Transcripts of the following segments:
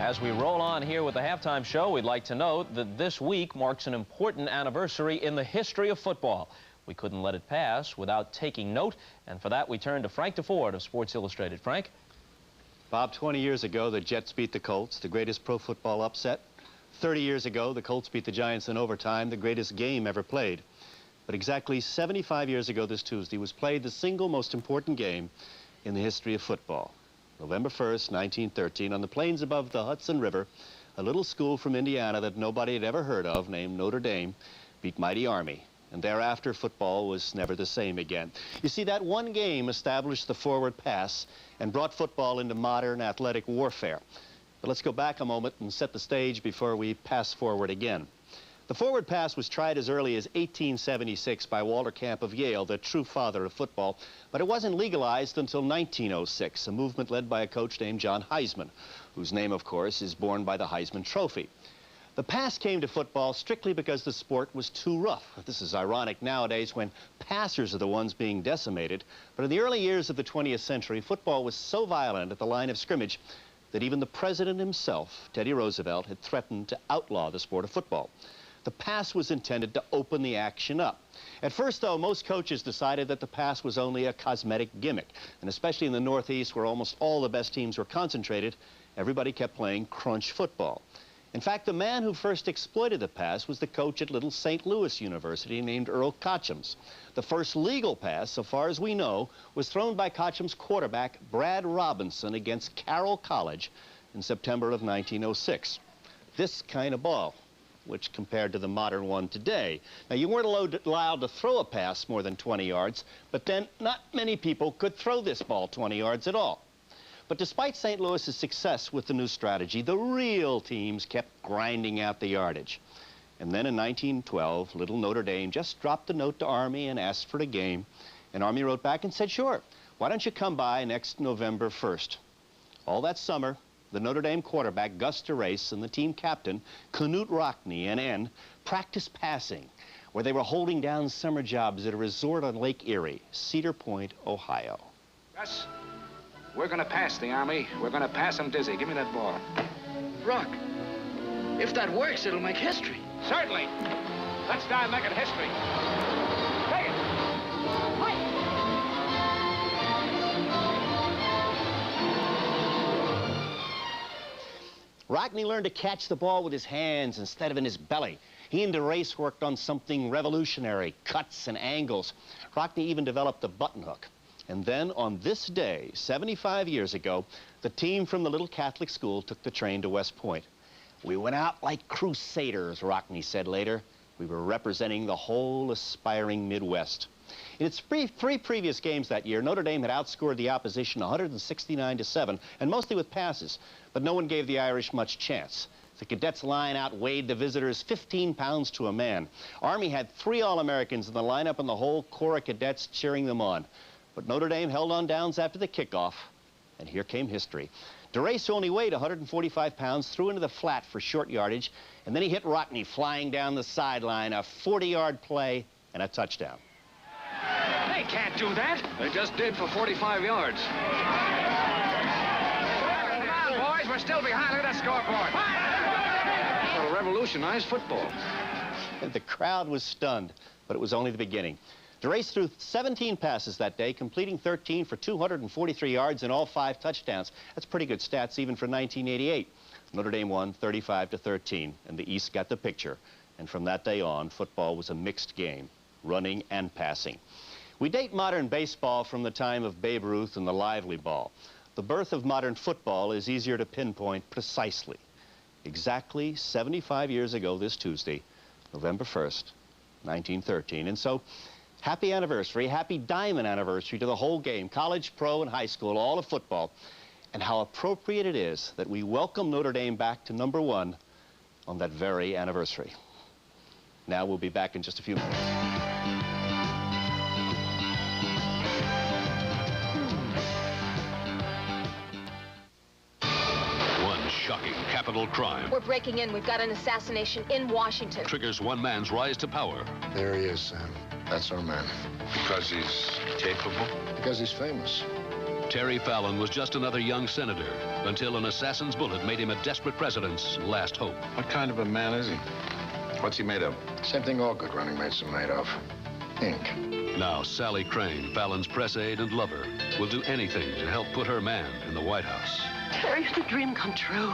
As we roll on here with the halftime show, we'd like to note that this week marks an important anniversary in the history of football. We couldn't let it pass without taking note, and for that we turn to Frank DeFord of Sports Illustrated. Frank? Bob, 20 years ago, the Jets beat the Colts, the greatest pro football upset. 30 years ago, the Colts beat the Giants in overtime, the greatest game ever played. But exactly 75 years ago this Tuesday was played the single most important game in the history of football. November 1st, 1913, on the plains above the Hudson River, a little school from Indiana that nobody had ever heard of, named Notre Dame, beat mighty Army. And thereafter, football was never the same again. You see, that one game established the forward pass and brought football into modern athletic warfare. But let's go back a moment and set the stage before we pass forward again. The forward pass was tried as early as 1876 by Walter Camp of Yale, the true father of football, but it wasn't legalized until 1906, a movement led by a coach named John Heisman, whose name, of course, is borne by the Heisman Trophy. The pass came to football strictly because the sport was too rough. This is ironic nowadays when passers are the ones being decimated, but in the early years of the 20th century, football was so violent at the line of scrimmage that even the president himself, Teddy Roosevelt, had threatened to outlaw the sport of football. The pass was intended to open the action up. At first, though, most coaches decided that the pass was only a cosmetic gimmick, and especially in the Northeast, where almost all the best teams were concentrated, everybody kept playing crunch football. In fact, the man who first exploited the pass was the coach at little St. Louis University named Earl Cotchams. The first legal pass, so far as we know, was thrown by Cotchams' quarterback, Brad Robinson, against Carroll College in September of 1906. This kind of ball, which compared to the modern one today. Now, you weren't allowed to throw a pass more than 20 yards, but then not many people could throw this ball 20 yards at all. But despite St. Louis's success with the new strategy, the real teams kept grinding out the yardage. And then in 1912, little Notre Dame just dropped a note to Army and asked for a game. And Army wrote back and said, sure, why don't you come by next November 1st? All that summer, the Notre Dame quarterback, Gus DeRace, and the team captain, Knute Rockne, NN, practiced passing, where they were holding down summer jobs at a resort on Lake Erie, Cedar Point, Ohio. Gus, we're going to pass the Army. We're going to pass them dizzy. Give me that ball. Rock, if that works, it'll make history. Certainly. Let's try making history. Take it. Rockne learned to catch the ball with his hands instead of in his belly. He and DeRace worked on something revolutionary, cuts and angles. Rockne even developed the button hook. And then on this day, 75 years ago, the team from the little Catholic school took the train to West Point. We went out like crusaders, Rockne said later. We were representing the whole aspiring Midwest. In its three previous games that year, Notre Dame had outscored the opposition 169-7, and mostly with passes, but no one gave the Irish much chance. The Cadets' line outweighed the visitors 15 pounds to a man. Army had 3 All-Americans in the lineup and the whole corps of cadets cheering them on. But Notre Dame held on downs after the kickoff, and here came history. DeRace, who only weighed 145 pounds, threw into the flat for short yardage, and then he hit Rockne flying down the sideline, a 40-yard play and a touchdown. They can't do that. They just did for 45 yards. Come on, boys. We're still behind. Look at that scoreboard. It'll revolutionize football. And the crowd was stunned, but it was only the beginning. DeRace threw 17 passes that day, completing 13 for 243 yards and all 5 touchdowns. That's pretty good stats even for 1988. Notre Dame won 35-13, and the East got the picture. And from that day on, football was a mixed game, running and passing. We date modern baseball from the time of Babe Ruth and the lively ball. The birth of modern football is easier to pinpoint precisely. Exactly 75 years ago this Tuesday, November 1st, 1913. And so, happy anniversary, happy diamond anniversary to the whole game, college, pro, and high school, all of football. And how appropriate it is that we welcome Notre Dame back to #1 on that very anniversary. Now we'll be back in just a few minutes. One shocking capital crime We're breaking in. We've got an assassination in Washington. triggers one man's rise to power. There he is, Sam. That's our man. Because he's capable? Because he's famous. Terry Fallon was just another young senator until an assassin's bullet made him a desperate president's last hope. What kind of a man is he? What's he made of? Same thing all good running mates are made of. Ink. Now Sally Crane, Fallon's press aide and lover, will do anything to help put her man in the White House. Terry, it's a dream come true.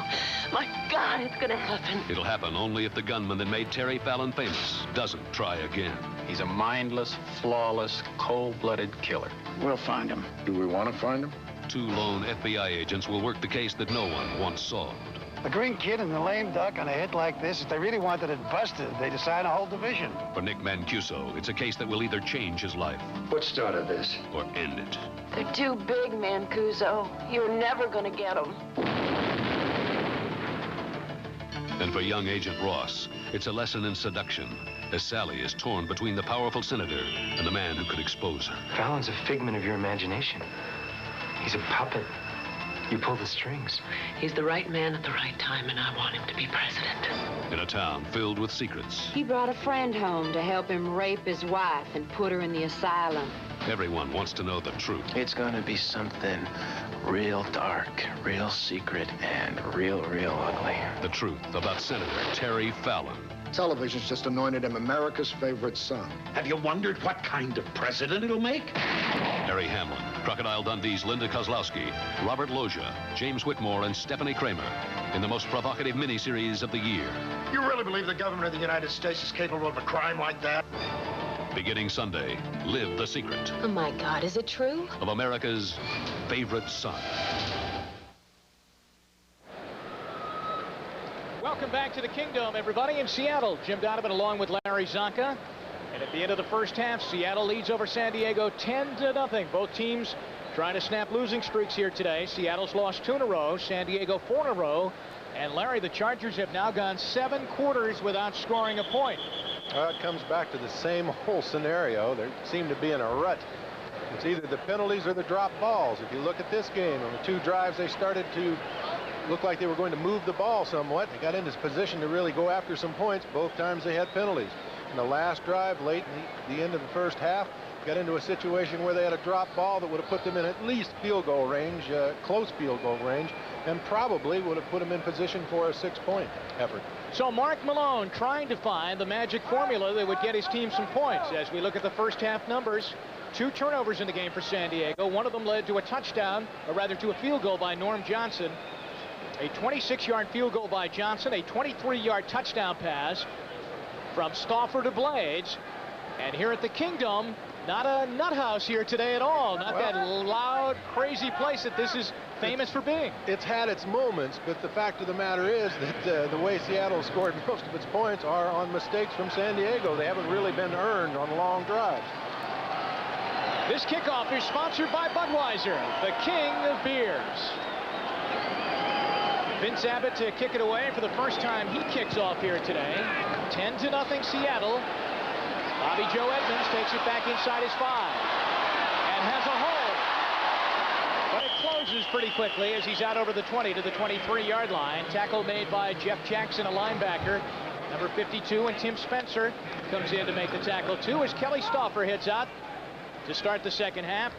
My God, it's gonna happen. It'll happen only if the gunman that made Terry Fallon famous doesn't try again. He's a mindless, flawless, cold-blooded killer. We'll find him. Do we want to find him? 2 lone FBI agents will work the case that no one once solved. The green kid and the lame duck on a hit like this, if they really wanted it busted, they'd assign a whole division. For Nick Mancuso, it's a case that will either change his life What started this? or end it. They're too big, Mancuso. You're never gonna get them. And for young Agent Ross, it's a lesson in seduction, as Sally is torn between the powerful senator and the man who could expose her. Fallon's a figment of your imagination. He's a puppet. You pull the strings. He's the right man at the right time, and I want him to be president. In a town filled with secrets, He brought a friend home to help him rape his wife and put her in the asylum. everyone wants to know the truth. It's gonna be something real dark, real secret, and real ugly. The truth about Senator Terry Fallon. Television's just anointed him America's favorite son. Have you wondered what kind of president it'll make? Harry Hamlin, Crocodile Dundee's Linda Kozlowski, Robert Loggia, James Whitmore, and Stephanie Kramer in the most provocative miniseries of the year. You really believe the government of the United States is capable of a crime like that? Beginning Sunday, live the secret Oh, my God, is it true? of America's favorite son. Welcome back to the Kingdom, everybody, in Seattle. Jim Donovan along with Larry Zonka. And at the end of the first half, Seattle leads over San Diego 10-0. Both teams trying to snap losing streaks here today. Seattle's lost 2 in a row, San Diego 4 in a row. And Larry, the Chargers have now gone 7 quarters without scoring a point. It comes back to the same whole scenario. They seem to be in a rut. It's either the penalties or the drop balls. If you look at this game, on the 2 drives, they started to look like they were going to move the ball somewhat. They got into this position to really go after some points. Both times they had penalties. In the last drive, late in the end of the first half, got into a situation where they had a drop ball that would have put them in at least field goal range, close field goal range, and probably would have put them in position for a 6-point effort. So Mark Malone trying to find the magic formula that would get his team some points. As we look at the first half numbers, 2 turnovers in the game for San Diego. One of them led to a touchdown, or rather to a field goal by Norm Johnson. A 26-yard field goal by Johnson, a 23-yard touchdown pass from Stauffer to Blades. And here at the Kingdom, not a nut house here today at all. Not that loud, crazy place that this is famous for being. It's had its moments, but the fact of the matter is that the way Seattle scored most of its points are on mistakes from San Diego. They haven't really been earned on long drives. This kickoff is sponsored by Budweiser, the king of beers. Vince Abbott to kick it away for the first time. He kicks off here today. 10-0 Seattle. Bobby Joe Edmonds takes it back inside his 5 and has a hole. But it closes pretty quickly as he's out over the 20 to the 23-yard line. Tackle made by Jeff Jackson, a linebacker. Number 52, and Tim Spencer comes in to make the tackle too as Kelly Stauffer heads out to start the second half.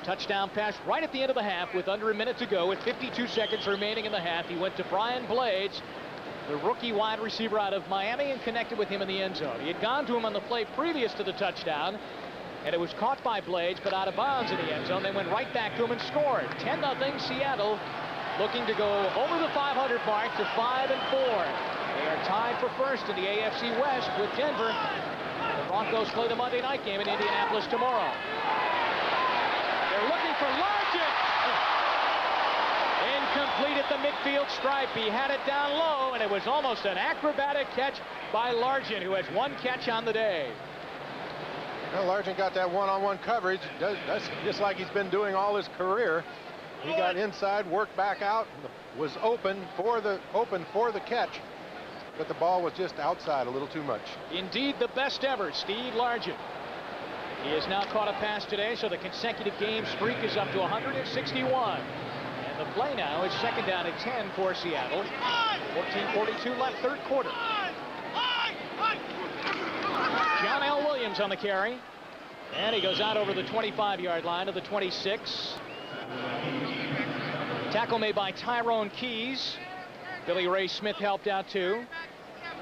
Touchdown pass right at the end of the half with under a minute to go with 52 seconds remaining in the half. He went to Brian Blades, the rookie wide receiver out of Miami, and connected with him in the end zone. He had gone to him on the play previous to the touchdown, and it was caught by Blades but out of bounds in the end zone. They went right back to him and scored. 10-0 Seattle, looking to go over the 500 mark to 5-4. They are tied for first in the AFC West with Denver. The Broncos play the Monday night game in Indianapolis tomorrow. They're looking for Largent. Incomplete at the midfield stripe. He had it down low, and it was almost an acrobatic catch by Largent, who has 1 catch on the day. Well, Largent got that one-on-one coverage. That's just like he's been doing all his career. He got inside, worked back out, was open for the catch, but the ball was just outside a little too much. Indeed, the best ever, Steve Largent. He has now caught a pass today, so the consecutive game streak is up to 161. And the play now is second down at 10 for Seattle. 14:42 left, third quarter. John L. Williams on the carry. And he goes out over the 25-yard line to the 26. Tackle made by Tyrone Keys. Billy Ray Smith helped out too.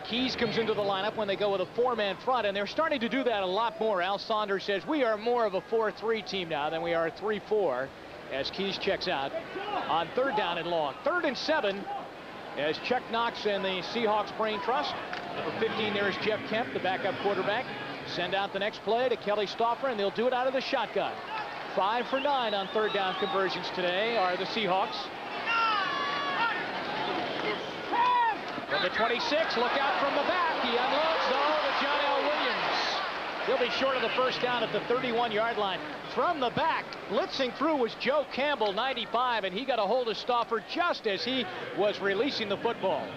Keys comes into the lineup when they go with a 4-man front, and they're starting to do that a lot more. Al Saunders says we are more of a 4-3 team now than we are a 3-4 as Keys checks out on 3rd down and long. 3rd and 7 as Chuck Knox and the Seahawks Brain Trust. Number 15 there is Jeff Kemp, the backup quarterback. Send out the next play to Kelly Stauffer, and they'll do it out of the shotgun. 5 for 9 on 3rd down conversions today are the Seahawks. From the 26, look out from the back. He unloads, though, to John L. Williams. He'll be short of the 1st down at the 31-yard line. From the back, blitzing through was Joe Campbell, 95, and he got a hold of Stauffer just as he was releasing the football.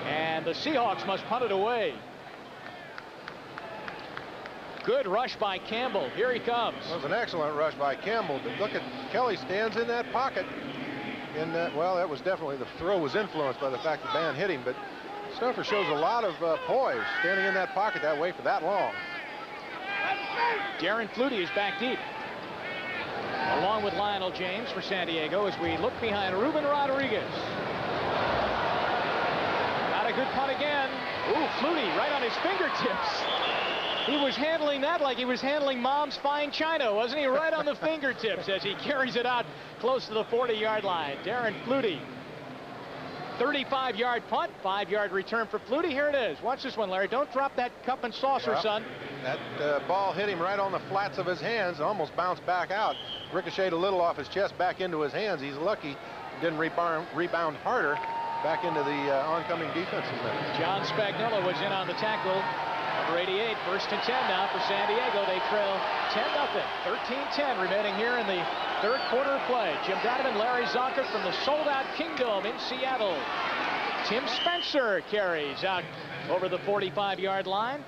And the Seahawks must punt it away. Good rush by Campbell. Here he comes. It was an excellent rush by Campbell. But look at Kelly stands in that pocket. Well, that was definitely, the throw was influenced by the fact the band hit him, but Stauffer shows a lot of poise standing in that pocket that way for that long. Darren Flutie is back deep, along with Lionel James for San Diego as we look behind Ruben Rodriguez. Got a good punt again. Ooh, Flutie right on his fingertips. He was handling that like he was handling Mom's fine china, wasn't he? Right on the fingertips as he carries it out close to the 40-yard line. Darren Flutie. 35-yard punt, 5-yard return for Flutie. Here it is. Watch this one, Larry. Don't drop that cup and saucer, son. That ball hit him right on the flats of his hands, almost bounced back out. Ricocheted a little off his chest back into his hands. He's lucky he didn't rebound harder back into the oncoming defensive end. John Spagnuolo was in on the tackle. Number 88, 1st and 10 now for San Diego. They trail 10-0. 13-10 remaining here in the 3rd quarter of play. Jim Donovan, Larry Zonka from the sold-out Kingdom in Seattle. Tim Spencer carries out over the 45-yard line.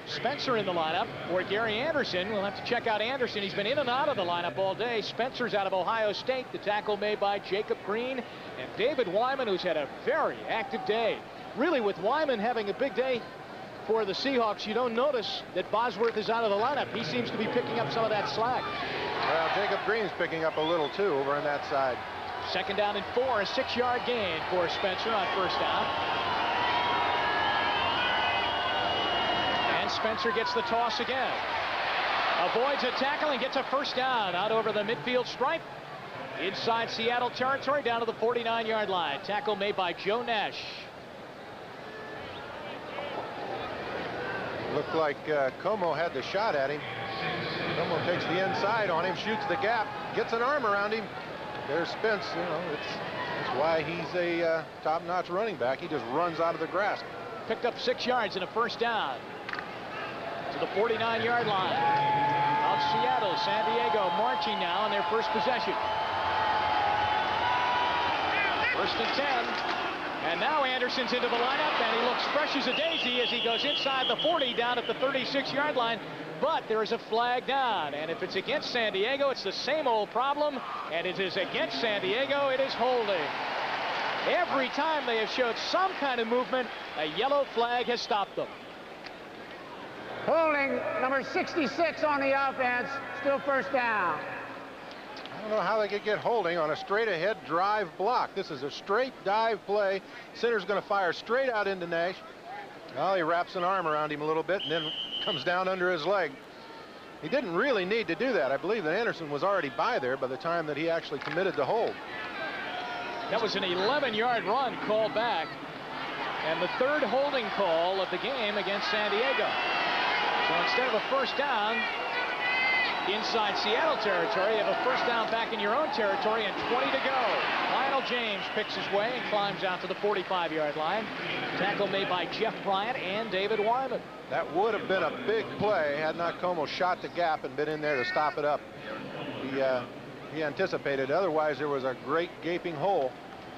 Spencer in the lineup for Gary Anderson. We'll have to check out Anderson. He's been in and out of the lineup all day. Spencer's out of Ohio State. The tackle made by Jacob Green and David Wyman, who's had a very active day. Really, with Wyman having a big day for the Seahawks, you don't notice that Bosworth is out of the lineup. He seems to be picking up some of that slack. Well, Jacob Green's picking up a little, too, over on that side. 2nd down and 4, a 6-yard gain for Spencer on 1st down. And Spencer gets the toss again. Avoids a tackle and gets a 1st down out over the midfield stripe. Inside Seattle territory down to the 49-yard line. Tackle made by Joe Nash. Looked like Como had the shot at him. Como takes the inside on him, shoots the gap, gets an arm around him. There's Spence. You know, it's why he's a top-notch running back. He just runs out of the grasp. Picked up 6 yards and a 1st down to the 49-yard line of Seattle. San Diego marching now on their 1st possession. 1st and 10. And now Anderson's into the lineup, and he looks fresh as a daisy as he goes inside the 40 down at the 36-yard line. But there is a flag down, and if it's against San Diego, it's the same old problem, and it is against San Diego, it is holding. Every time they have showed some kind of movement, a yellow flag has stopped them. Holding number 66 on the offense, still 1st down. I don't know how they could get holding on a straight-ahead drive block. This is a straight dive play. Center's going to fire straight out into Nash. Well, he wraps an arm around him a little bit and then comes down under his leg. He didn't really need to do that. I believe that Anderson was already by there by the time that he actually committed to hold. That was an 11-yard run called back, and the 3rd holding call of the game against San Diego. So instead of a 1st down inside Seattle territory, you have a 1st down back in your own territory and 20 to go. Lionel James picks his way and climbs out to the 45-yard line. Tackle made by Jeff Bryant and David Wyman. That would have been a big play had not Como shot the gap and been in there to stop it up. He anticipated. Otherwise, there was a great gaping hole.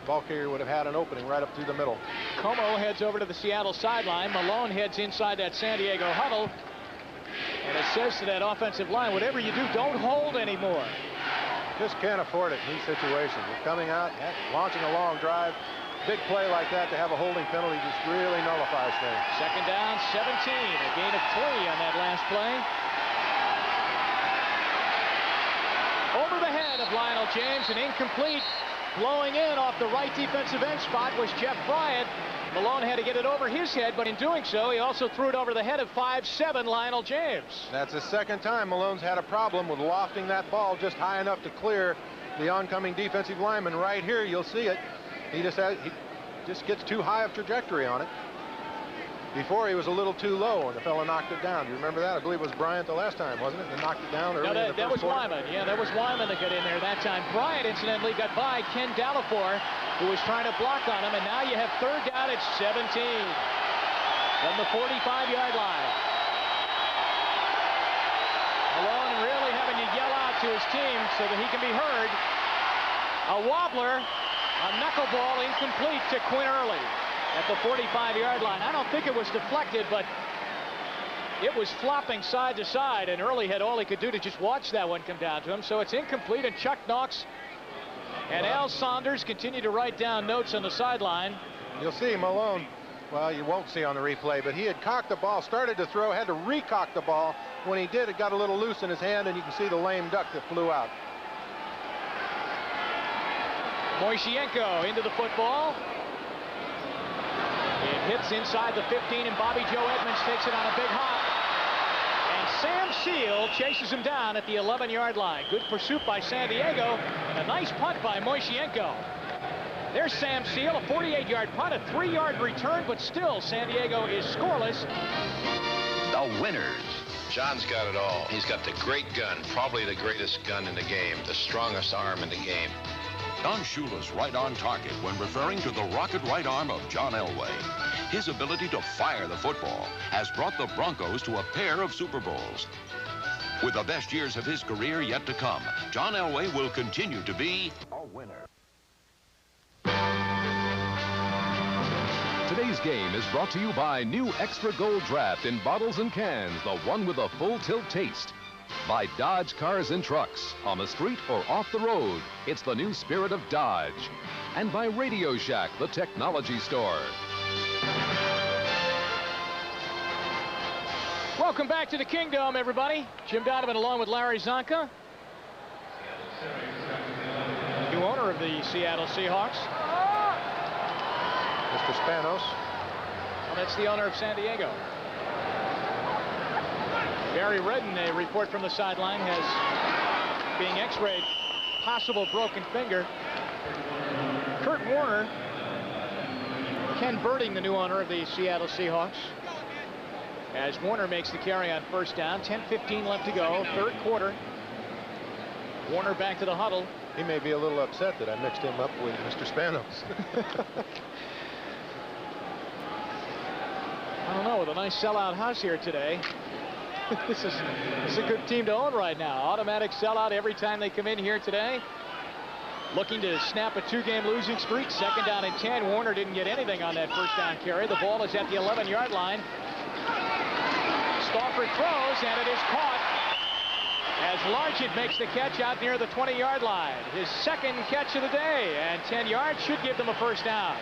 Ball carrier would have had an opening right up through the middle. Como heads over to the Seattle sideline. Malone heads inside that San Diego huddle. And it says to that offensive line, whatever you do, don't hold anymore. Just can't afford it in these situations. You're coming out, launching a long drive. Big play like that to have a holding penalty just really nullifies things. 2nd down, 17. A gain of 3 on that last play. Over the head of Lionel James, and incomplete. blowing in off the right defensive end spot was Jeff Bryant. Malone had to get it over his head, but in doing so, he also threw it over the head of 5'7" Lionel James. That's the second time Malone's had a problem with lofting that ball just high enough to clear the oncoming defensive lineman. Right here, you'll see it. He just gets too high of trajectory on it. Before, he was a little too low, and the fella knocked it down. Do you remember that? I believe it was Bryant the last time, wasn't it? That knocked it down early. No, that was Wyman. Yeah, that was Wyman that got in there that time. Bryant, incidentally, got by Ken Dallafor, who was trying to block on him, and now you have third down at 17 from the 45-yard line. Malone really having to yell out to his team so that he can be heard. A wobbler, a knuckleball incomplete to Quinn Early at the 45-yard line. I don't think it was deflected, but it was flopping side to side, and Early had all he could do to just watch that one come down to him. So it's incomplete, and Chuck Knox and Al Saunders continue to write down notes on the sideline. You'll see Malone, well, you won't see on the replay, but he had cocked the ball, started to throw, had to recock the ball. When he did, it got a little loose in his hand, and you can see the lame duck that flew out. Moisienko into the football. It hits inside the 15, and Bobby Joe Edmonds takes it on a big hop. And Sam Seal chases him down at the 11-yard line. Good pursuit by San Diego, and a nice punt by Moisienko. There's Sam Seal, a 48-yard punt, a 3-yard return, but still San Diego is scoreless. The winners. John's got it all. He's got the great gun, probably the greatest gun in the game, the strongest arm in the game. Don Shula's right on target when referring to the rocket right arm of John Elway. His ability to fire the football has brought the Broncos to a pair of Super Bowls. With the best years of his career yet to come, John Elway will continue to be a winner. Today's game is brought to you by new Extra Gold Draft in bottles and cans, the one with a full tilt taste. By Dodge Cars and Trucks, on the street or off the road. It's the new spirit of Dodge. And by Radio Shack, the technology store. Welcome back to the Kingdom, everybody. Jim Donovan along with Larry Zonka, new owner of the Seattle Seahawks. Mr. Spanos. Well, that's the owner of San Diego. Barry Redden, a report from the sideline, has being x-rayed, possible broken finger. Kurt Warner, Ken Birding, the new owner of the Seattle Seahawks, as Warner makes the carry on first down. 10:15 left to go, third quarter. Warner back to the huddle. He may be a little upset that I mixed him up with Mr. Spanos. I don't know, with a nice sellout house here today. This is a good team to own right now. Automatic sellout every time they come in here today. Looking to snap a 2-game losing streak. Second down and 10. Warner didn't get anything on that first down carry. The ball is at the 11-yard line. Stauffer throws, and it is caught as Largent makes the catch out near the 20-yard line. His second catch of the day, and 10 yards should give them a first down.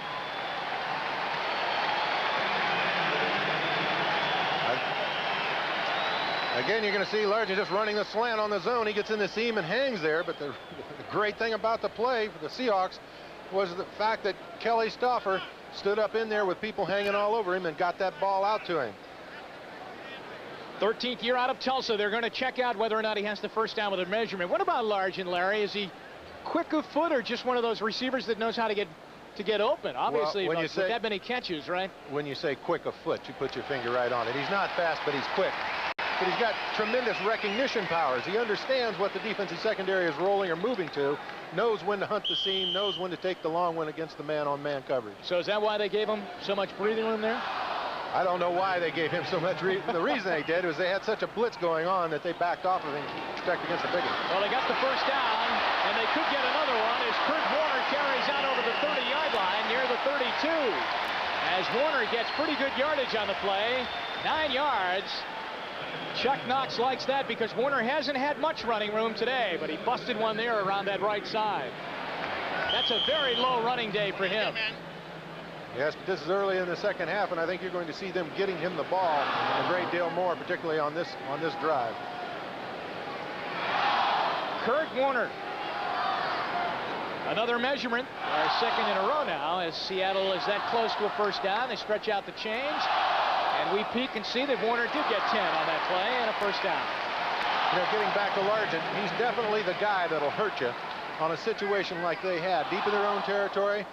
Again, you're going to see Largent just running the slant on the zone. He gets in the seam and hangs there, but the great thing about the play for the Seahawks was the fact that Kelly Stauffer stood up in there with people hanging all over him and got that ball out to him. 13th year out of Tulsa. They're going to check out whether or not he has the first down with a measurement. What about Largent, Larry? Is he quick of foot or just one of those receivers that knows how to get open? Obviously, well, with that many catches, right? When you say quick of foot, you put your finger right on it. He's not fast, but he's quick. But he's got tremendous recognition powers. He understands what the defensive secondary is rolling or moving to, knows when to hunt the seam, knows when to take the long one against the man-on-man coverage. So is that why they gave him so much breathing room there? I don't know why they gave him so much. The reason they did was they had such a blitz going on that they backed off of him to protect against the big one. Well, they got the first down, and they could get another one as Kurt Warner carries out over the 30-yard line near the 32. As Warner gets pretty good yardage on the play, 9 yards. Chuck Knox likes that because Warner hasn't had much running room today, but he busted one there around that right side. That's a very low running day for him. Yes, but this is early in the second half, and I think you're going to see them getting him the ball a great deal more, particularly on this drive. Kurt Warner, Another measurement, our second in a row now, as Seattle is that close to a first down. They stretch out the chains, and we peek and see that Warner did get 10 on that play and a first down. You know, getting back to Largent, he's definitely the guy that'll hurt you on a situation like they had. Deep in their own territory,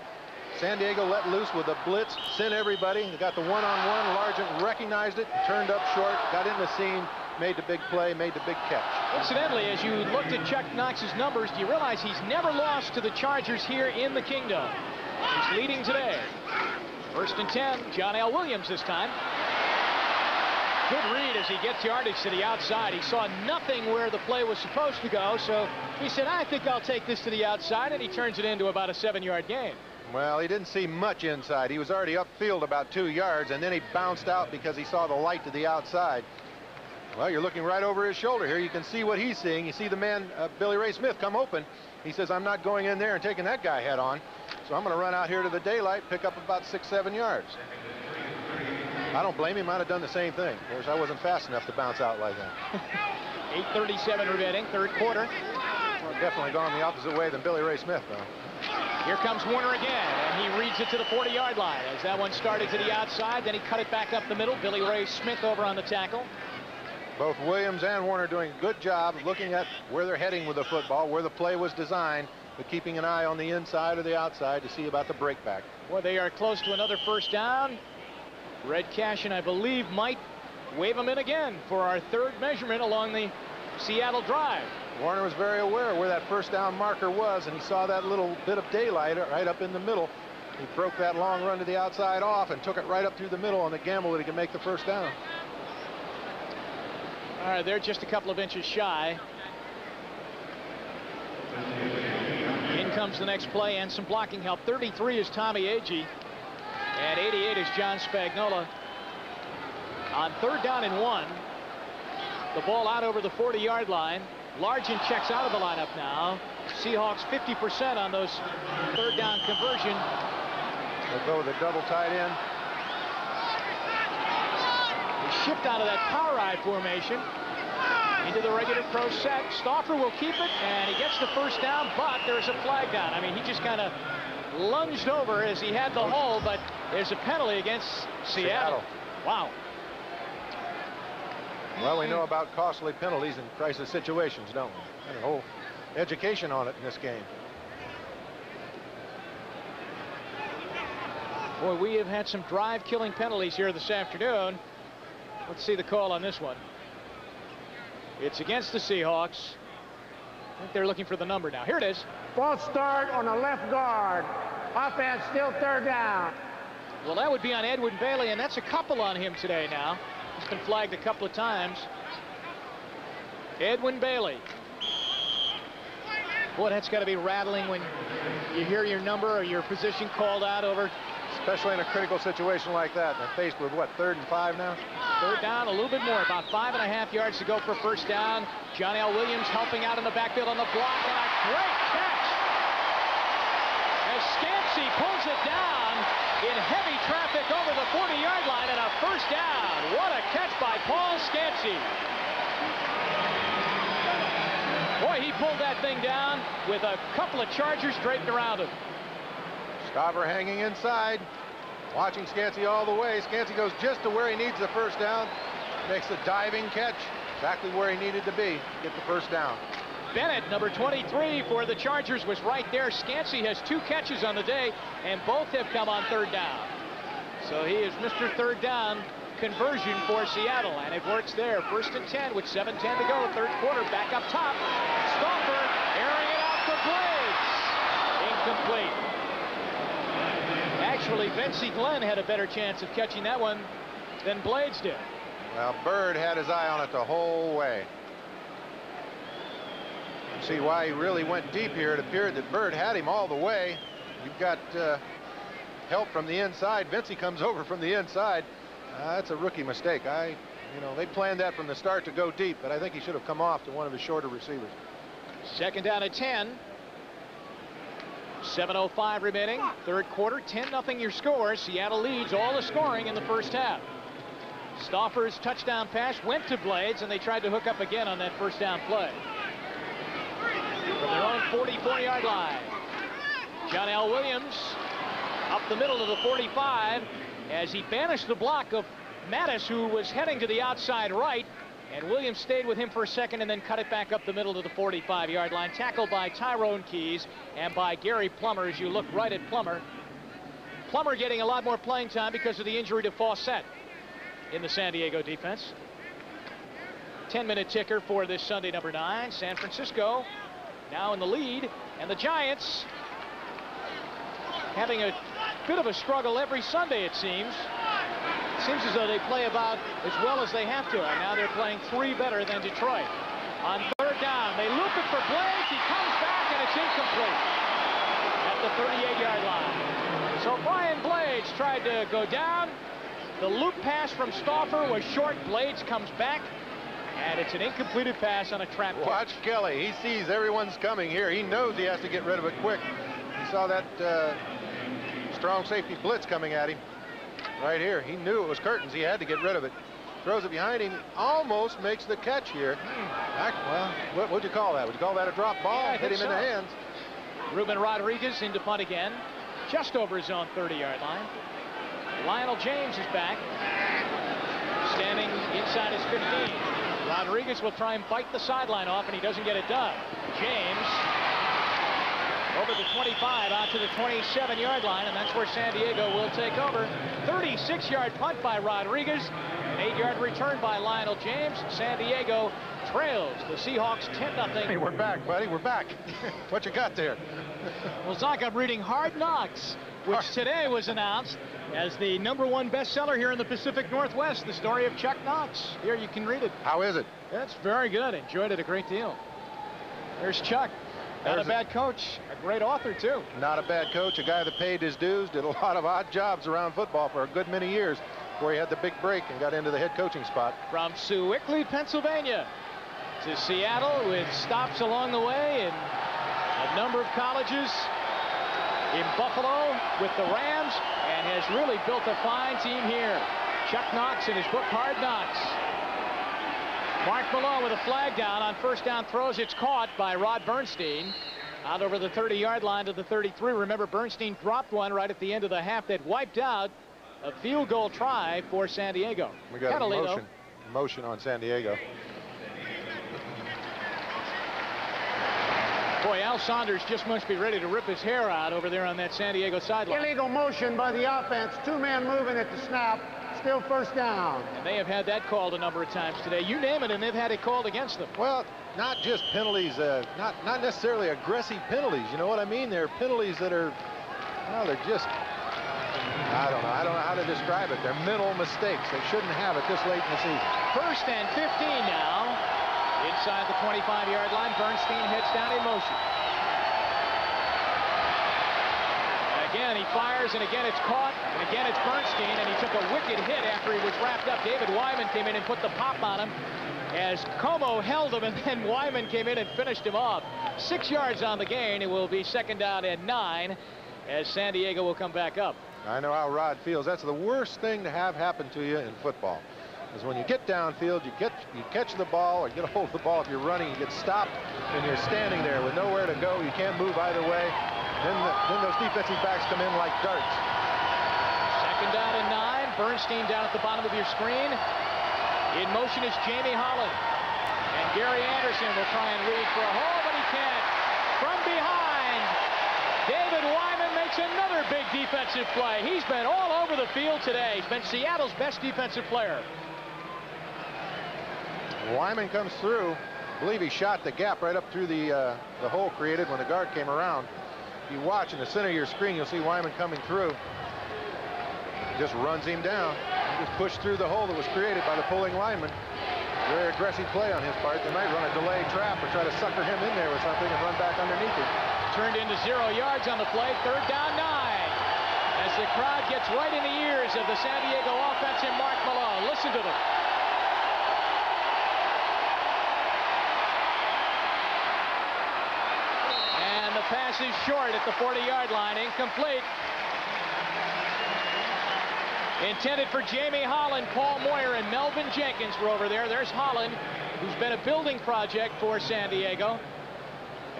San Diego let loose with a blitz, sent everybody. They got the one-on-one. Largent recognized it, turned up short, got in the seam, made the big play, made the big catch. Incidentally, as you looked at Chuck Knox's numbers, do you realize he's never lost to the Chargers here in the Kingdom? He's leading today. First and 10, John L. Williams this time. Good read as he gets yardage to the outside. He saw nothing where the play was supposed to go, so he said, I think I'll take this to the outside, and he turns it into about a 7-yard gain. Well, he didn't see much inside. He was already upfield about 2 yards, and then he bounced out because he saw the light to the outside. Well, you're looking right over his shoulder here. You can see what he's seeing. You see the man, Billy Ray Smith, come open. He says, I'm not going in there and taking that guy head on. So I'm going to run out here to the daylight, pick up about 6-7 yards. I don't blame him. I'd have done the same thing. Of course, I wasn't fast enough to bounce out like that. 8:37 remaining, third quarter. Well, definitely gone the opposite way than Billy Ray Smith, though. Here comes Warner again, and he reads it to the 40-yard line. As that one started to the outside, then he cut it back up the middle. Billy Ray Smith over on the tackle. Both Williams and Warner doing a good job of looking at where they're heading with the football, where the play was designed, but keeping an eye on the inside or the outside to see about the breakback. Well, they are close to another first down. Red Cashin, I believe, might wave them in again for our third measurement along the Seattle drive. Warner was very aware of where that first down marker was, and he saw that little bit of daylight right up in the middle. He broke that long run to the outside off and took it right up through the middle on the gamble that he could make the first down. All right, they're just a couple of inches shy. In comes the next play and some blocking help. 33 is Tommy Agee, and 88 is John Spagnola. On third down and 1, the ball out over the 40-yard line. Largent checks out of the lineup now. Seahawks 50% on those third down conversion. They'll go with a double tight end. They shift out of that power eye formation into the regular pro set. Stauffer will keep it, and he gets the first down, but there's a flag down. I mean, he just kind of lunged over as he had the hole, but there's a penalty against Seattle. Wow. Well, we know about costly penalties in crisis situations, don't we? And a whole education on it in this game. Boy, we have had some drive-killing penalties here this afternoon. Let's see the call on this one. It's against the Seahawks. I think they're looking for the number now. Here it is. False start on the left guard. Offense still third down. Well, that would be on Edwin Bailey, and that's a couple on him today now. He's been flagged a couple of times. Edwin Bailey. Boy, that's got to be rattling when you hear your number or your position called out over. Especially in a critical situation like that. They're faced with, what, 3rd and 5 now? Third down, a little bit more. About 5.5 yards to go for first down. John L. Williams helping out in the backfield on the block, and a great catch. As Scansey pulls it down in heavy traffic over the 40-yard line, and a first down. What a catch by Paul Scansey. Boy, he pulled that thing down with a couple of Chargers draped around him. Stauffer hanging inside, watching Scansey all the way. Scansey goes just to where he needs the first down, makes a diving catch, exactly where he needed to be to get the first down. Bennett, number 23 for the Chargers, was right there. Scansey has 2 catches on the day, and both have come on third down. So he is Mr. Third Down conversion for Seattle, and it works there. First and 10 with 7:10 to go. Third quarter, back up top. Stauffer airing it out for Blades. Incomplete. Actually, Vincey Glenn had a better chance of catching that one than Blades did. Well, Bird had his eye on it the whole way. You see why he really went deep here. It appeared that Bird had him all the way. You've got help from the inside. Vincey comes over from the inside. That's a rookie mistake. They planned that from the start to go deep, but I think he should have come off to one of his shorter receivers. Second down at 10. 7:05 remaining. Third quarter, 10-0 your score. Seattle leads all the scoring in the first half. Stauffer's touchdown pass went to Blades, and they tried to hook up again on that first down play. From their own 44-yard line. John L. Williams up the middle to the 45 as he banished the block of Mattis, who was heading to the outside right. And Williams stayed with him for a second and then cut it back up the middle to the 45-yard line. Tackled by Tyrone Keys and by Gary Plummer. As you look right at Plummer. Plummer getting a lot more playing time because of the injury to Fawcett in the San Diego defense. 10-minute ticker for this Sunday, number 9. San Francisco now in the lead. And the Giants having a bit of a struggle every Sunday, it seems. Seems as though they play about as well as they have to, and now they're playing 3 better than Detroit. On 3rd down, they loop it for Blades. He comes back, and it's incomplete at the 38-yard line. So Brian Blades tried to go down. The loop pass from Stauffer was short. Blades comes back, and it's an incompleted pass on a trap catch. Watch Kelly. He sees everyone's coming here. He knows he has to get rid of it quick. He saw that strong safety blitz coming at him. Right here, he knew it was curtains. He had to get rid of it. Throws it behind him. Almost makes the catch here. Well, what would you call that? Would you call that a drop ball? Yeah, hit him in the hands. Ruben Rodriguez into punt again, just over his own 30-yard line. Lionel James is back, standing inside his 15. Rodriguez will try and bite the sideline off, and he doesn't get it done. James over the 25 out to the 27-yard line, and that's where San Diego will take over. 36-yard punt by Rodriguez, an 8-yard return by Lionel James. San Diego trails the Seahawks 10-0. Hey, we're back, buddy. We're back. What you got there? Well, Zach, I'm reading Hard Knocks, which today was announced as the #1 bestseller here in the Pacific Northwest, the story of Chuck Knox. Here, you can read it. How is it? It's very good. Enjoyed it a great deal. There's Chuck. Not a bad coach. A great author, too. Not a bad coach. A guy that paid his dues, did a lot of odd jobs around football for a good many years before he had the big break and got into the head coaching spot. From Sewickley, Pennsylvania to Seattle, with stops along the way in a number of colleges. In Buffalo with the Rams, and has really built a fine team here. Chuck Knox in his book, Hard Knocks. Mark Malone with a flag down on 1st down throws. It's caught by Rod Bernstein out over the 30-yard line to the 33. Remember, Bernstein dropped one right at the end of the half that wiped out a field goal try for San Diego. We got a motion on San Diego. Boy, Al Saunders just must be ready to rip his hair out over there on that San Diego sideline. Illegal motion by the offense. 2-man moving at the snap. Still 1st down. And they have had that called a number of times today. You name it, and they've had it called against them. Well, not just penalties, not necessarily aggressive penalties. You know what I mean? They're penalties that are, well, they're just, I don't know how to describe it. They're mental mistakes. They shouldn't have it this late in the season. 1st and 15 now. Inside the 25-yard line, Bernstein heads down in motion. And again, he fires, and again it's caught, and again it's Bernstein, and he took a wicked hit after he was wrapped up. David Wyman came in and put the pop on him as Como held him, and then Wyman came in and finished him off. 6 yards on the gain. It will be 2nd down and 9 as San Diego will come back up. I know how Rod feels. That's the worst thing to have happen to you in football. Is when you get downfield, you catch the ball or get a hold of the ball. If you're running, you get stopped, and you're standing there with nowhere to go. You can't move either way. Then those defensive backs come in like darts. 2nd down and 9. Bernstein down at the bottom of your screen. In motion is Jamie Holland. And Gary Anderson will try and reach for a hole, but he can't. From behind, David Wyman makes another big defensive play. He's been all over the field today. He's been Seattle's best defensive player. Wyman comes through. I believe he shot the gap right up through the hole created when the guard came around. If you watch in the center of your screen, you'll see Wyman coming through. Just runs him down. He just pushed through the hole that was created by the pulling lineman. Very aggressive play on his part. They might run a delay trap or try to sucker him in there with something and run back underneath him. Turned into 0 yards on the play. 3rd down 9. As the crowd gets right in the ears of the San Diego offense and Mark Malone. Listen to them. And the pass is short at the 40-yard line. Incomplete. Intended for Jamie Holland. Paul Moyer and Melvin Jenkins were over there. There's Holland, who's been a building project for San Diego.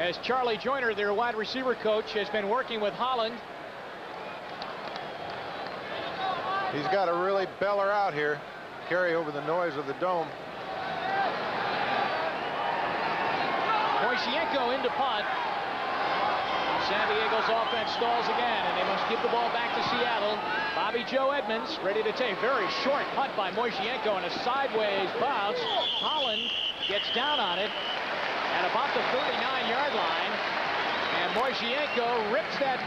as Charlie Joyner, their wide receiver coach, has been working with Holland. He's got to really bell her out here, carry over the noise of the dome. Moisienko into punt. San Diego's offense stalls again, and they must give the ball back to Seattle. Bobby Joe Edmonds ready to take. Very short punt by Moisienko and a sideways bounce. Holland gets down on it at about the 39-yard line. And Moisienko rips that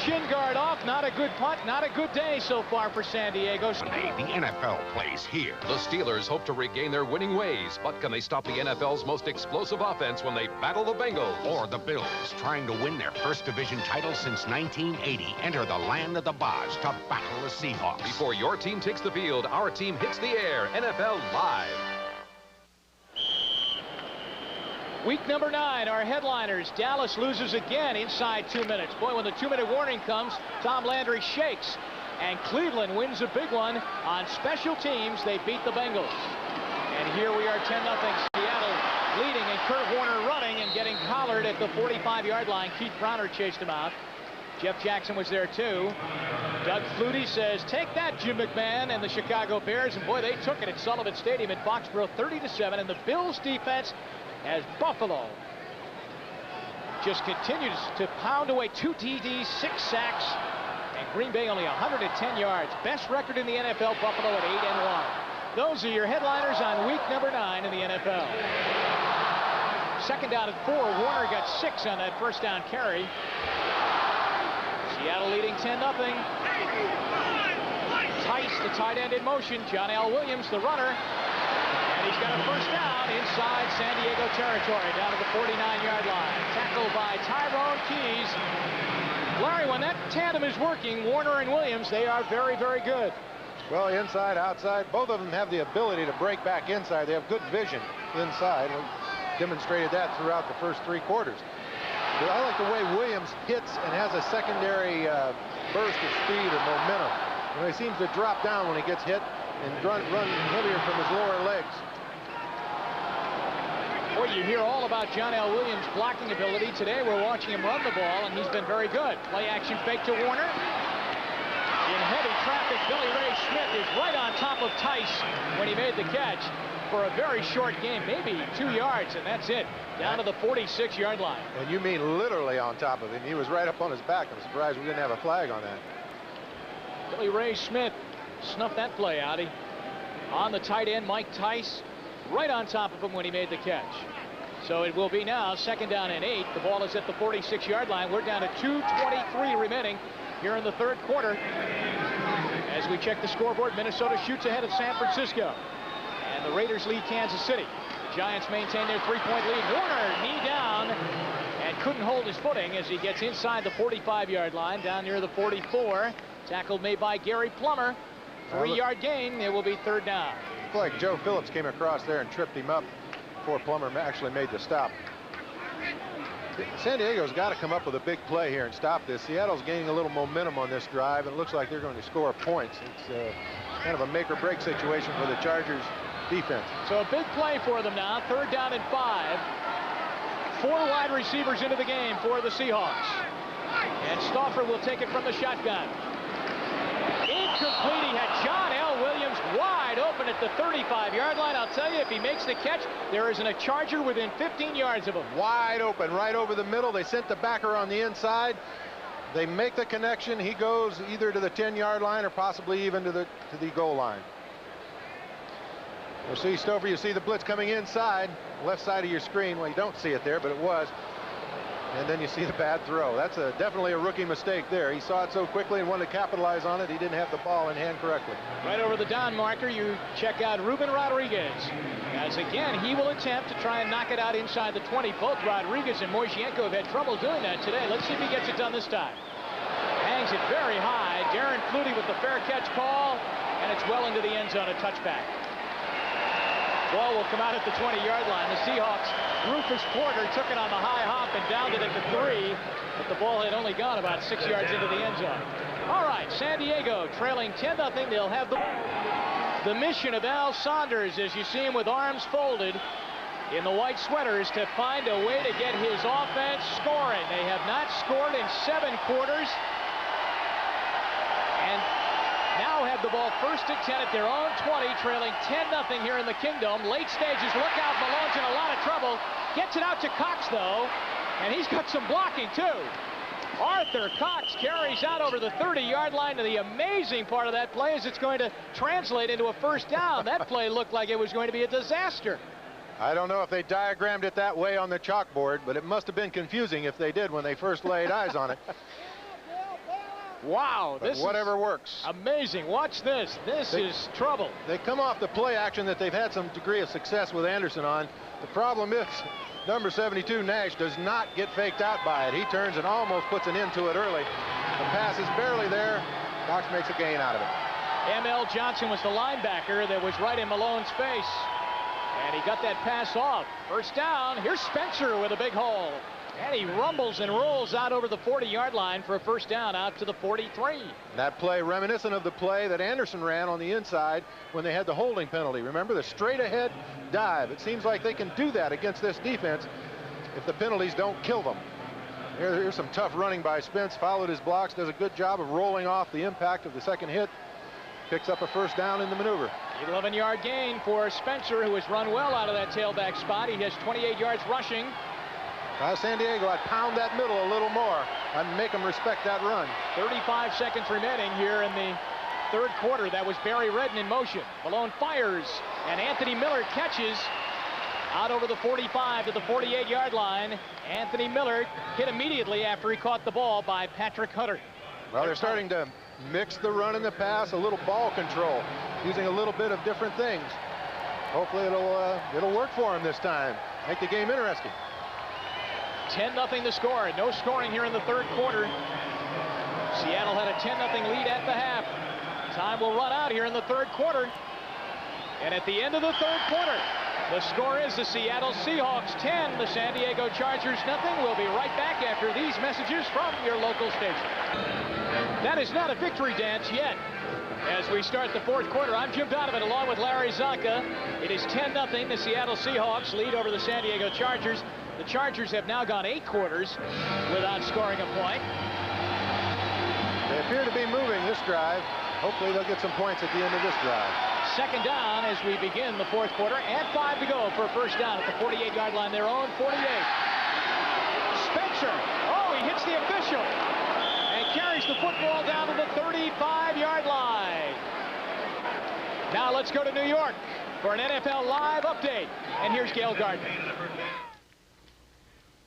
shin guard off. Not a good punt, not a good day so far for San Diego. The NFL plays here. The Steelers hope to regain their winning ways, but can they stop the NFL's most explosive offense when they battle the Bengals? Or the Bills, trying to win their first division title since 1980. Enter the land of the Boz to battle the Seahawks. Before your team takes the field, our team hits the air. NFL Live. Week number 9, our headliners. Dallas loses again inside 2 minutes. Boy, when the 2-minute warning comes, Tom Landry shakes. And Cleveland wins a big one on special teams. They beat the Bengals. And here we are, 10-0. Seattle leading, and Kurt Warner running and getting collared at the 45-yard line. Keith Browner chased him out. Jeff Jackson was there too. Doug Flutie says, take that, Jim McMahon and the Chicago Bears. And boy, they took it at Sullivan Stadium in Foxborough, 30-7. And the Bills defense, as Buffalo just continues to pound away. 2 TDs, 6 sacks, and Green Bay only 110 yards. Best record in the NFL, Buffalo at 8-1. Those are your headliners on week number 9 in the NFL. Second down at 4. Warner got 6 on that first down carry. Seattle leading 10-0. Tice, the tight end in motion. John L. Williams, the runner. And he's got a first down inside San Diego territory, down to the 49-yard line. Tackled by Tyrone Keys. Larry, when that tandem is working, Warner and Williams, they are very, very good. Well, inside, outside, both of them have the ability to break back inside. They have good vision inside. We demonstrated that throughout the first 3 quarters. But I like the way Williams hits and has a secondary burst of speed and momentum. You know, he seems to drop down when he gets hit and run heavier from his lower legs. Boy, you hear all about John L. Williams' blocking ability. Today we're watching him run the ball, and he's been very good. Play action fake to Warner. In heavy traffic, Billy Ray Smith is right on top of Tice when he made the catch for a very short game, maybe 2 yards, and that's it. Down to the 46-yard line. And you mean literally on top of him. He was right up on his back. I'm surprised we didn't have a flag on that. Billy Ray Smith snuffed that play out. He on the tight end, Mike Tice, right on top of him when he made the catch. So it will be now second down and 8. The ball is at the 46-yard line. We're down to 2:23 remaining here in the third quarter. As we check the scoreboard, Minnesota shoots ahead of San Francisco. And the Raiders lead Kansas City. The Giants maintain their 3-point lead. Warner, knee down, and couldn't hold his footing as he gets inside the 45-yard line, down near the 44. Tackle made by Gary Plummer. 3-yard gain. It will be third down. It's like Joe Phillips came across there and tripped him up before Plummer actually made the stop. San Diego's got to come up with a big play here and stop this. Seattle's gaining a little momentum on this drive, and it looks like they're going to score points. It's kind of a make-or-break situation for the Chargers defense. So a big play for them now. Third down and 5. 4 wide receivers into the game for the Seahawks. And Stauffer will take it from the shotgun. Incomplete. He had John L. Williams wide open at the 35-yard line. I'll tell you, if he makes the catch, there isn't a Charger within 15 yards of him. Wide open, right over the middle. They sent the backer on the inside. They make the connection. He goes either to the 10-yard line or possibly even to the goal line. You'll see, Stover, you see the blitz coming inside, left side of your screen. Well, you don't see it there, but it was. And then you see the bad throw. That's definitely a rookie mistake there. He saw it so quickly and wanted to capitalize on it. He didn't have the ball in hand correctly. Right over the down marker, you check out Ruben Rodriguez. As again, he will attempt to try and knock it out inside the 20. Both Rodriguez and Moisienko have had trouble doing that today. Let's see if he gets it done this time. Hangs it very high. Darren Flutie with the fair catch call, and it's well into the end zone, a touchback. Ball will come out at the 20-yard line. The Seahawks, Rufus Porter took it on the high hop and downed it at the 3, but the ball had only gone about 6 yards into the end zone. All right, San Diego trailing 10-0. They'll have the mission of Al Saunders, as you see him with arms folded in the white sweaters to find a way to get his offense scoring. They have not scored in 7 quarters. And now have the ball first and 10 at their own 20, trailing 10-0 here in the Kingdom. Late stages, look out, Malone's in a lot of trouble. Gets it out to Cox, though, and he's got some blocking, too. Arthur Cox carries out over the 30-yard line, and the amazing part of that play is it's going to translate into a first down. That play looked like it was going to be a disaster. I don't know if they diagrammed it that way on the chalkboard, but it must have been confusing if they did when they first laid eyes on it. Wow, but whatever works. Amazing. Watch this. This is trouble. They come off the play action that they've had some degree of success with Anderson on. The problem is number 72, Nash, does not get faked out by it. He turns and almost puts an end to it early. The pass is barely there. Cox makes a gain out of it. M.L. Johnson was the linebacker that was right in Malone's face. And he got that pass off. First down. Here's Spencer with a big hole. And he rumbles and rolls out over the 40-yard line for a first down out to the 43. That play reminiscent of the play that Anderson ran on the inside when they had the holding penalty. Remember the straight ahead dive. It seems like they can do that against this defense if the penalties don't kill them. Here's some tough running by Spence. Followed his blocks, does a good job of rolling off the impact of the second hit. Picks up a first down in the maneuver. 11-yard gain for Spencer, who has run well out of that tailback spot. He has 28 yards rushing. San Diego, I'd pound that middle a little more and make them respect that run. 35 seconds remaining here in the third quarter. That was Barry Redden in motion. Malone fires, and Anthony Miller catches out over the 45 to the 48-yard line. Anthony Miller hit immediately after he caught the ball by Patrick Hunter. Well, they're starting to mix the run and the pass, a little ball control, using a little bit of different things. Hopefully it'll work for them this time. Make the game interesting. 10-0 the score. No scoring here in the third quarter. Seattle had a 10-0 lead at the half. Time will run out here in the third quarter. And at the end of the third quarter, the score is the Seattle Seahawks 10, the San Diego Chargers nothing. We'll be right back after these messages from your local station. That is not a victory dance yet. As we start the fourth quarter, I'm Jim Donovan along with Larry Zonka. It is 10-0. The Seattle Seahawks lead over the San Diego Chargers. The Chargers have now gone 8 quarters without scoring a point. They appear to be moving this drive. Hopefully they'll get some points at the end of this drive. Second down as we begin the fourth quarter, and 5 to go for a first down at the 48-yard line, their own 48. Spencer, oh, he hits the official and carries the football down to the 35-yard line. Now let's go to New York for an NFL Live update. And here's Gail Gardner.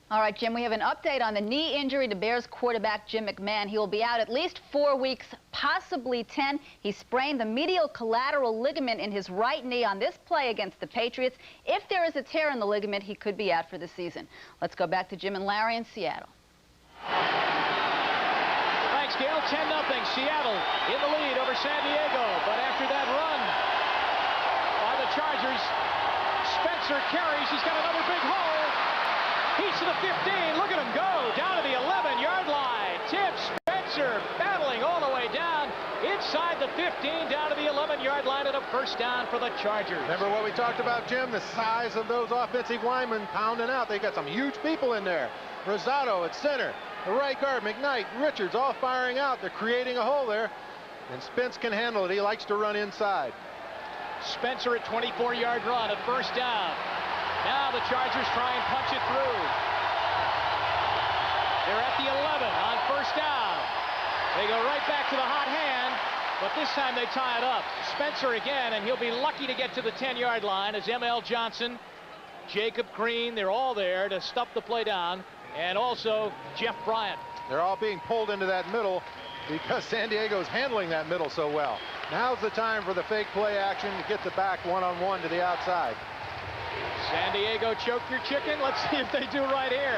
All right, Jim, we have an update on the knee injury to Bears quarterback Jim McMahon. He will be out at least 4 weeks, possibly 10. He sprained the medial collateral ligament in his right knee on this play against the Patriots. If there is a tear in the ligament, he could be out for the season. Let's go back to Jim and Larry in Seattle. Thanks, Gail. 10-0. Seattle in the lead over San Diego. But after that run by the Chargers, Spencer carries. He's got another big hole. He's to the 15. Look at him go down to the 11-yard line. Tim Spencer battling all the way down inside the 15 down to the 11-yard line and a first down for the Chargers. Remember what we talked about, Jim? The size of those offensive linemen pounding out. They got some huge people in there. Rosado at center. The right guard, McKnight, Richards all firing out. They're creating a hole there. And Spence can handle it. He likes to run inside. Spencer at 24-yard run, a first down. Now the Chargers try and punch it through. They're at the 11 on first down. They go right back to the hot hand, but this time they tie it up. Spencer again, and he'll be lucky to get to the 10-yard line as M.L. Johnson, Jacob Green, they're all there to stuff the play down, and also Jeff Bryant. They're all being pulled into that middle because San Diego's handling that middle so well. Now's the time for the fake play action to get the back one-on-one to the outside. San Diego choke your chicken. Let's see if they do right here.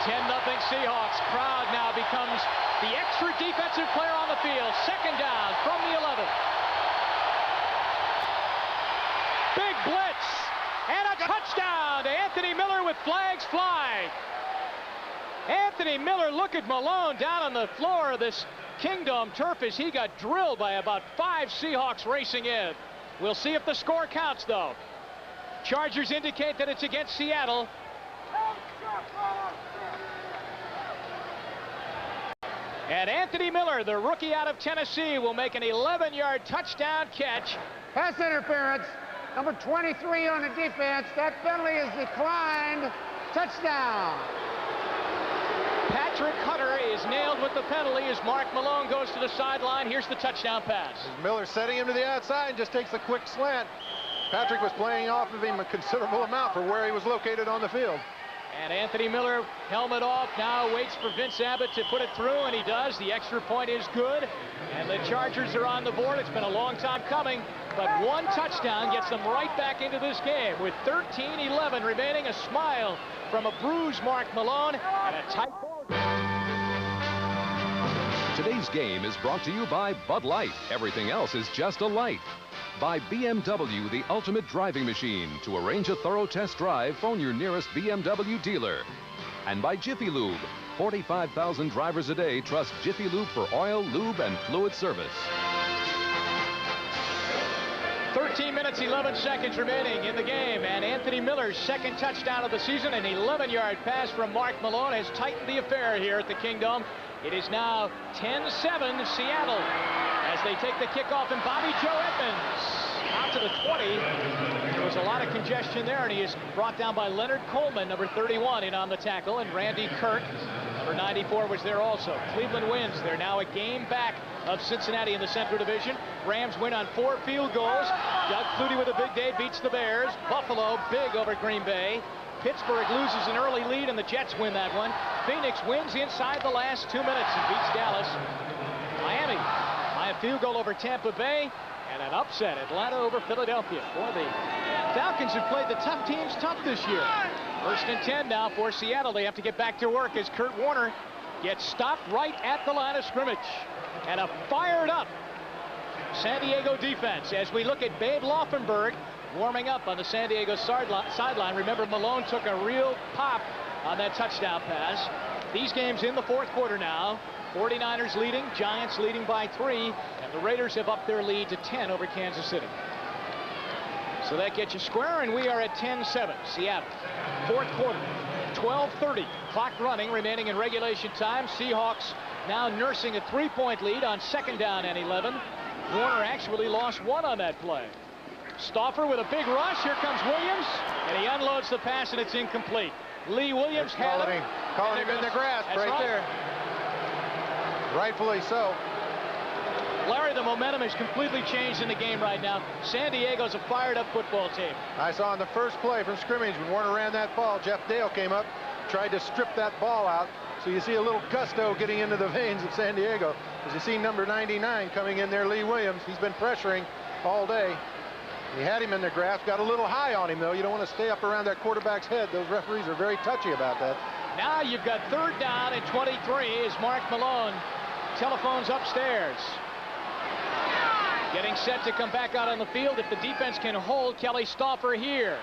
10-0 Seahawks. Crowd now becomes the extra defensive player on the field. Second down from the 11. Big blitz and a touchdown to Anthony Miller with flags flying. Anthony Miller, look at Malone down on the floor of this Kingdom turf as he got drilled by about 5 Seahawks racing in. We'll see if the score counts, though. Chargers indicate that it's against Seattle. And Anthony Miller, the rookie out of Tennessee, will make an 11-yard touchdown catch. Pass interference. Number 23 on the defense. That penalty is declined. Touchdown. Patrick Hunter is nailed with the penalty as Mark Malone goes to the sideline. Here's the touchdown pass. Miller setting him to the outside and just takes a quick slant. Patrick was playing off of him a considerable amount for where he was located on the field. And Anthony Miller, helmet off, now waits for Vince Abbott to put it through, and he does. The extra point is good, and the Chargers are on the board. It's been a long time coming, but one touchdown gets them right back into this game with 13-11 remaining. A smile from a bruised Mark Malone and a tight ball. Today's game is brought to you by Bud Light. Everything else is just a light. By BMW, the ultimate driving machine. To arrange a thorough test drive, phone your nearest BMW dealer. And by Jiffy Lube. 45,000 drivers a day trust Jiffy Lube for oil, lube, and fluid service. 13 minutes, 11 seconds remaining in the game, and Anthony Miller's second touchdown of the season, an 11-yard pass from Mark Malone, has tightened the affair here at the Kingdome. It is now 10-7 Seattle as they take the kickoff, and Bobby Joe Edmonds out to the 20. There was a lot of congestion there, and he is brought down by Leonard Coleman, number 31, in on the tackle, and Randy Kirk, number 94, was there also. Cleveland wins. They're now a game back of Cincinnati in the Central Division. Rams win on 4 field goals. Doug Flutie with a big day beats the Bears. Buffalo big over Green Bay. Pittsburgh loses an early lead, and the Jets win that one. Phoenix wins inside the last 2 minutes and beats Dallas. Miami by a field goal over Tampa Bay, and an upset, Atlanta over Philadelphia. Boy, the Falcons have played the tough teams tough this year. 1st and 10 now for Seattle. They have to get back to work as Kurt Warner gets stopped right at the line of scrimmage. And a fired up San Diego defense as we look at Babe Laufenberg warming up on the San Diego sideline. Remember, Malone took a real pop on that touchdown pass. These games in the 4th quarter now. 49ers leading, Giants leading by 3, and the Raiders have upped their lead to 10 over Kansas City. So that gets you square, and we are at 10-7, Seattle. 4th quarter, 12:30, clock running, remaining in regulation time. Seahawks now nursing a 3-point lead on 2nd down and 11. Warner actually lost 1 on that play. Stauffer with a big rush. Here comes Williams, and he unloads the pass, and it's incomplete. Lee Williams had him. Calling him in the grass right there. Rightfully so. Larry, the momentum has completely changed in the game right now. San Diego's a fired-up football team. I saw on the first play from scrimmage when Warner ran that ball, Jeff Dale came up, tried to strip that ball out. So you see a little gusto getting into the veins of San Diego. As you see number 99 coming in there, Lee Williams. He's been pressuring all day. He had him in the grasp, got a little high on him, though. You don't want to stay up around that quarterback's head. Those referees are very touchy about that. Now you've got 3rd down and 23 as Mark Malone telephones upstairs. Getting set to come back out on the field if the defense can hold Kelly Stauffer here.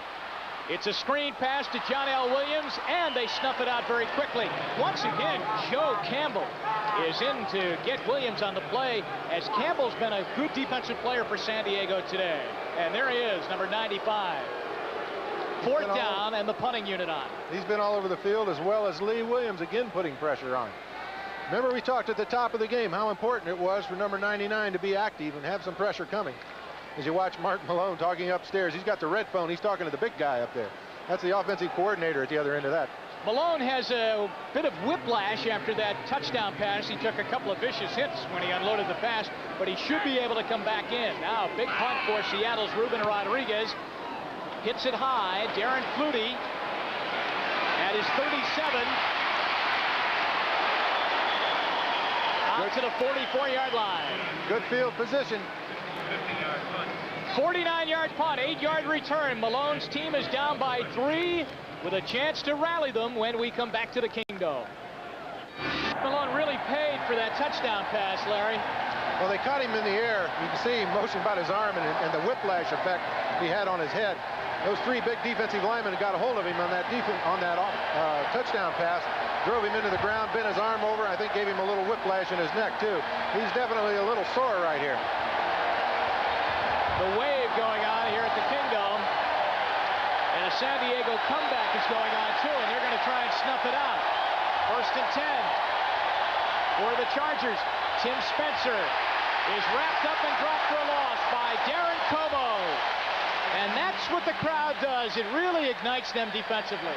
It's a screen pass to John L. Williams, and they snuff it out very quickly. Once again, Joe Campbell is in to get Williams on the play, as Campbell's been a good defensive player for San Diego today. And there he is, number 95. 4th down and the punting unit on. He's been all over the field, as well as Lee Williams, again putting pressure on. Remember, we talked at the top of the game how important it was for number 99 to be active and have some pressure coming. As you watch Mark Malone talking upstairs, he's got the red phone. He's talking to the big guy up there. That's the offensive coordinator at the other end of that. Malone has a bit of whiplash after that touchdown pass. He took a couple of vicious hits when he unloaded the pass, but he should be able to come back in. Now, big punt for Seattle's Ruben Rodriguez. Hits it high. Darren Flutie at his 37. Out to the 44-yard line. Good field position. 49-yard punt, 8-yard return. Malone's team is down by 3 with a chance to rally them when we come back to the Kingdome. Malone really paid for that touchdown pass, Larry. Well, they caught him in the air. You can see him motion about his arm and the whiplash effect he had on his head. Those 3 big defensive linemen got a hold of him on that touchdown pass, drove him into the ground, bent his arm over. I think gave him a little whiplash in his neck, too. He's definitely a little sore right here. The wave going on here at the Kingdome. And a San Diego comeback is going on, too, and they're going to try and snuff it out. 1st and 10 for the Chargers. Tim Spencer is wrapped up and dropped for a loss by Darren Como. And that's what the crowd does. It really ignites them defensively.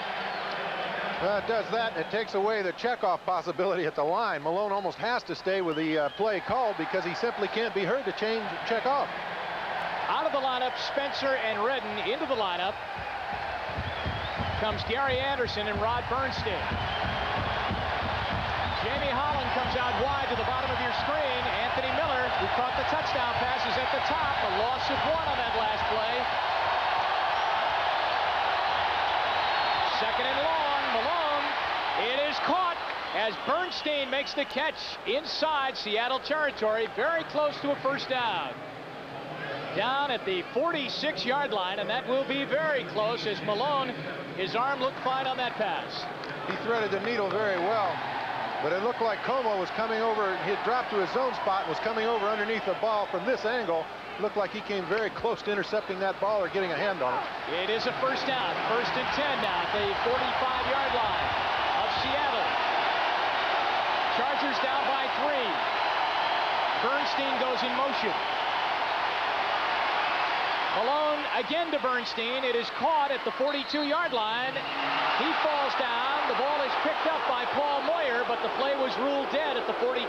Well, it does that. It takes away the checkoff possibility at the line. Malone almost has to stay with the play called because he simply can't be heard to check off. Out of the lineup, Spencer and Redden. Into the lineup comes Gary Anderson and Rod Bernstein. Jamie Holland comes out wide to the bottom of your screen. Anthony Miller, who caught the touchdown pass, is at the top. A loss of 1 on that last play. 2nd and long. Malone. It is caught as Bernstein makes the catch inside Seattle territory. Very close to a 1st down. Down at the 46-yard line, and that will be very close as Malone, his arm looked fine on that pass. He threaded the needle very well, but it looked like Como was coming over. He had dropped to his zone spot and was coming over underneath the ball from this angle. Looked like he came very close to intercepting that ball or getting a hand on it. It is a 1st down. 1st and 10 now at the 45-yard line of Seattle. Chargers down by 3. Bernstein goes in motion. Malone again to Bernstein. It is caught at the 42-yard line. He falls down. The ball is picked up by Paul Moyer, but the play was ruled dead at the 42.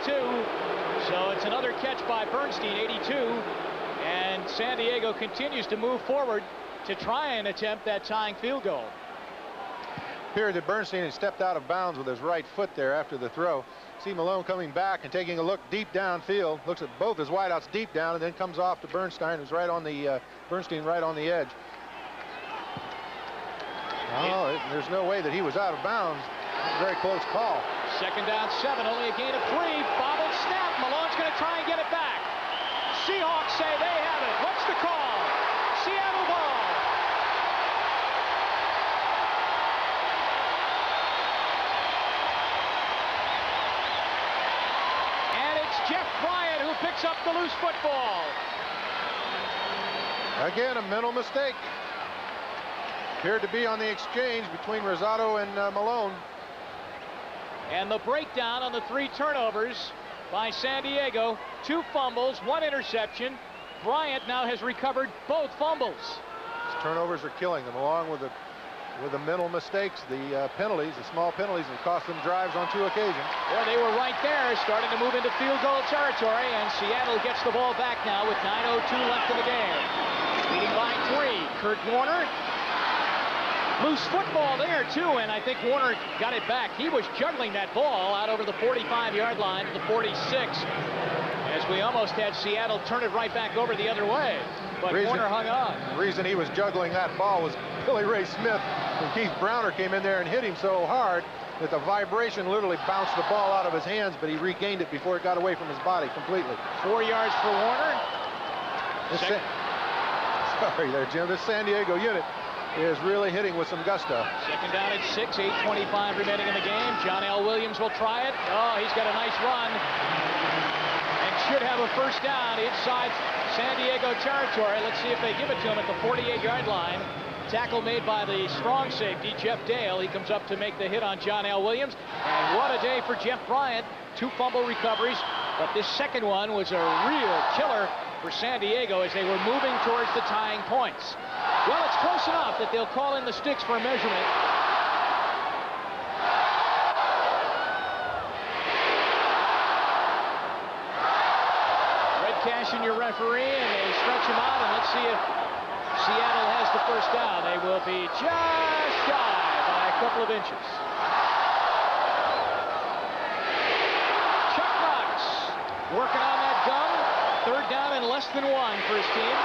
So it's another catch by Bernstein, 82. And San Diego continues to move forward to try and attempt that tying field goal. Appeared that Bernstein had stepped out of bounds with his right foot there after the throw. See Malone coming back and taking a look deep downfield. Looks at both his wideouts deep down and then comes off to Bernstein, who's right on the Bernstein right on the edge. Oh, there's no way that he was out of bounds. Very close call. 2nd down 7, only a gain of 3. Bobbled snap. Malone's going to try and get it back. Seahawks say they have it. What's the call? Seattle ball. Jeff Bryant who picks up the loose football. Again, a mental mistake. Appeared to be on the exchange between Rosado and Malone. And the breakdown on the 3 turnovers by San Diego. 2 fumbles, 1 interception. Bryant now has recovered both fumbles. These turnovers are killing them, along with the mental mistakes, the penalties, the small penalties that cost them drives on 2 occasions. Well, they were right there, starting to move into field goal territory, and Seattle gets the ball back now with 9:02 left in the game. Leading by 3. Kurt Warner. Loose football there, too, and I think Warner got it back. He was juggling that ball out over the 45-yard line to the 46, as we almost had Seattle turn it right back over the other way. But Warner hung on. The reason he was juggling that ball was Billy Ray Smith and Keith Browner came in there and hit him so hard that the vibration literally bounced the ball out of his hands, but he regained it before it got away from his body completely. 4 yards for Warner. Sorry there, Jim. This San Diego unit is really hitting with some gusto. 2nd down at 6, 8:25 remaining in the game. John L. Williams will try it. Oh, he's got a nice run. And should have a 1st down inside San Diego territory. Let's see if they give it to him at the 48-yard line. Tackle made by the strong safety, Jeff Dale. He comes up to make the hit on John L. Williams. And what a day for Jeff Bryant. 2 fumble recoveries. But this second one was a real killer for San Diego as they were moving towards the tying points. Well, it's close enough that they'll call in the sticks for a measurement. Red Cashin, your referee, and they stretch him out, and let's see if Seattle has the 1st down. They will be just shy by a couple of inches. Chuck Knox working on that gun. 3rd down and less than 1 for his team.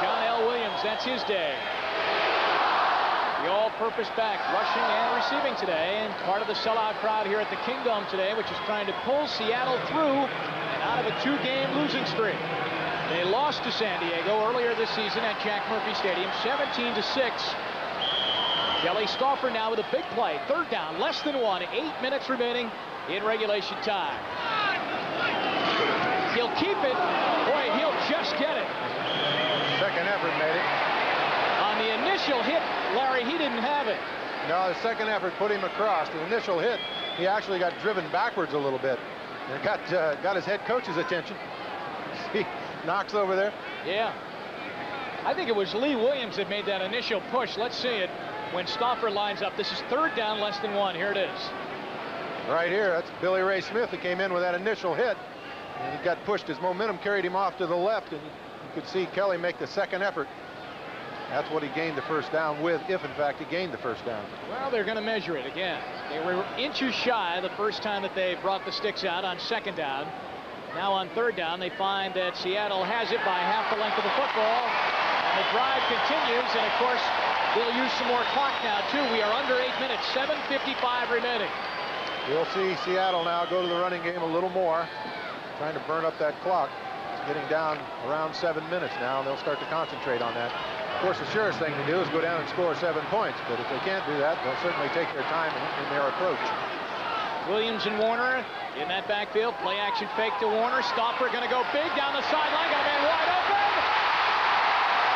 John L. Williams, that's his day. The all-purpose back, rushing and receiving today, and part of the sellout crowd here at the Kingdome today, which is trying to pull Seattle through and out of a 2-game losing streak. They lost to San Diego earlier this season at Jack Murphy Stadium, 17-6. Kelly Stauffer now with a big play. 3rd down, less than 1, 8 minutes remaining in regulation time. He'll keep it. Boy, he'll just just get it. Second effort made it. On the initial hit, Larry, he didn't have it. No, the second effort put him across. The initial hit, he actually got driven backwards a little bit. And got his head coach's attention. See, Knox over there. Yeah. I think it was Lee Williams that made that initial push. Let's see it when Stauffer lines up. This is third down, less than one. Here it is. Right here, that's Billy Ray Smith that came in with that initial hit. And he got pushed. His momentum carried him off to the left, and you could see Kelly make the second effort. That's what he gained the first down with, if in fact he gained the first down. Well, they're going to measure it again. They were inches shy the first time that they brought the sticks out on second down. Now on third down, they find that Seattle has it by half the length of the football. And the drive continues, and of course, they'll use some more clock now, too. We are under 8 minutes, 7:55 remaining. We'll see Seattle now go to the running game a little more, trying to burn up that clock. It's getting down around 7 minutes now, and they'll start to concentrate on that. Of course, the surest thing to do is go down and score 7 points, but if they can't do that, they'll certainly take their time in their approach. Williams and Warner in that backfield. Play action fake to Warner. Stauffer going to go big down the sideline. Got a man wide open.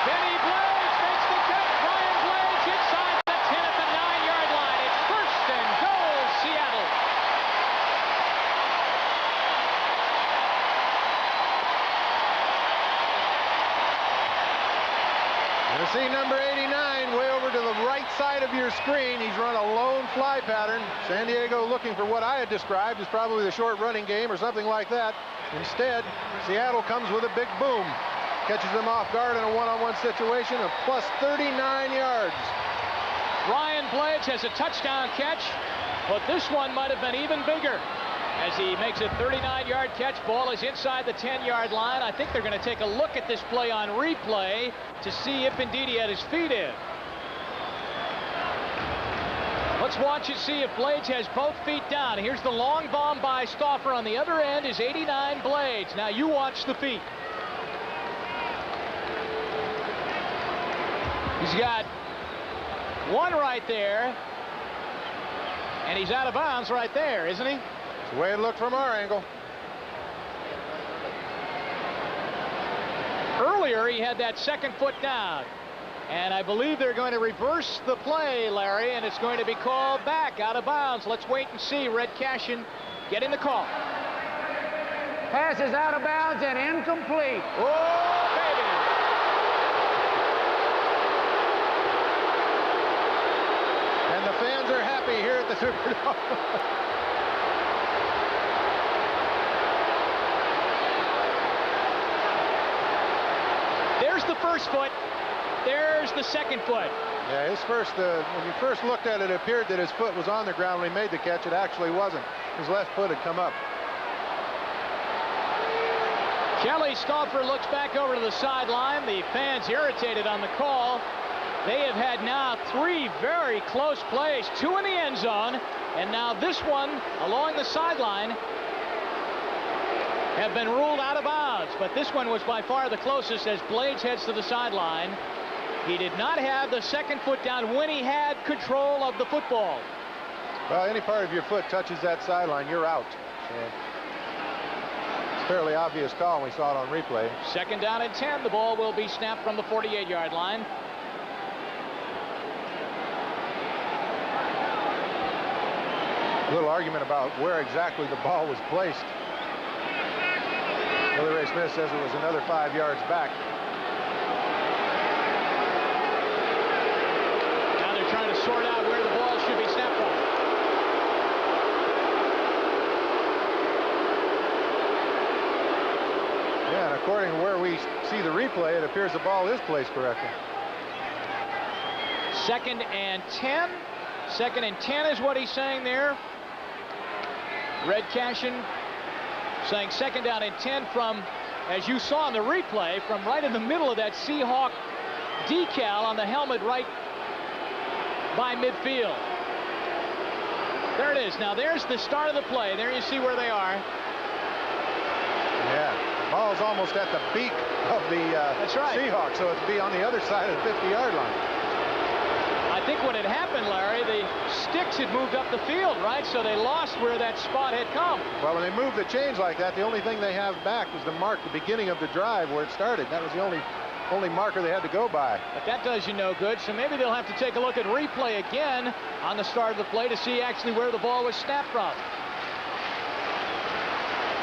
Benny Blades makes the catch. Brian Blades inside the 10 at the 9-yard line. It's first and goal, Seattle. You see number 89 way over to the right side of your screen. He's run a lone fly pattern. San Diego looking for what I had described as probably the short running game or something like that. Instead, Seattle comes with a big boom. Catches them off guard in a one-on-one situation of plus 39 yards. Brian Blades has a touchdown catch, but this one might have been even bigger. As he makes a 39-yard catch, ball is inside the 10-yard line. I think they're going to take a look at this play on replay to see if indeed he had his feet in. Let's watch and see if Blades has both feet down. Here's the long bomb by Stauffer. On the other end is 89 Blades. Now you watch the feet. He's got one right there, and he's out of bounds right there, isn't he? The way it looked from our angle. Earlier, he had that second foot down. And I believe they're going to reverse the play, Larry, and it's going to be called back out of bounds. Let's wait and see. Red Cashin getting the call. Pass is out of bounds and incomplete. Oh, baby. And the fans are happy here at the Superdome. There's the first foot. There's the second foot. Yeah, his first, when you first looked at it, it appeared that his foot was on the ground when he made the catch. It actually wasn't. His left foot had come up. Kelly Stauffer looks back over to the sideline. The fans irritated on the call. They have had now 3 very close plays, 2 in the end zone, and now this one along the sideline have been ruled out of bounds. But this one was by far the closest as Blades heads to the sideline. He did not have the second foot down when he had control of the football. Well, any part of your foot touches that sideline, you're out. So it's a fairly obvious call, and we saw it on replay. Second down and 10. The ball will be snapped from the 48-yard line. A little argument about where exactly the ball was placed. Billy Ray Smith says it was another 5 yards back. Now they're trying to sort out where the ball should be snapped from. Yeah, and according to where we see the replay, it appears the ball is placed correctly. Second and 10. Second and 10 is what he's saying there. Red Cashin saying second down and 10 from, as you saw in the replay, from right in the middle of that Seahawk decal on the helmet right by midfield. There it is. Now there's the start of the play. There you see where they are. Yeah, the ball's almost at the beak of the That's right. Seahawks, so it'd be on the other side of the 50-yard line. I think what had happened, Larry, the sticks had moved up the field, right? So they lost where that spot had come. Well, when they move the chains like that, the only thing they have back is the mark, the beginning of the drive where it started. That was the only marker they had to go by. But that does you no good, so maybe they'll have to take a look at replay again on the start of the play to see actually where the ball was snapped from.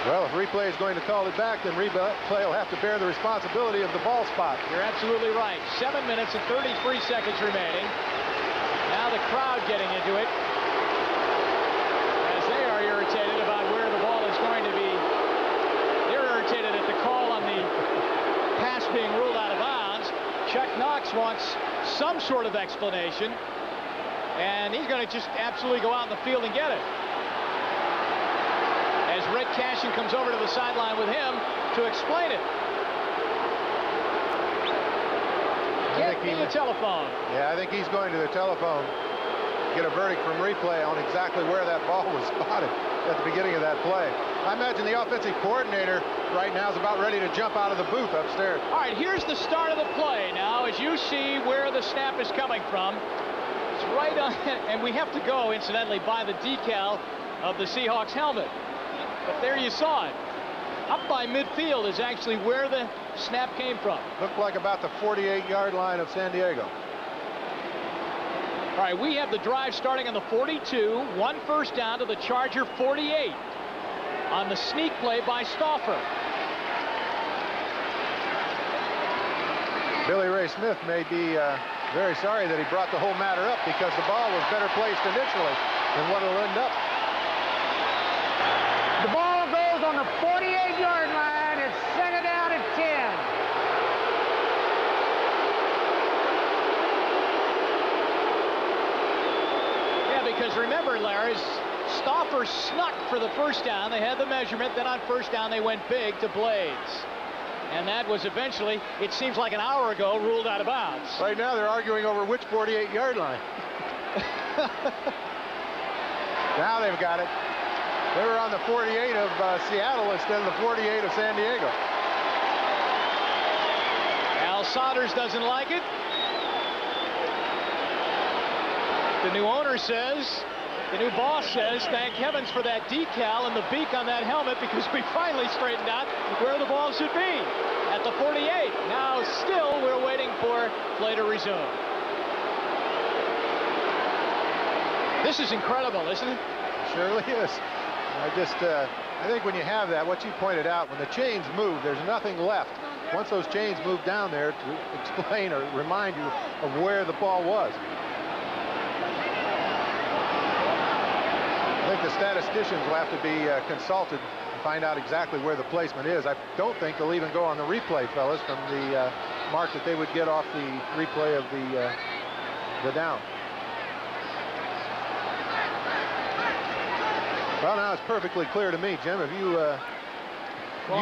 Well, if replay is going to call it back, then replay will have to bear the responsibility of the ball spot. You're absolutely right. 7 minutes and 33 seconds remaining. Now the crowd getting into it as they are irritated about where the ball is going to be. They're irritated at the call on the pass being ruled out of bounds. Chuck Knox wants some sort of explanation, and he's going to just absolutely go out in the field and get it. As Red Cashin comes over to the sideline with him to explain it. Get me a telephone. Yeah, I think he's going to the telephone to get a verdict from replay on exactly where that ball was spotted at the beginning of that play. I imagine the offensive coordinator right now is about ready to jump out of the booth upstairs. All right, here's the start of the play now. As you see where the snap is coming from, it's right on, and we have to go, incidentally, by the decal of the Seahawks helmet. But there you saw it. Up by midfield is actually where the snap came from. Looked like about the 48-yard line of San Diego. All right, we have the drive starting on the 42. 1 first down to the Charger 48 on the sneak play by Stauffer. Billy Ray Smith may be very sorry that he brought the whole matter up, because the ball was better placed initially than what it'll end up. The ball goes on the 48-yard line. It's second down at 10. Yeah, because remember, Larry, Stauffer snuck for the first down. They had the measurement. Then on first down, they went big to Blades. And that was eventually, it seems like an hour ago, ruled out of bounds. Right now, they're arguing over which 48-yard line. Now they've got it. They were on the 48 of Seattle instead of the 48 of San Diego. Al Saunders doesn't like it. The new owner says, the new boss says, thank heavens for that decal and the beak on that helmet, because we finally straightened out where the ball should be at the 48. Now still we're waiting for play to resume. This is incredible, isn't it? It surely is. I think when you have that, what you pointed out, when the chains move, there's nothing left. Once those chains move down there to explain or remind you of where the ball was. I think the statisticians will have to be consulted to find out exactly where the placement is. I don't think they'll even go on the replay, fellas, from the mark that they would get off the replay of the down. Well, now it's perfectly clear to me, Jim. Have you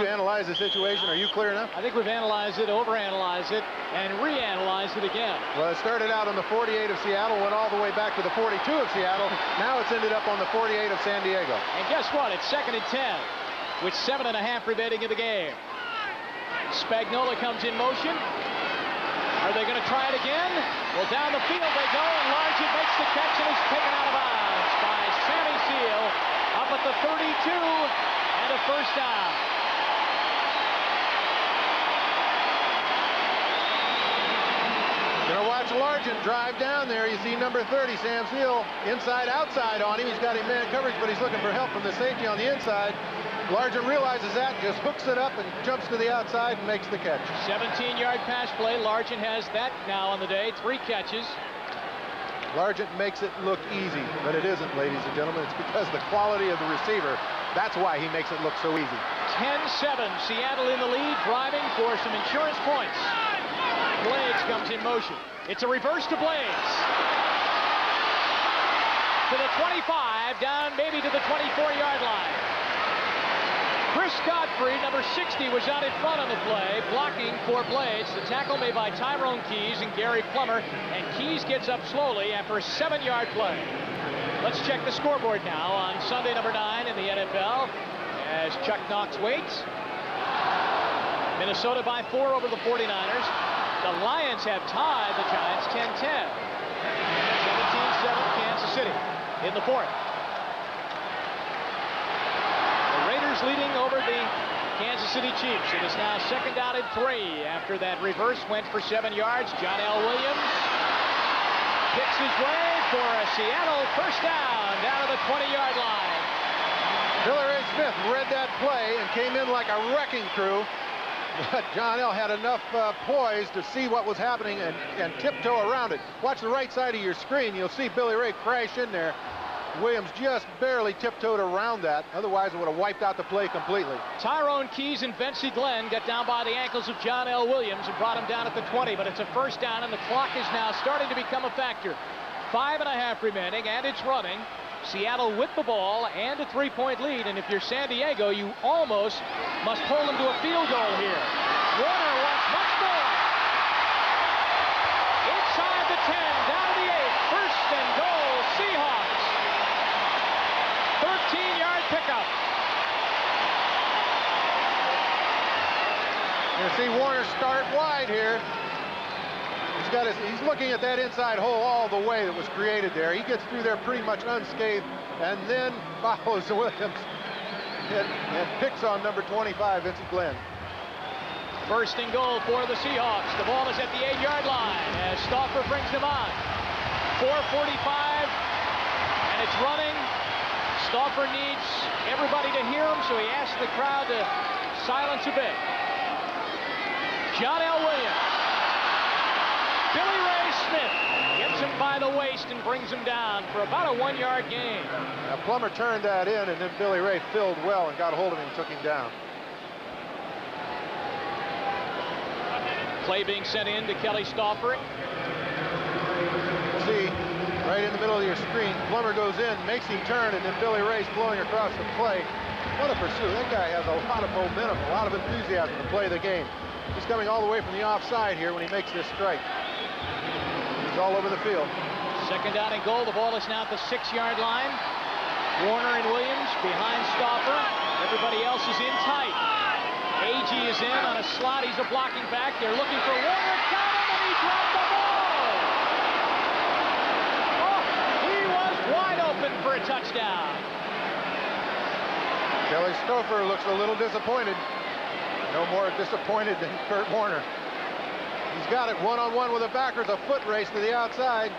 analyzed the situation? Are you clear enough? I think we've analyzed it, overanalyzed it, and reanalyzed it again. Well, it started out on the 48 of Seattle, went all the way back to the 42 of Seattle. Now it's ended up on the 48 of San Diego. And guess what? It's 2nd and 10 with 7.5 remaining in the game. Spagnola comes in motion. Are they going to try it again? Well, down the field they go, and Largent makes the catch and is taken out of bounds by Sammy Seal up at the 32 and a first down. Gonna watch Largent drive down there. You see number 30, Sam Seal, inside outside on him. He's got him man coverage, but he's looking for help from the safety on the inside. Largent realizes that, just hooks it up and jumps to the outside and makes the catch. 17-yard pass play. Largent has that now on the day. 3 catches. Largent makes it look easy, but it isn't, ladies and gentlemen. It's because the quality of the receiver. That's why he makes it look so easy. 10-7. Seattle in the lead, driving for some insurance points. Blades comes in motion. It's a reverse to Blades. To the 25, down maybe to the 24-yard line. Chris Godfrey, number 60, was out in front on the play, blocking for Blades. The tackle made by Tyrone Keys and Gary Plummer, and Keys gets up slowly after a 7-yard play. Let's check the scoreboard now on Sunday number 9 in the NFL as Chuck Knox waits. Minnesota by 4 over the 49ers. The Lions have tied the Giants 10-10. City in the fourth. The Raiders leading over the Kansas City Chiefs. It is now 2nd down and 3 after that reverse went for 7 yards. John L. Williams kicks his way for a Seattle first down to the 20-yard line. Billy Ray Smith read that play and came in like a wrecking crew. But John L. had enough poise to see what was happening and tiptoe around it. Watch the right side of your screen. You'll see Billy Ray crash in there. Williams just barely tiptoed around that. Otherwise, it would have wiped out the play completely. Tyrone Keys and Bensy Glenn got down by the ankles of John L. Williams and brought him down at the 20, but it's a first down, and the clock is now starting to become a factor. 5.5 remaining, and it's running. Seattle with the ball and a 3-point lead, and if you're San Diego, you almost must hold them to a field goal here. Warner wants much more. Inside the 10, down to the 8. First and goal, Seahawks. 13-yard pickup. You see Warner start wide here. He's looking at that inside hole all the way that was created there. He gets through there pretty much unscathed and then follows Williams and picks on number 25, Vincent Glenn. First and goal for the Seahawks. The ball is at the 8-yard line as Stauffer brings them on. 4:45, and it's running. Stauffer needs everybody to hear him, so he asks the crowd to silence a bit. John L. Williams. Billy Ray Smith gets him by the waist and brings him down for about a 1-yard gain. Now Plummer turned that in, and then Billy Ray filled well and got a hold of him and took him down. Play being sent in to Kelly Stauffer. See, right in the middle of your screen, Plummer goes in, makes him turn, and then Billy Ray's flowing across the play. What a pursuit. That guy has a lot of momentum, a lot of enthusiasm to play the game. He's coming all the way from the offside here when he makes this strike. He's all over the field. 2nd down and goal. The ball is now at the 6-yard line. Warner and Williams behind Stauffer. Everybody else is in tight. Agee is in on a slot. He's a blocking back. They're looking for Warner. Got him, and he dropped the ball. Oh, he was wide open for a touchdown. Kelly Stauffer looks a little disappointed. No more disappointed than Kurt Warner. He's got it one-on-one with the backers, a foot race to the outside.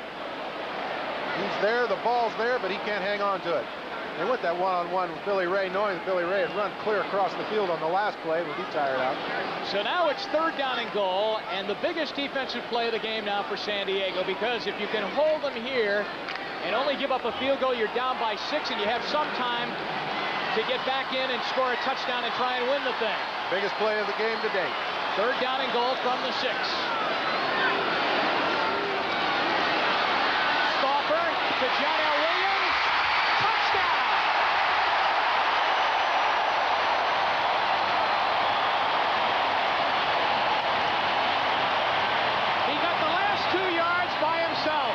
He's there, the ball's there, but he can't hang on to it. They went that one-on-one with Billy Ray, knowing that Billy Ray had run clear across the field on the last play, but he tired out. So now it's 3rd down and goal, and the biggest defensive play of the game now for San Diego, because if you can hold them here and only give up a field goal, you're down by 6, and you have some time to get back in and score a touchdown and try and win the thing. Biggest play of the game to date. 3rd down and goal from the 6. Stauffer to John L. Williams. Touchdown! He got the last 2 yards by himself.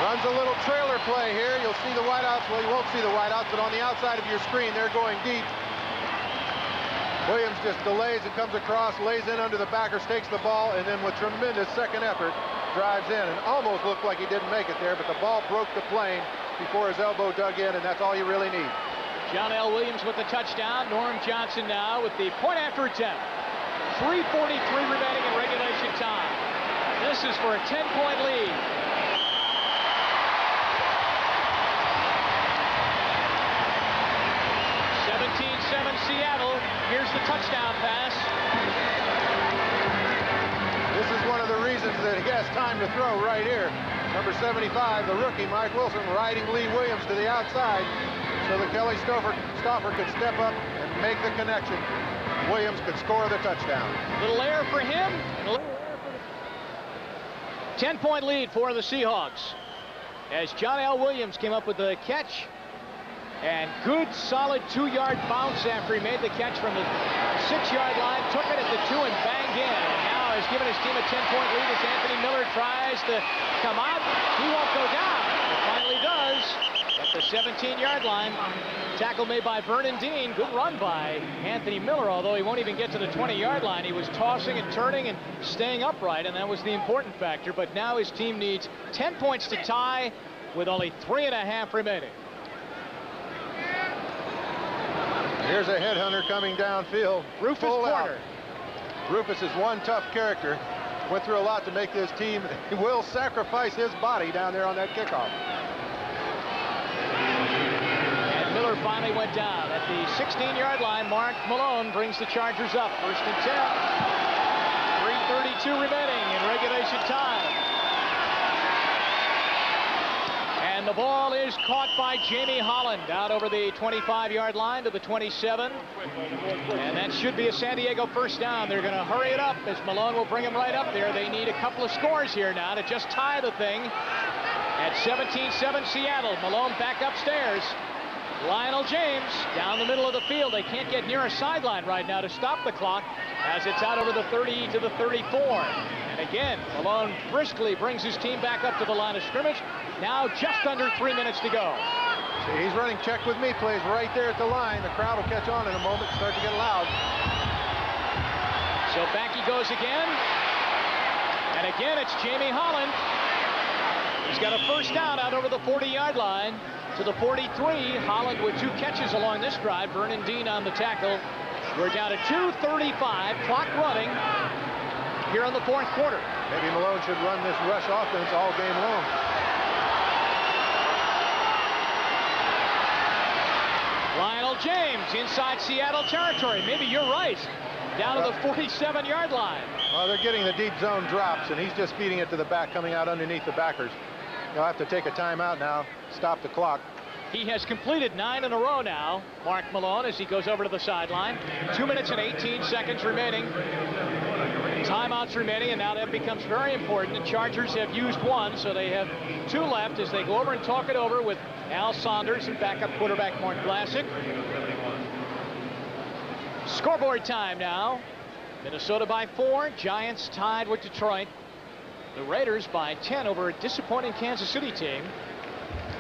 Runs a little trailer play here. You'll see the wideouts. Well, you won't see the wideouts, but on the outside of your screen, they're going deep. Williams just delays and comes across, lays in under the backers, takes the ball, and then with tremendous second effort, drives in. And almost looked like he didn't make it there, but the ball broke the plane before his elbow dug in, and that's all you really need. John L. Williams with the touchdown. Norm Johnson now with the point after attempt. 3:43 remaining in regulation time. This is for a 10-point lead. 17-7 Seattle. Here's the touchdown pass. This is one of the reasons that he has time to throw right here. Number 75, the rookie, Mike Wilson, riding Lee Williams to the outside so that Kelly Stauffer could step up and make the connection. Williams could score the touchdown. Little air for him. 10-point lead for the Seahawks as John L. Williams came up with the catch. And good, solid 2-yard bounce after he made the catch from the 6-yard line. Took it at the 2 and banged in. And now has given his team a 10-point lead as Anthony Miller tries to come out. He won't go down. He finally does. But the 17-yard line. Tackle made by Vernon Dean. Good run by Anthony Miller, although he won't even get to the 20-yard line. He was tossing and turning and staying upright, and that was the important factor. But now his team needs 10 points to tie with only 3.5 remaining. Here's a headhunter coming downfield. Rufus Porter. Rufus is one tough character. Went through a lot to make this team. He will sacrifice his body down there on that kickoff. And Miller finally went down at the 16-yard line. Mark Malone brings the Chargers up. 1st and 10. 3:32 remaining in regulation time. And the ball is caught by Jamie Holland out over the 25-yard line to the 27. And that should be a San Diego first down. They're going to hurry it up as Malone will bring him right up there. They need a couple of scores here now to just tie the thing at 17-7 Seattle. Malone back upstairs. Lionel James down the middle of the field. They can't get near a sideline right now to stop the clock as it's out over the 30 to the 34. And again, Malone briskly brings his team back up to the line of scrimmage. Now just under 3 minutes to go. See, he's running check with me plays right there at the line. The crowd will catch on in a moment, start to get loud. So back he goes again. And again, it's Jamie Holland. He's got a first down out over the 40-yard line to the 43. Holland with 2 catches along this drive. Vernon Dean on the tackle. We're down to 2:35, clock running here in the 4th quarter. Maybe Malone should run this rush offense all game long. Lionel James inside Seattle territory. Maybe you're right. Down to the 47-yard line. Well, they're getting the deep zone drops, and he's just feeding it to the back, coming out underneath the backers. He'll have to take a timeout now, stop the clock. He has completed 9 in a row now, Mark Malone, as he goes over to the sideline. 2 minutes and 18 seconds remaining. Timeouts remaining, and now that becomes very important. The Chargers have used 1, so they have 2 left as they go over and talk it over with Al Saunders and backup quarterback Mark Vlasic. Scoreboard time now. Minnesota by 4. Giants tied with Detroit. The Raiders by 10 over a disappointing Kansas City team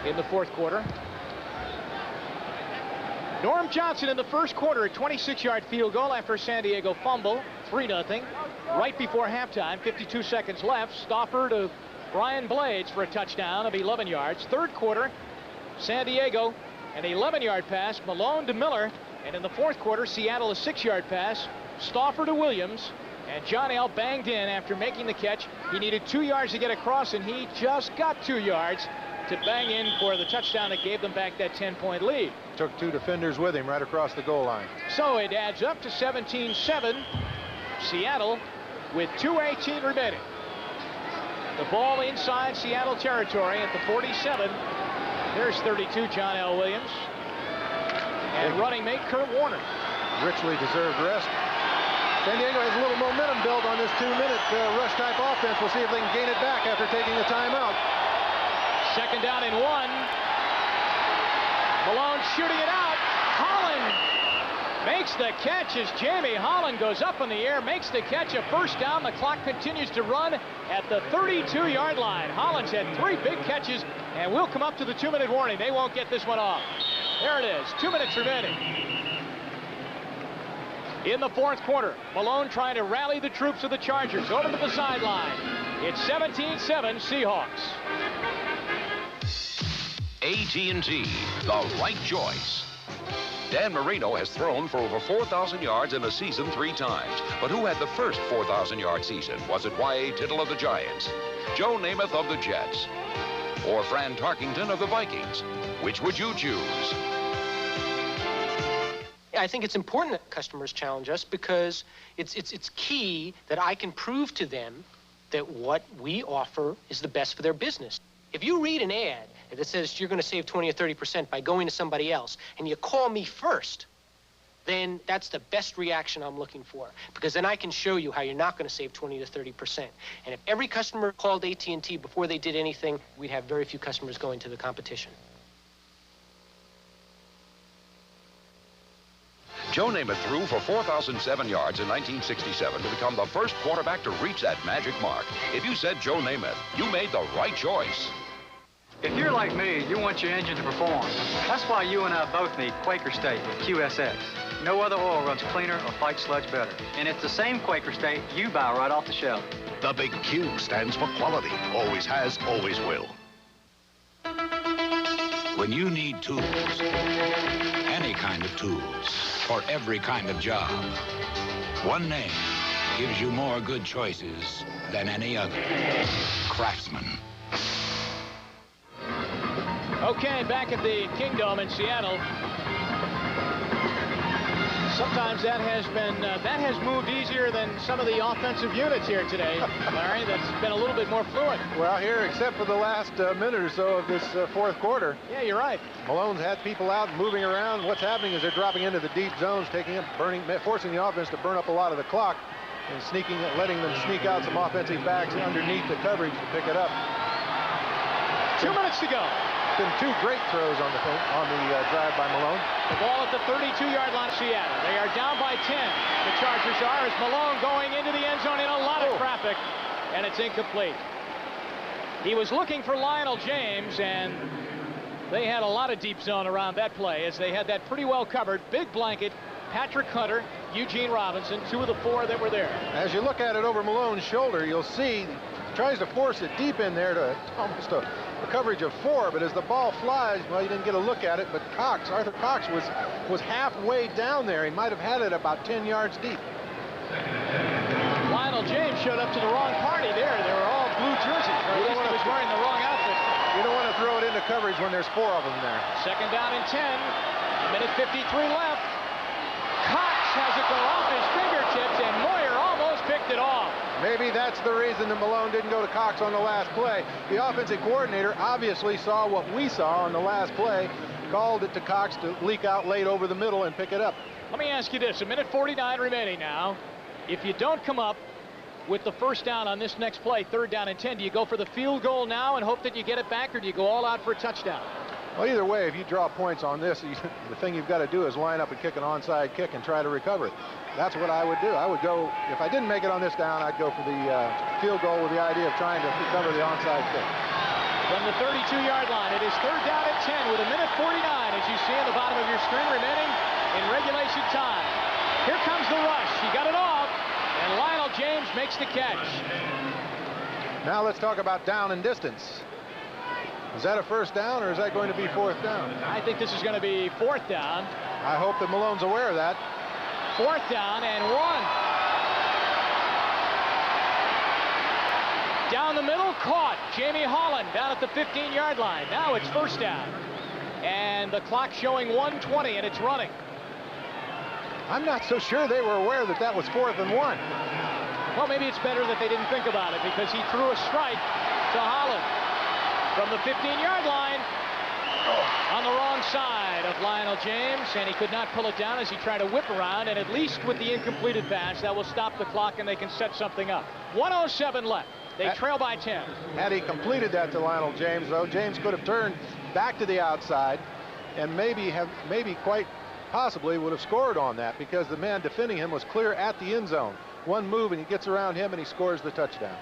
in the 4th quarter. Norm Johnson in the 1st quarter, a 26-yard field goal after a San Diego fumble. 3-0. Right before halftime, 52 seconds left. Stauffer to Brian Blades for a touchdown of 11 yards. 3rd quarter, San Diego, an 11-yard pass. Malone to Miller. And in the 4th quarter, Seattle, a 6-yard pass. Stauffer to Williams. And John L. banged in after making the catch. He needed 2 yards to get across, and he just got 2 yards to bang in for the touchdown that gave them back that 10-point lead. Took 2 defenders with him right across the goal line. So it adds up to 17-7. Seattle with 2:18 remaining. The ball inside Seattle territory at the 47. There's 32, John L. Williams. And running mate Kurt Warner. Richly deserved rest. San Diego has a little momentum built on this 2-minute rush type offense. We'll see if they can gain it back after taking the timeout. 2nd down and 1. Malone shooting it out. Holland makes the catch as Jamie Holland goes up in the air, makes the catch, a first down. The clock continues to run at the 32-yard line. Holland's had 3 big catches, and we'll come up to the 2-minute warning. They won't get this one off. There it is, 2 minutes remaining. In the 4th quarter, Malone trying to rally the troops of the Chargers over to the sideline. It's 17-7 Seahawks. AT&T, the right choice. Dan Marino has thrown for over 4,000 yards in a season 3 times. But who had the first 4,000-yard season? Was it Y.A. Tittle of the Giants, Joe Namath of the Jets, or Fran Tarkington of the Vikings? Which would you choose? I think it's important that customers challenge us because it's key that I can prove to them that what we offer is the best for their business. If you read an ad that says you're going to save 20 or 30% by going to somebody else, and you call me first, then that's the best reaction I'm looking for, because then I can show you how you're not going to save 20 to 30%. And if every customer called AT&T before they did anything, we'd have very few customers going to the competition. Joe Namath threw for 4,007 yards in 1967 to become the first quarterback to reach that magic mark. If you said Joe Namath, you made the right choice. If you're like me, you want your engine to perform. That's why you and I both need Quaker State with QSX. No other oil runs cleaner or fights sludge better. And it's the same Quaker State you buy right off the shelf. The big Q stands for quality. Always has, always will. When you need tools, any kind of tools, for every kind of job, one name gives you more good choices than any other. Craftsman. Okay, back at the Kingdome in Seattle. Sometimes that has moved easier than some of the offensive units here today, Larry. That's been a little bit more fluid. Well, here, except for the last minute or so of this fourth quarter. Yeah, you're right. Malone's had people out moving around. What's happening is they're dropping into the deep zones, forcing the offense to burn up a lot of the clock and letting them sneak out some offensive backs underneath the coverage to pick it up. 2 minutes to go. Been two great throws on the drive by Malone. The ball at the 32-yard line of Seattle. They are down by 10. The Chargers are, as Malone going into the end zone in a lot of traffic, and it's incomplete. He was looking for Lionel James, and they had a lot of deep zone around that play as they had that pretty well covered. Big blanket, Patrick Hunter, Eugene Robinson, 2 of the 4 that were there. As you look at it over Malone's shoulder, you'll see he tries to force it deep in there to almost a coverage of 4, but as the ball flies, well, you didn't get a look at it, but Arthur Cox was halfway down there. He might have had it about 10 yards deep. Lionel James showed up to the wrong party there. They were all blue jerseys. Or at least he was wearing the wrong outfit. You don't want to throw it into coverage when there's 4 of them there. Second down and 10. A minute 53 left. Cox has it go off his fingertips, and Moyer almost picked it off. Maybe that's the reason that Malone didn't go to Cox on the last play. The offensive coordinator obviously saw what we saw on the last play, called it to Cox to leak out late over the middle and pick it up. Let me ask you this, a minute 49 remaining now. If you don't come up with the first down on this next play, 3rd down and 10, do you go for the field goal now and hope that you get it back, or do you go all out for a touchdown? Well, either way, if you draw points on this, the thing you've got to do is line up and kick an onside kick and try to recover it. That's what I would do. I would go, if I didn't make it on this down, I'd go for the field goal with the idea of trying to recover the onside kick. From the 32-yard line, it is 3rd down and 10 with a minute 49, as you see on the bottom of your screen, remaining in regulation time. Here comes the rush. He got it off, and Lionel James makes the catch. Now let's talk about down and distance. Is that a first down, or is that going to be 4th down? I think this is going to be 4th down. I hope that Malone's aware of that. 4th down and 1. Down the middle, caught. Jamie Holland down at the 15-yard line. Now it's 1st down. And the clock showing 1:20, and it's running. I'm not so sure they were aware that that was 4th and 1. Well, maybe it's better that they didn't think about it, because he threw a strike to Holland from the 15-yard line on the wrong side of Lionel James, and he could not pull it down as he tried to whip around, and at least with the incompleted pass, that will stop the clock and they can set something up. 1:07 left. They trail by 10. Had he completed that to Lionel James, though, James could have turned back to the outside and maybe quite possibly would have scored on that, because the man defending him was clear at the end zone. One move and he gets around him and he scores the touchdown.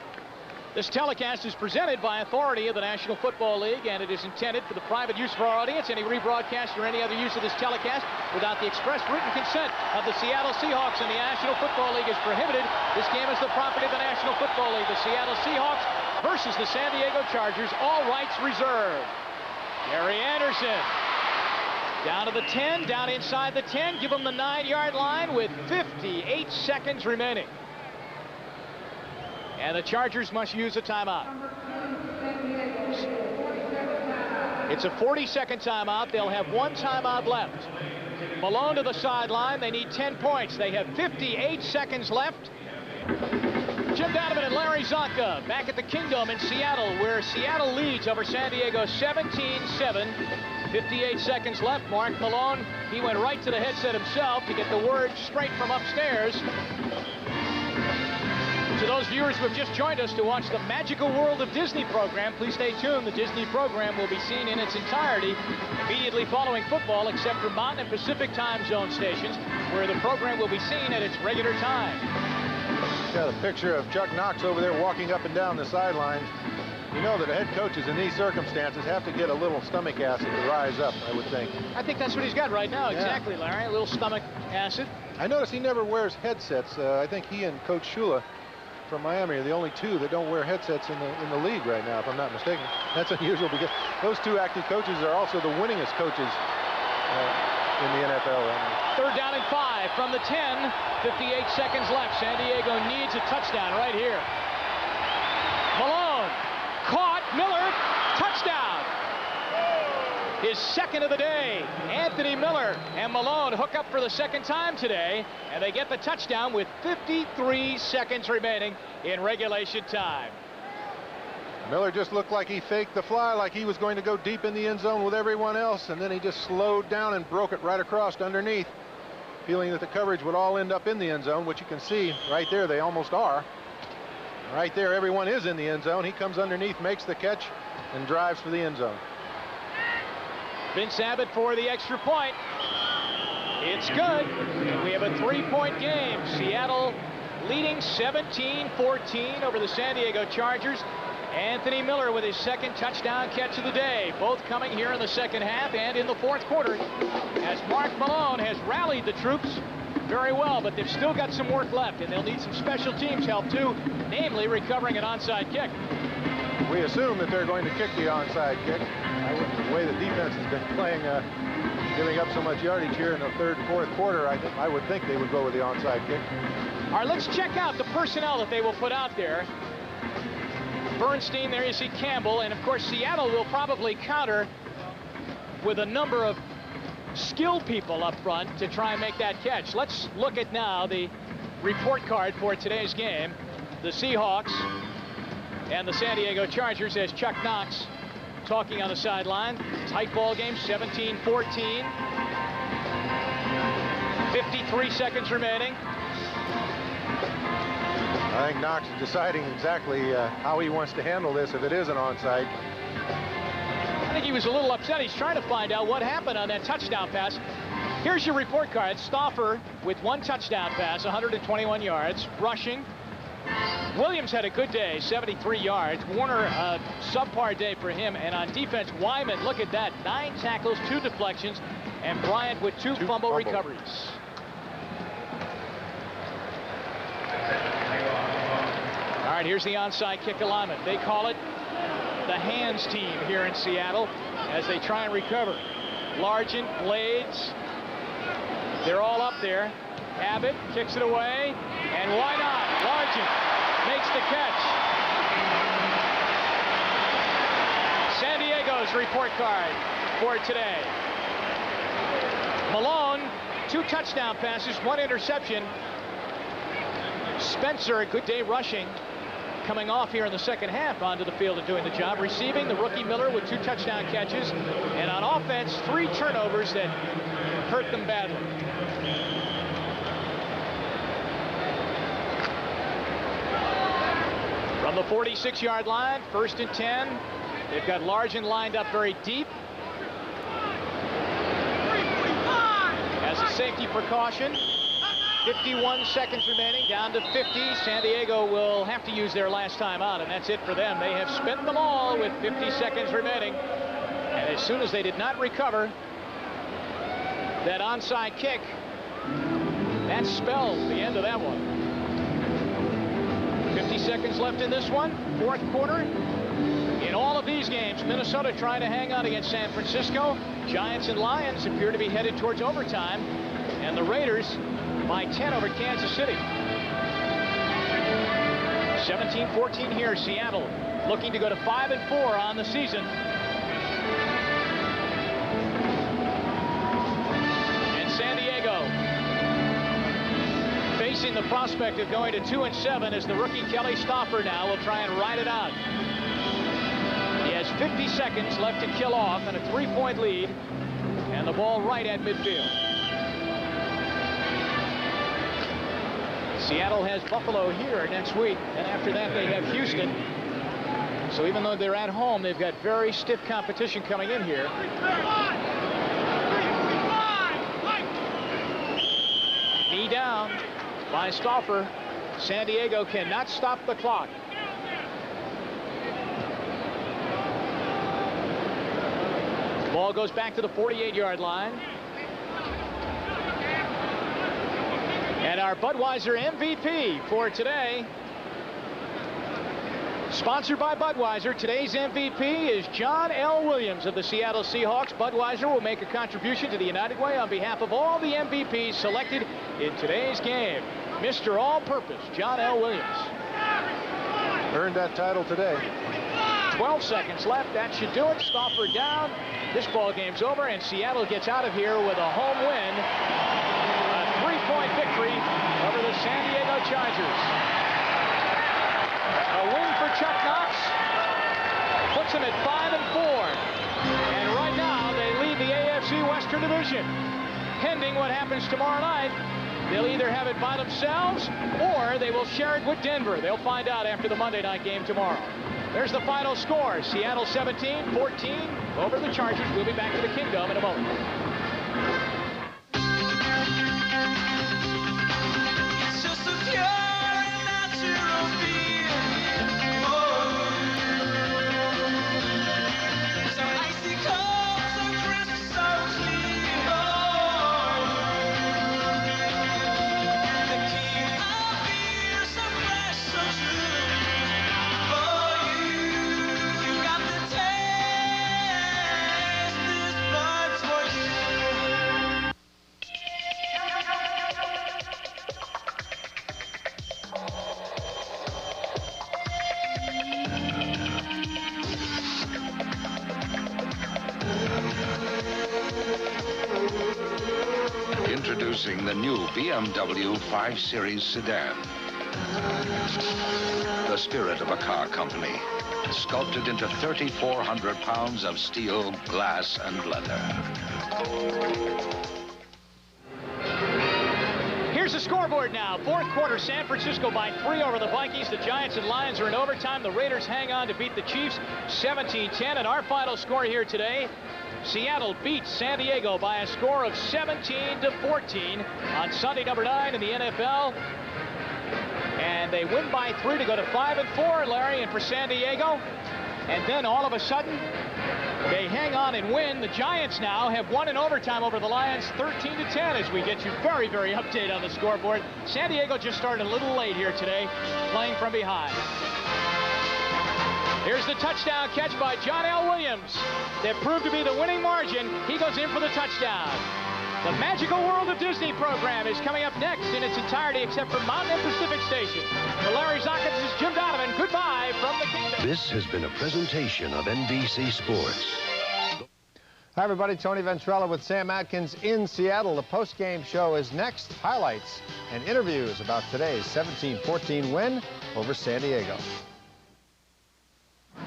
This telecast is presented by authority of the National Football League, and it is intended for the private use of our audience. Any rebroadcast or any other use of this telecast without the express written consent of the Seattle Seahawks and the National Football League is prohibited. This game is the property of the National Football League. The Seattle Seahawks versus the San Diego Chargers. All rights reserved. Gary Anderson down to the 10, down inside the 10. Give him the 9-yard line with 58 seconds remaining. And the Chargers must use a timeout. It's a 40-second timeout. They'll have 1 timeout left. Malone to the sideline. They need 10 points. They have 58 seconds left. Jim Donovan and Larry Zonka back at the Kingdome in Seattle, where Seattle leads over San Diego 17-7. 58 seconds left. Mark Malone, he went right to the headset himself to get the word straight from upstairs. To those viewers who have just joined us to watch the Magical World of Disney program, please stay tuned. The Disney program will be seen in its entirety immediately following football, except for Mountain and Pacific time zone stations, where the program will be seen at its regular time. Got a picture of Chuck Knox over there walking up and down the sidelines. You know that head coaches in these circumstances have to get a little stomach acid to rise up, I would think. I think that's what he's got right now. Yeah. Exactly, Larry. A little stomach acid. I notice he never wears headsets. I think he and Coach Shula from Miami are the only two that don't wear headsets in the league right now, if I'm not mistaken. That's unusual because those two active coaches are also the winningest coaches in the NFL right now. 3rd down and 5 from the 10. 58 seconds left. San Diego needs a touchdown right here. Malone caught. Miller, touchdown. His second of the day. Anthony Miller and Malone hook up for the second time today, and they get the touchdown with 53 seconds remaining in regulation time. Miller just looked like he faked the fly, like he was going to go deep in the end zone with everyone else, and then he just slowed down and broke it right across underneath, feeling that the coverage would all end up in the end zone, which you can see right there they almost are. Right there, everyone is in the end zone. He comes underneath, makes the catch, and drives for the end zone. Vince Abbott for the extra point. It's good. We have a 3-point game. Seattle leading 17-14 over the San Diego Chargers. Anthony Miller with his second touchdown catch of the day, both coming here in the second half and in the fourth quarter, as Mark Malone has rallied the troops very well, but they've still got some work left, and they'll need some special teams help too, namely recovering an onside kick. We assume that they're going to kick the onside kick. The way the defense has been playing, giving up so much yardage here in the third and fourth quarter, I would think they would go with the onside kick. All right, let's check out the personnel that they will put out there. Bernstein, there you see Campbell, and of course Seattle will probably counter with a number of skilled people up front to try and make that catch. Let's look at now the report card for today's game. The Seahawks and the San Diego Chargers, as Chuck Knox talking on the sideline. Tight ball game, 17-14. 53 seconds remaining. I think Knox is deciding exactly how he wants to handle this if it is an onside. I think he was a little upset. He's trying to find out what happened on that touchdown pass. Here's your report card. Stauffer with 1 touchdown pass, 121 yards, rushing. Williams had a good day, 73 yards. Warner, a subpar day for him. And on defense, Wyman, look at that, 9 tackles, 2 deflections, and Bryant with 2 fumble recoveries. All right, here's the onside kick alignment. They call it the hands team here in Seattle as they try and recover. Largent, Blades, they're all up there. Abbott kicks it away, and why not? Largent makes the catch. San Diego's report card for today. Malone, 2 touchdown passes, 1 interception. Spencer, a good day rushing, coming off here in the second half onto the field and doing the job. Receiving, the rookie Miller with 2 touchdown catches. And on offense, 3 turnovers that hurt them badly. From the 46-yard line, 1st and 10. They've got Largent lined up very deep. As a safety precaution. 51 seconds remaining, down to 50. San Diego will have to use their last time out, and that's it for them. They have spent them all with 50 seconds remaining. And as soon as they did not recover that onside kick, that spells the end of that one. 50 seconds left in this one, fourth quarter. In all of these games, Minnesota trying to hang on against San Francisco. Giants and Lions appear to be headed towards overtime, and the Raiders by 10 over Kansas City. 17-14 here. Seattle looking to go to 5-4 on the season. And San Diego facing the prospect of going to 2-7 as the rookie Kelly Stauffer now will try and ride it out. He has 50 seconds left to kill off and a 3-point lead, and the ball right at midfield. Seattle has Buffalo here next week, and after that they have Houston. So even though they're at home, they've got very stiff competition coming in here. Knee down by Stauffer. San Diego cannot stop the clock. Ball goes back to the 48-yard line. And our Budweiser MVP for today, sponsored by Budweiser, today's MVP is John L. Williams of the Seattle Seahawks. Budweiser will make a contribution to the United Way on behalf of all the MVPs selected in today's game. Mr. All-Purpose, John L. Williams. Earned that title today. 12 seconds left. That should do it. Stoffer down. This ball game's over, and Seattle gets out of here with a home win. A 3-point victory over the San Diego Chargers. A win for Chuck Knox puts them at 5-4. And right now, they lead the AFC Western Division. Pending what happens tomorrow night, they'll either have it by themselves or they will share it with Denver. They'll find out after the Monday night game tomorrow. There's the final score. Seattle 17-14 over the Chargers. We'll be back to the Kingdom in a moment. It's just a pure and natural feeling. Some icy cold, so crisp, so clear. The king of beer, so fresh, so true. You got the taste, this blood's for you. Introducing the new BMW 5 Series sedan. The spirit of a car company, sculpted into 3,400 pounds of steel, glass, and leather. Here's the scoreboard now. Fourth quarter, San Francisco by 3 over the Vikings. The Giants and Lions are in overtime. The Raiders hang on to beat the Chiefs 17-10. And our final score here today, Seattle beats San Diego by a score of 17-14 on Sunday number 9 in the NFL. And they win by 3 to go to 5-4, Larry, and for San Diego. And then all of a sudden, they hang on and win. The Giants now have won in overtime over the Lions 13-10 as we get you very, very update on the scoreboard. San Diego just started a little late here today, playing from behind. Here's the touchdown catch by John L. Williams that proved to be the winning margin. He goes in for the touchdown. The Magical World of Disney program is coming up next in its entirety except for Mountain and Pacific Station. For Larry Zockett, this is Jim Donovan. Goodbye from the Kingdom. This has been a presentation of NBC Sports. Hi, everybody. Tony Ventrella with Sam Atkins in Seattle. The post-game show is next. Highlights and interviews about today's 17-14 win over San Diego.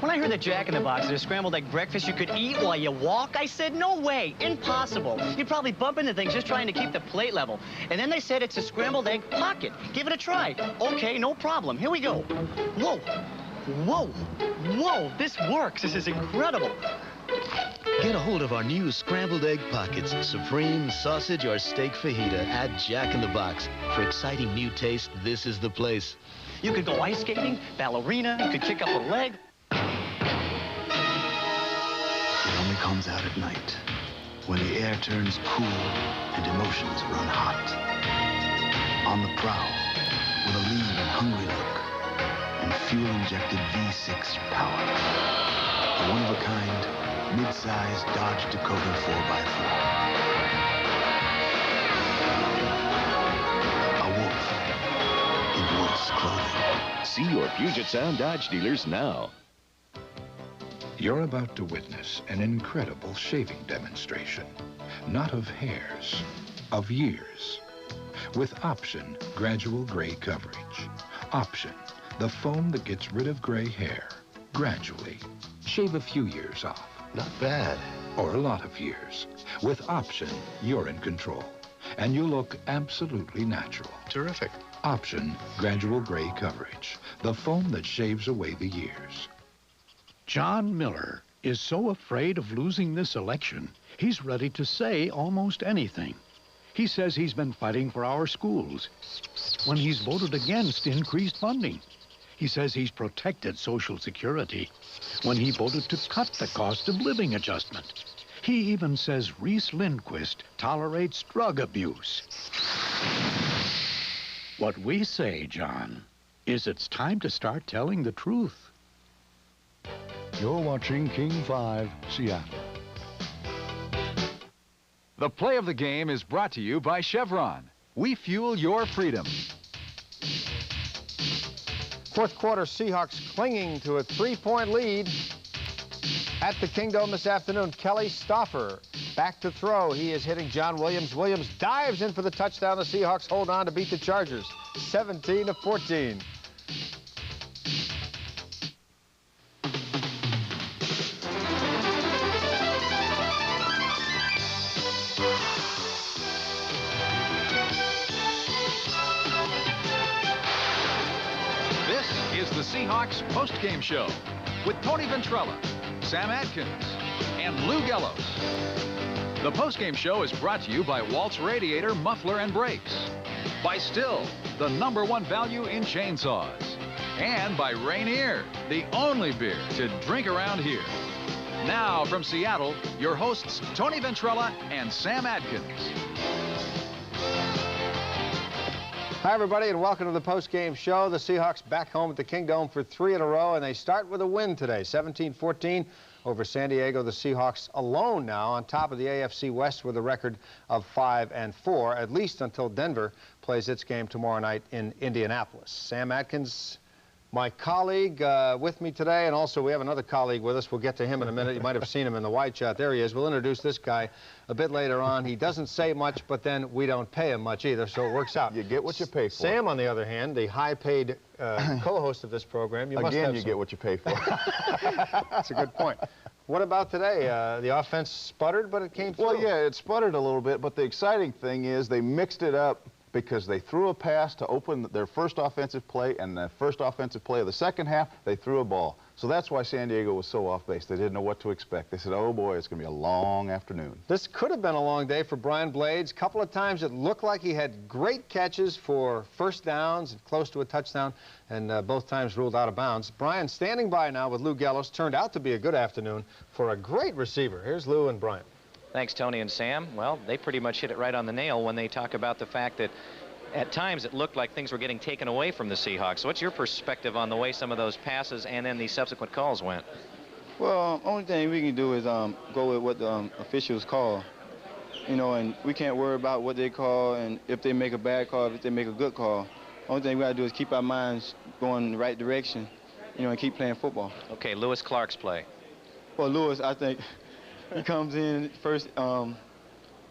When I heard that Jack in the Box had a scrambled egg breakfast you could eat while you walk, I said, no way, impossible. You'd probably bump into things just trying to keep the plate level. And then they said it's a scrambled egg pocket. Give it a try. Okay, no problem. Here we go. Whoa, whoa, whoa, this works. This is incredible. Get a hold of our new scrambled egg pockets, supreme, sausage, or steak fajita at Jack in the Box. For exciting new taste, this is the place. You could go ice skating, ballerina, you could kick up a leg. It only comes out at night, when the air turns cool and emotions run hot. On the prowl, with a lean and hungry look, and fuel-injected V6 power. A one-of-a-kind, mid-sized Dodge Dakota 4x4. A wolf in wolf's clothing. See your Puget Sound Dodge dealers now. You're about to witness an incredible shaving demonstration. Not of hairs, of years. With Option Gradual Gray Coverage. Option, the foam that gets rid of gray hair, gradually. Shave a few years off. Not bad. Or a lot of years. With Option, you're in control. And you look absolutely natural. Terrific. Option Gradual Gray Coverage, the foam that shaves away the years. John Miller is so afraid of losing this election, he's ready to say almost anything. He says he's been fighting for our schools when he's voted against increased funding. He says he's protected Social Security when he voted to cut the cost of living adjustment. He even says Reese Lindquist tolerates drug abuse. What we say, John, is it's time to start telling the truth. You're watching King 5, Seattle. The play of the game is brought to you by Chevron. We fuel your freedom. Fourth quarter, Seahawks clinging to a 3-point lead at the Kingdome this afternoon. Kelly Stauffer back to throw. He is hitting John Williams. Williams dives in for the touchdown. The Seahawks hold on to beat the Chargers 17-14. This is the Seahawks postgame show with Tony Ventrella, Sam Adkins, and Lou Gellos. The postgame show is brought to you by Waltz Radiator, Muffler, and Brakes, by Still, the #1 value in chainsaws, and by Rainier, the only beer to drink around here. Now from Seattle, your hosts Tony Ventrella and Sam Adkins. Hi, everybody, and welcome to the postgame show. The Seahawks back home at the Kingdome for 3 in a row, and they start with a win today, 17-14 over San Diego. The Seahawks alone now on top of the AFC West with a record of 5-4, at least until Denver plays its game tomorrow night in Indianapolis. Sam Adkins, my colleague, with me today, and also we have another colleague with us. We'll get to him in a minute. You might have seen him in the wide shot. There he is. We'll introduce this guy a bit later on. He doesn't say much, but then we don't pay him much either, so it works out. You get what you pay for. Sam, on the other hand, the high-paid co-host of this program, you must have you get what you pay for. That's a good point. What about today? The offense sputtered, but it came through. Well, yeah, it sputtered a little bit, but the exciting thing is they mixed it up because they threw a pass to open their first offensive play, and the first offensive play of the second half, they threw a ball. So that's why San Diego was so off base. They didn't know what to expect. They said, oh, boy, it's going to be a long afternoon. This could have been a long day for Brian Blades. A couple of times it looked like he had great catches for first downs and close to a touchdown, and both times ruled out of bounds. Brian standing by now with Lou Gellos. Turned out to be a good afternoon for a great receiver. Here's Lou and Brian. Thanks, Tony and Sam. Well, they pretty much hit it right on the nail when they talk about the fact that at times it looked like things were getting taken away from the Seahawks. What's your perspective on the way some of those passes and then the subsequent calls went? Well, only thing we can do is go with what the officials call. You know, and we can't worry about what they call and if they make a bad call, if they make a good call. Only thing we got to do is keep our minds going in the right direction, you know, and keep playing football. Okay, Lewis Clark's play. Well, Lewis, I think he comes in first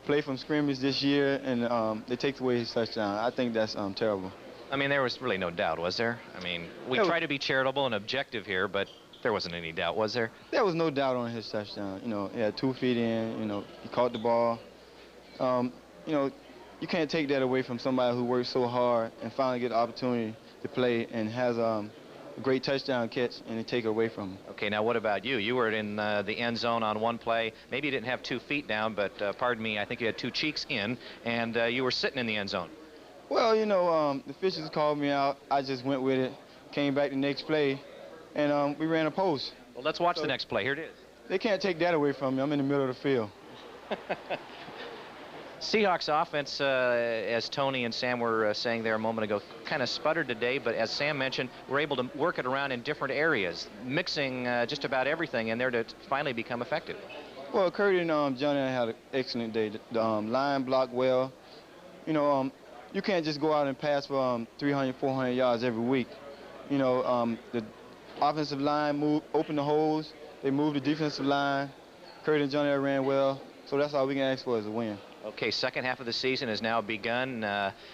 play from scrimmage this year, and they take away his touchdown. I think that's terrible. I mean, there was really no doubt, was there? I mean, we try to be charitable and objective here, but there wasn't any doubt, was there? There was no doubt on his touchdown. You know, he had 2 feet in, you know, he caught the ball. You know, you can't take that away from somebody who works so hard and finally get the opportunity to play and has a great touchdown catch, and they take it away from him. Okay, now what about you? You were in the end zone on one play. Maybe you didn't have 2 feet down, but pardon me, I think you had 2 cheeks in, and you were sitting in the end zone. Well, you know, the officials called me out. I just went with it, came back the next play, and we ran a post. Well, let's watch the next play. Here it is. They can't take that away from me. I'm in the middle of the field. Seahawks offense, as Tony and Sam were saying there a moment ago, kind of sputtered today, but as Sam mentioned, we're able to work it around in different areas, mixing just about everything in there to finally become effective. Well, Curdy and Johnny had an excellent day. The line blocked well. You know, you can't just go out and pass for 300, 400 yards every week. You know, the offensive line opened the holes. They moved the defensive line. Curdy and Johnny ran well. So that's all we can ask for is a win. Okay, second half of the season has now begun.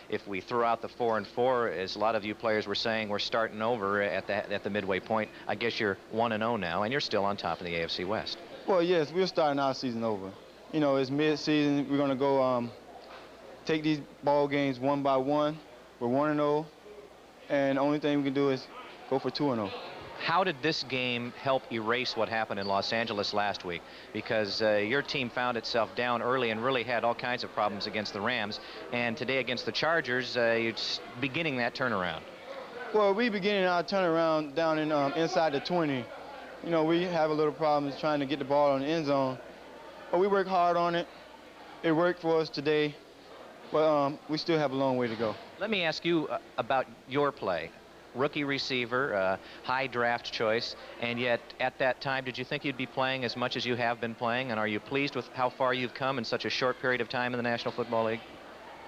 If we throw out the 4-4, as a lot of you players were saying, we're starting over at the midway point. I guess you're 1-0 now, and you're still on top of the AFC West. Well, yes, we're starting our season over. You know, it's mid-season. We're going to go take these ball games one by one. We're 1-0, and the only thing we can do is go for 2-0. How did this game help erase what happened in Los Angeles last week? Because your team found itself down early and really had all kinds of problems against the Rams. And today against the Chargers, you're beginning that turnaround. Well, we beginning our turnaround down in inside the 20. You know, we have a little problems trying to get the ball on the end zone. But we work hard on it. It worked for us today, but we still have a long way to go. Let me ask you about your play. Rookie receiver, high draft choice, and yet at that time, did you think you'd be playing as much as you have been playing, and are you pleased with how far you've come in such a short period of time in the National Football League?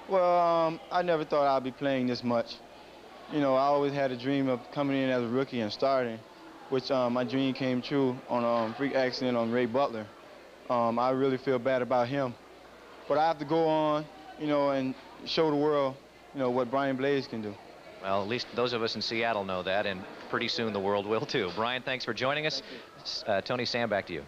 Well, I never thought I'd be playing this much. You know, I always had a dream of coming in as a rookie and starting, which my dream came true on a freak accident on Ray Butler. I really feel bad about him. But I have to go on, you know, and show the world, you know, what Brian Blades can do. Well, at least those of us in Seattle know that, and pretty soon the world will too. Brian, thanks for joining us. Tony, Sam, back to you.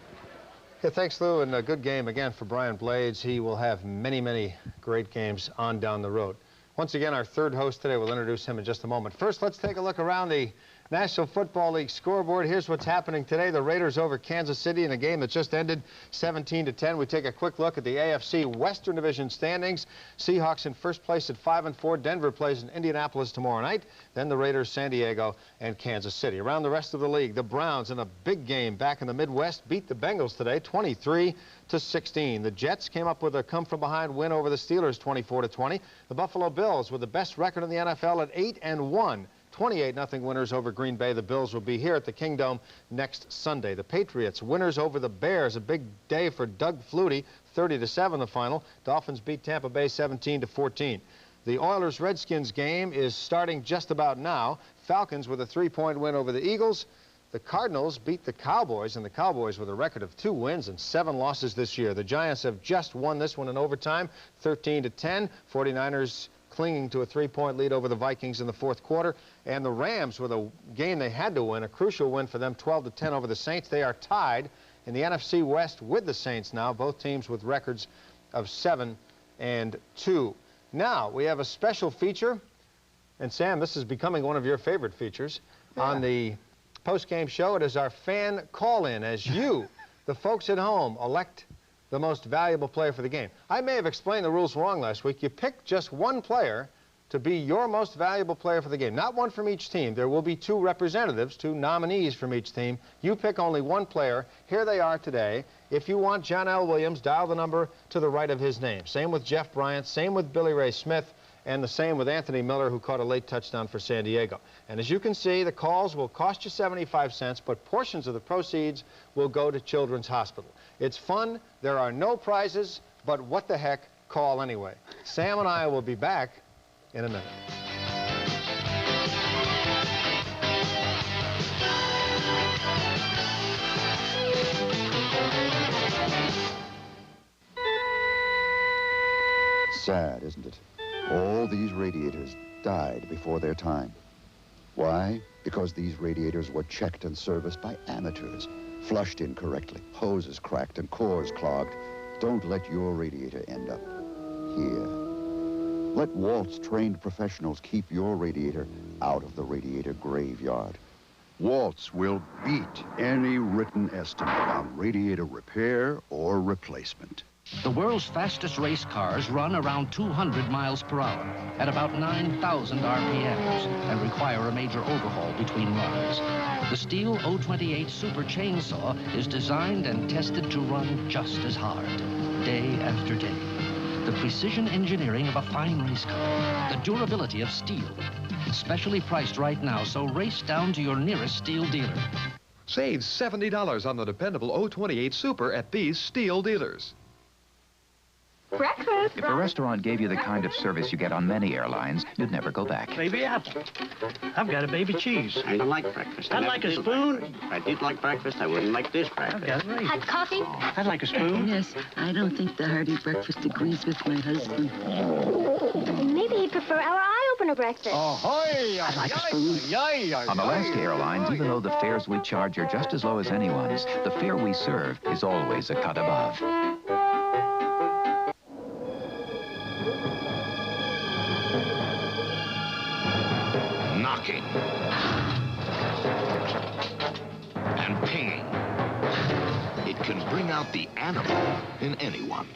Yeah, thanks, Lou, and a good game again for Brian Blades. He will have many, many great games on down the road. Once again, our third host today, we'll introduce him in just a moment. First, let's take a look around the National Football League scoreboard. Here's what's happening today. The Raiders over Kansas City in a game that just ended 17-10. We take a quick look at the AFC Western Division standings. Seahawks in first place at 5-4. Denver plays in Indianapolis tomorrow night. Then the Raiders, San Diego, and Kansas City. Around the rest of the league, the Browns in a big game back in the Midwest beat the Bengals today, 23-16. The Jets came up with a come-from-behind win over the Steelers, 24-20. The Buffalo Bills with the best record in the NFL at 8-1. 28-0 winners over Green Bay. The Bills will be here at the Kingdome next Sunday. The Patriots winners over the Bears. A big day for Doug Flutie. 30-7 the final. Dolphins beat Tampa Bay 17-14. The Oilers-Redskins game is starting just about now. Falcons with a 3-point win over the Eagles. The Cardinals beat the Cowboys, and the Cowboys with a record of 2 wins and 7 losses this year. The Giants have just won this one in overtime, 13-10. 49ers clinging to a 3-point lead over the Vikings in the fourth quarter. And the Rams with a game they had to win, a crucial win for them, 12-10 over the Saints. They are tied in the NFC West with the Saints now, both teams with records of 7-2. Now, we have a special feature, and Sam, this is becoming one of your favorite features on the post-game show. It is our fan call-in, as you, the folks at home, elect the most valuable player for the game. I may have explained the rules wrong last week. You pick just one player to be your most valuable player for the game. Not one from each team. There will be 2 representatives, 2 nominees from each team. You pick only one player. Here they are today. If you want John L. Williams, dial the number to the right of his name. Same with Jeff Bryant, same with Billy Ray Smith, and the same with Anthony Miller, who caught a late touchdown for San Diego. And as you can see, the calls will cost you 75 cents, but portions of the proceeds will go to Children's Hospital. It's fun. There are no prizes, but what the heck, call anyway. Sam and I will be back in a minute. Sad, isn't it? All these radiators died before their time. Why? Because these radiators were checked and serviced by amateurs, flushed incorrectly, hoses cracked and cores clogged. Don't let your radiator end up here. Let Walt's trained professionals keep your radiator out of the radiator graveyard. Waltz will beat any written estimate on radiator repair or replacement. The world's fastest race cars run around 200 miles per hour at about 9,000 RPMs and require a major overhaul between runs. The Steel 028 Super Chainsaw is designed and tested to run just as hard, day after day. The precision engineering of a fine race car, the durability of steel. Specially priced right now, so race down to your nearest Steel dealer. Save $70 on the dependable 028 Super at these Steel dealers. Breakfast. If a restaurant gave you the kind of service you get on many airlines, you'd never go back. Baby apple. I've got a baby cheese. I don't like breakfast. I'd like a spoon. If I did like breakfast, I wouldn't like this breakfast. I've got it right. Hot coffee? I'd like a spoon. Yes, I don't think the hearty breakfast agrees with my husband. Maybe he'd prefer our eye-opener breakfast. Ahoy! I'd like a spoon. On Alaska Airlines, even though the fares we charge are just as low as anyone's, the fare we serve is always a cut above. Knocking and pinging. It can bring out the animal in anyone.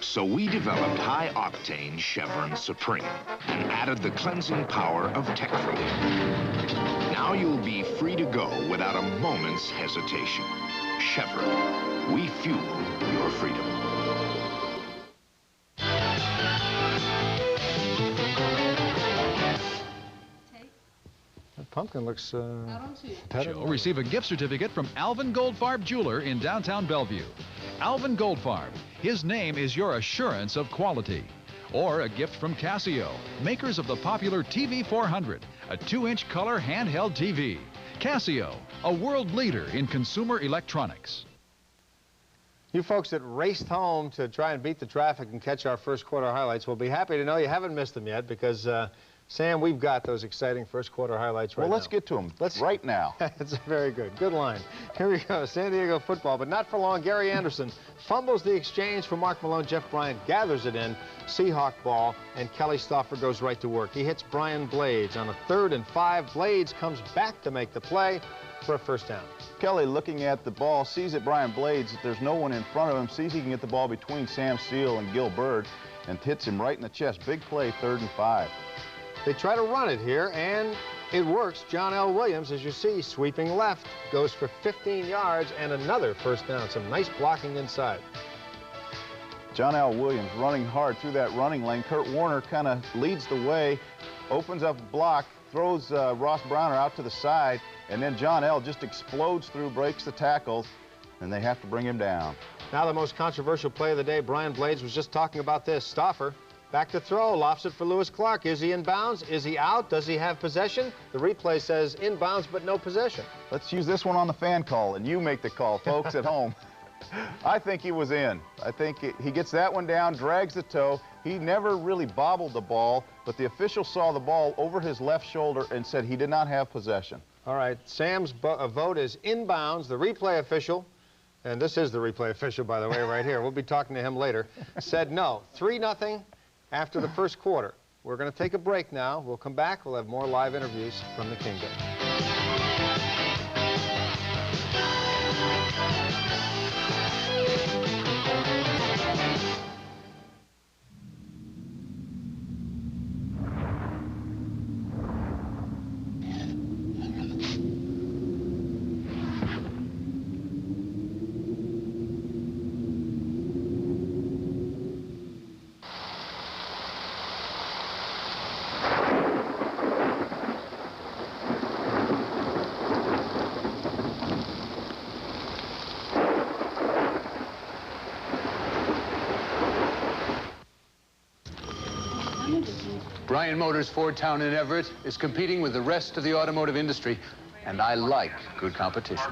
So we developed high-octane Chevron Supreme and added the cleansing power of Tech Freedom. Now you'll be free to go without a moment's hesitation. Chevron. We fuel your freedom. That pumpkin looks better. Show receive a gift certificate from Alvin Goldfarb Jeweler in downtown Bellevue. Alvin Goldfarb, his name is your assurance of quality. Or a gift from Casio, makers of the popular TV 400, a 2-inch color handheld TV. Casio, a world leader in consumer electronics. You folks that raced home to try and beat the traffic and catch our first quarter highlights will be happy to know you haven't missed them yet because, Sam, we've got those exciting first quarter highlights right now. Well, let's get to them right now. That's very good. Good line. Here we go. San Diego football, but not for long. Gary Anderson fumbles the exchange for Mark Malone. Jeff Bryant gathers it in. Seahawk ball, and Kelly Stauffer goes right to work. He hits Brian Blades on a 3rd and 5. Blades comes back to make the play for a first down. Kelly, looking at the ball, sees that Brian Blades, that there's no one in front of him, sees he can get the ball between Sam Steele and Gil Bird, and hits him right in the chest. Big play, 3rd and 5. They try to run it here, and it works. John L. Williams, as you see, sweeping left, goes for 15 yards and another first down. Some nice blocking inside. John L. Williams running hard through that running lane. Kurt Warner kind of leads the way, opens up a block, throws Ross Browner out to the side, and then John L. just explodes through, breaks the tackles, and they have to bring him down. Now the most controversial play of the day. Brian Blades was just talking about this. Stauffer back to throw, lofts it for Lewis Clark. Is he in bounds? Is he out? Does he have possession? The replay says in bounds, but no possession. Let's use this one on the fan call, and you make the call, folks at home. I think he was in. I think he gets that one down, drags the toe. He never really bobbled the ball, but the official saw the ball over his left shoulder and said he did not have possession. All right, Sam's vote is in bounds. The replay official, and this is the replay official, by the way, right here. We'll be talking to him later, said no. 3-0. After the first quarter. We're going to take a break now. We'll come back. We'll have more live interviews from the Kingdom. Bryan Motors Fordtown in Everett is competing with the rest of the automotive industry, and I like good competition.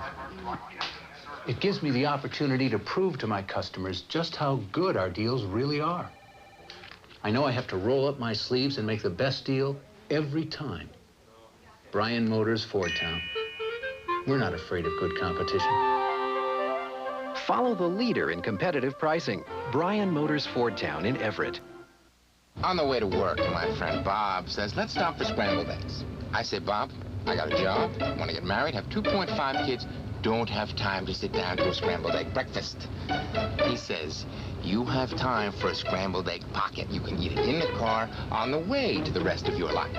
It gives me the opportunity to prove to my customers just how good our deals really are. I know I have to roll up my sleeves and make the best deal every time. Bryan Motors Fordtown. We're not afraid of good competition. Follow the leader in competitive pricing, Bryan Motors Fordtown in Everett. On the way to work, my friend Bob says, let's stop for scrambled eggs. I say, Bob, I got a job, want to get married, have 2.5 kids, don't have time to sit down to a scrambled egg breakfast. He says, you have time for a scrambled egg pocket. You can eat it in the car on the way to the rest of your life.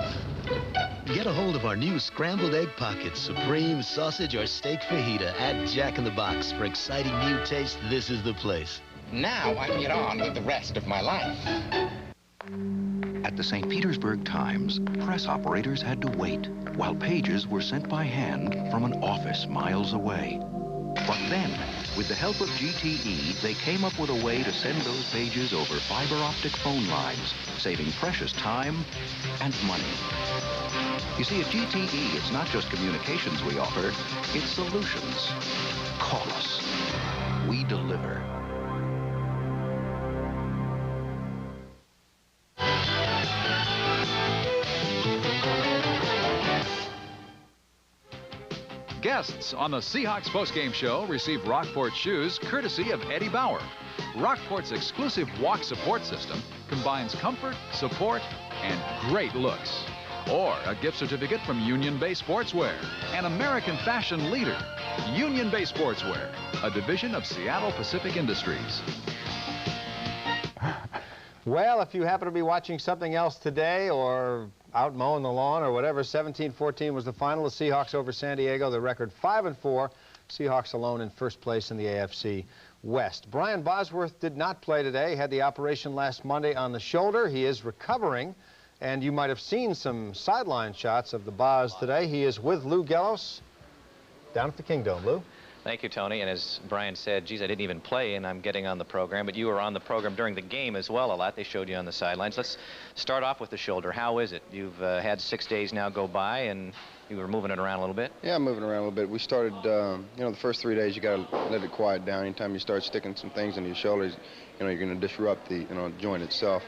Get a hold of our new scrambled egg pockets, supreme, sausage, or steak fajita at Jack in the Box. For exciting new taste, this is the place. Now I can get on with the rest of my life. At the St. Petersburg Times, press operators had to wait while pages were sent by hand from an office miles away. But then, with the help of GTE, they came up with a way to send those pages over fiber optic phone lines, saving precious time and money. You see, at GTE, it's not just communications we offer, it's solutions. Call us. We deliver. Guests on the Seahawks postgame show receive Rockport shoes courtesy of Eddie Bauer. Rockport's exclusive walk support system combines comfort, support, and great looks. Or a gift certificate from Union Bay Sportswear, an American fashion leader. Union Bay Sportswear, a division of Seattle Pacific Industries. Well, if you happen to be watching something else today or out mowing the lawn or whatever, 17-14 was the final. The Seahawks over San Diego, the record 5-4. Seahawks alone in first place in the AFC West. Brian Bosworth did not play today. Had the operation last Monday on the shoulder. He is recovering, and you might have seen some sideline shots of the Boz today. He is with Lou Gellos down at the Kingdome. Lou? Thank you, Tony. And as Brian said, geez, I didn't even play, and I'm getting on the program. But you were on the program during the game as well a lot. They showed you on the sidelines. Let's start off with the shoulder. How is it? You've had 6 days now go by, and you were moving it around a little bit? Yeah, I'm moving around a little bit. We started, you know, the first 3 days, you got to let it quiet down. Anytime you start sticking some things into your shoulders, you know, you're going to disrupt the, joint itself.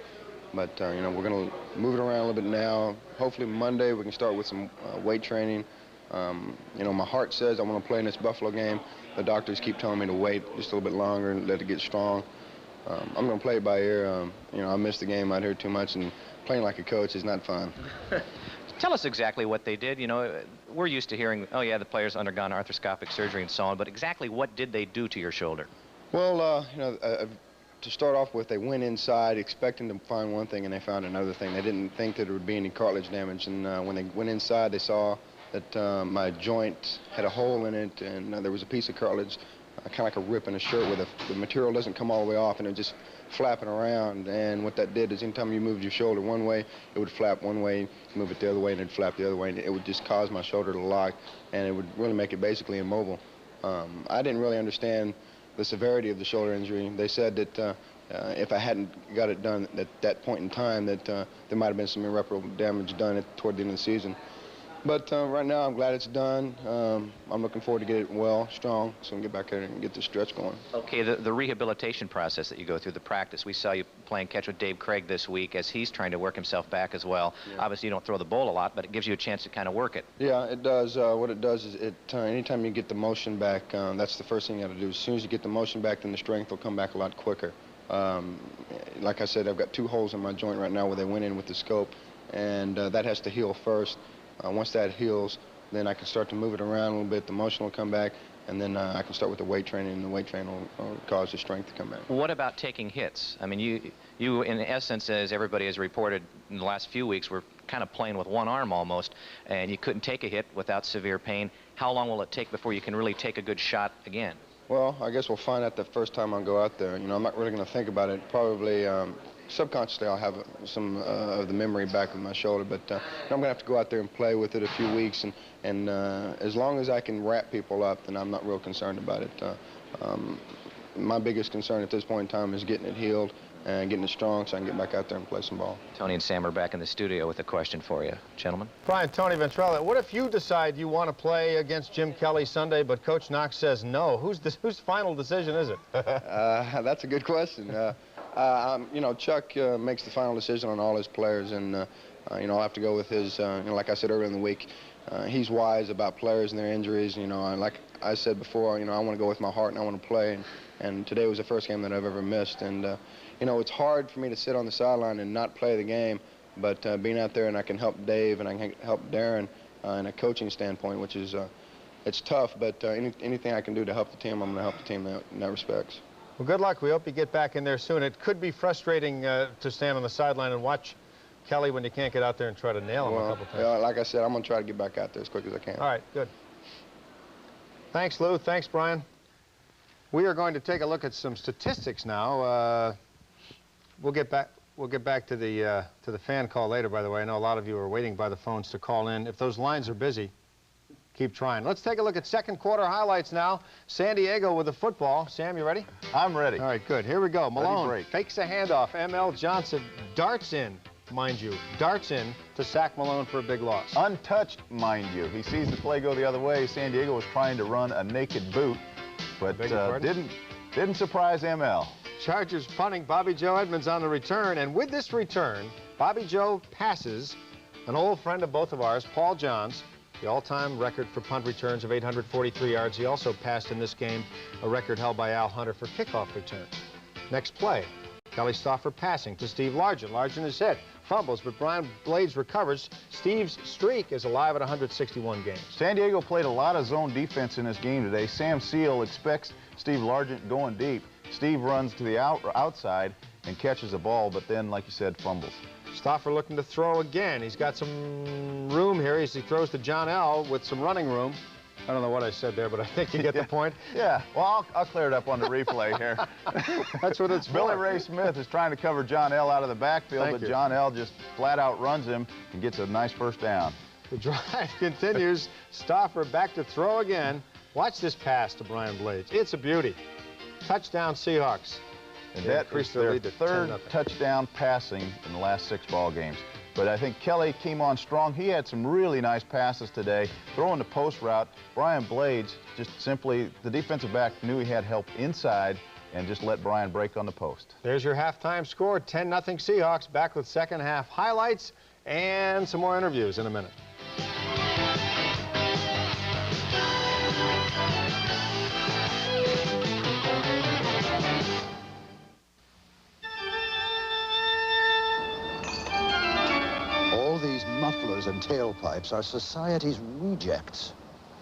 But, you know, we're going to move it around a little bit now. Hopefully Monday we can start with some weight training. You know, my heart says I want to play in this Buffalo game. The doctors keep telling me to wait just a little bit longer and let it get strong. I'm going to play it by ear. You know, I missed the game out here too much, and playing like a coach is not fun. Tell us exactly what they did. You know, we're used to hearing, oh, yeah, the player's undergone arthroscopic surgery and so on, but exactly what did they do to your shoulder? Well, you know, to start off with, they went inside expecting to find one thing, and they found another thing. They didn't think that there would be any cartilage damage, and when they went inside, they saw that my joint had a hole in it, and there was a piece of cartilage, kind of like a rip in a shirt where the material doesn't come all the way off, and it just flapping around. And what that did is anytime you moved your shoulder one way, it would flap one way, move it the other way, and it'd flap the other way, and it would just cause my shoulder to lock, and it would really make it basically immobile. I didn't really understand the severity of the shoulder injury. They said that if I hadn't got it done at that point in time, that there might have been some irreparable damage done toward the end of the season. But right now, I'm glad it's done. I'm looking forward to get it well, strong, so I can get back there and get the stretch going. Okay, the rehabilitation process that you go through, the practice. We saw you playing catch with Dave Craig this week as he's trying to work himself back as well. Yeah. Obviously, you don't throw the ball a lot, but it gives you a chance to kind of work it. Yeah, it does. What it does is anytime you get the motion back, that's the first thing you got to do. As soon as you get the motion back, then the strength will come back a lot quicker. Like I said, I've got 2 holes in my joint right now where they went in with the scope, and that has to heal first. Once that heals, then I can start to move it around a little bit. The motion will come back, and then I can start with the weight training, and the weight training will cause the strength to come back. What about taking hits? I mean, you in essence, as everybody has reported in the last few weeks, were kind of playing with one arm almost, and you couldn't take a hit without severe pain. How long will it take before you can really take a good shot again? Well, I guess we'll find out the first time I go out there. You know, I'm not really going to think about it. Probably subconsciously I'll have some of the memory back of my shoulder, but I'm going to have to go out there and play with it a few weeks, and as long as I can wrap people up, then I'm not real concerned about it. My biggest concern at this point in time is getting it healed and getting it strong so I can get back out there and play some ball. Tony and Sam are back in the studio with a question for you, gentlemen. Brian, Tony Ventrella, what if you decide you want to play against Jim Kelly Sunday, but Coach Knox says no? Whose final decision is it? That's a good question. You know, Chuck makes the final decision on all his players, and you know, I'll have to go with his. You know, like I said earlier in the week, he's wise about players and their injuries. You know, and like I said before, you know, I want to go with my heart and I want to play. And today was the first game that I've ever missed. And you know, it's hard for me to sit on the sideline and not play the game, but being out there and I can help Dave and I can help Darren in a coaching standpoint, which is it's tough, but anything I can do to help the team, I'm going to help the team in that respects. Well, good luck. We hope you get back in there soon. It could be frustrating to stand on the sideline and watch Kelly when you can't get out there and try to nail him a couple times. Yeah, like I said, I'm going to try to get back out there as quick as I can. All right, good. Thanks, Lou. Thanks, Brian. We are going to take a look at some statistics now. We'll get back to the fan call later, by the way. I know a lot of you are waiting by the phones to call in. If those lines are busy, keep trying. Let's take a look at second quarter highlights now. San Diego with the football. Sam, you ready? I'm ready. All right, good. Here we go. Malone fakes a handoff. M.L. Johnson darts in, mind you, darts in to sack Malone for a big loss. Untouched, mind you. He sees the play go the other way. San Diego was trying to run a naked boot, but didn't surprise M.L. Chargers punting. Bobby Joe Edmonds on the return, and with this return, Bobby Joe passes an old friend of both of ours, Paul Johns, the all-time record for punt returns of 843 yards. He also passed in this game a record held by Al Hunter for kickoff returns. Next play, Kelly Stauffer passing to Steve Largent. Largent is hit, fumbles, but Brian Blades recovers. Steve's streak is alive at 161 games. San Diego played a lot of zone defense in this game today. Sam Seal expects Steve Largent going deep. Steve runs to the outside and catches a ball, but then, like you said, fumbles. Stauffer looking to throw again. He's got some room here as he throws to John L. with some running room. I don't know what I said there, but I think you get the point. Yeah, well, I'll clear it up on the replay here. That's what it's Billy for. Ray Smith is trying to cover John L. out of the backfield, but John L. just flat out runs him and gets a nice first down. The drive continues. Stauffer back to throw again. Watch this pass to Brian Blades. It's a beauty. Touchdown Seahawks. And that is their third touchdown passing in the last 6 ball games. But I think Kelly came on strong. He had some really nice passes today. Throwing the post route, Brian Blades just simply, the defensive back knew he had help inside and just let Brian break on the post. There's your halftime score, 10-0 Seahawks. Back with second half highlights and some more interviews in a minute. All these mufflers and tailpipes are society's rejects.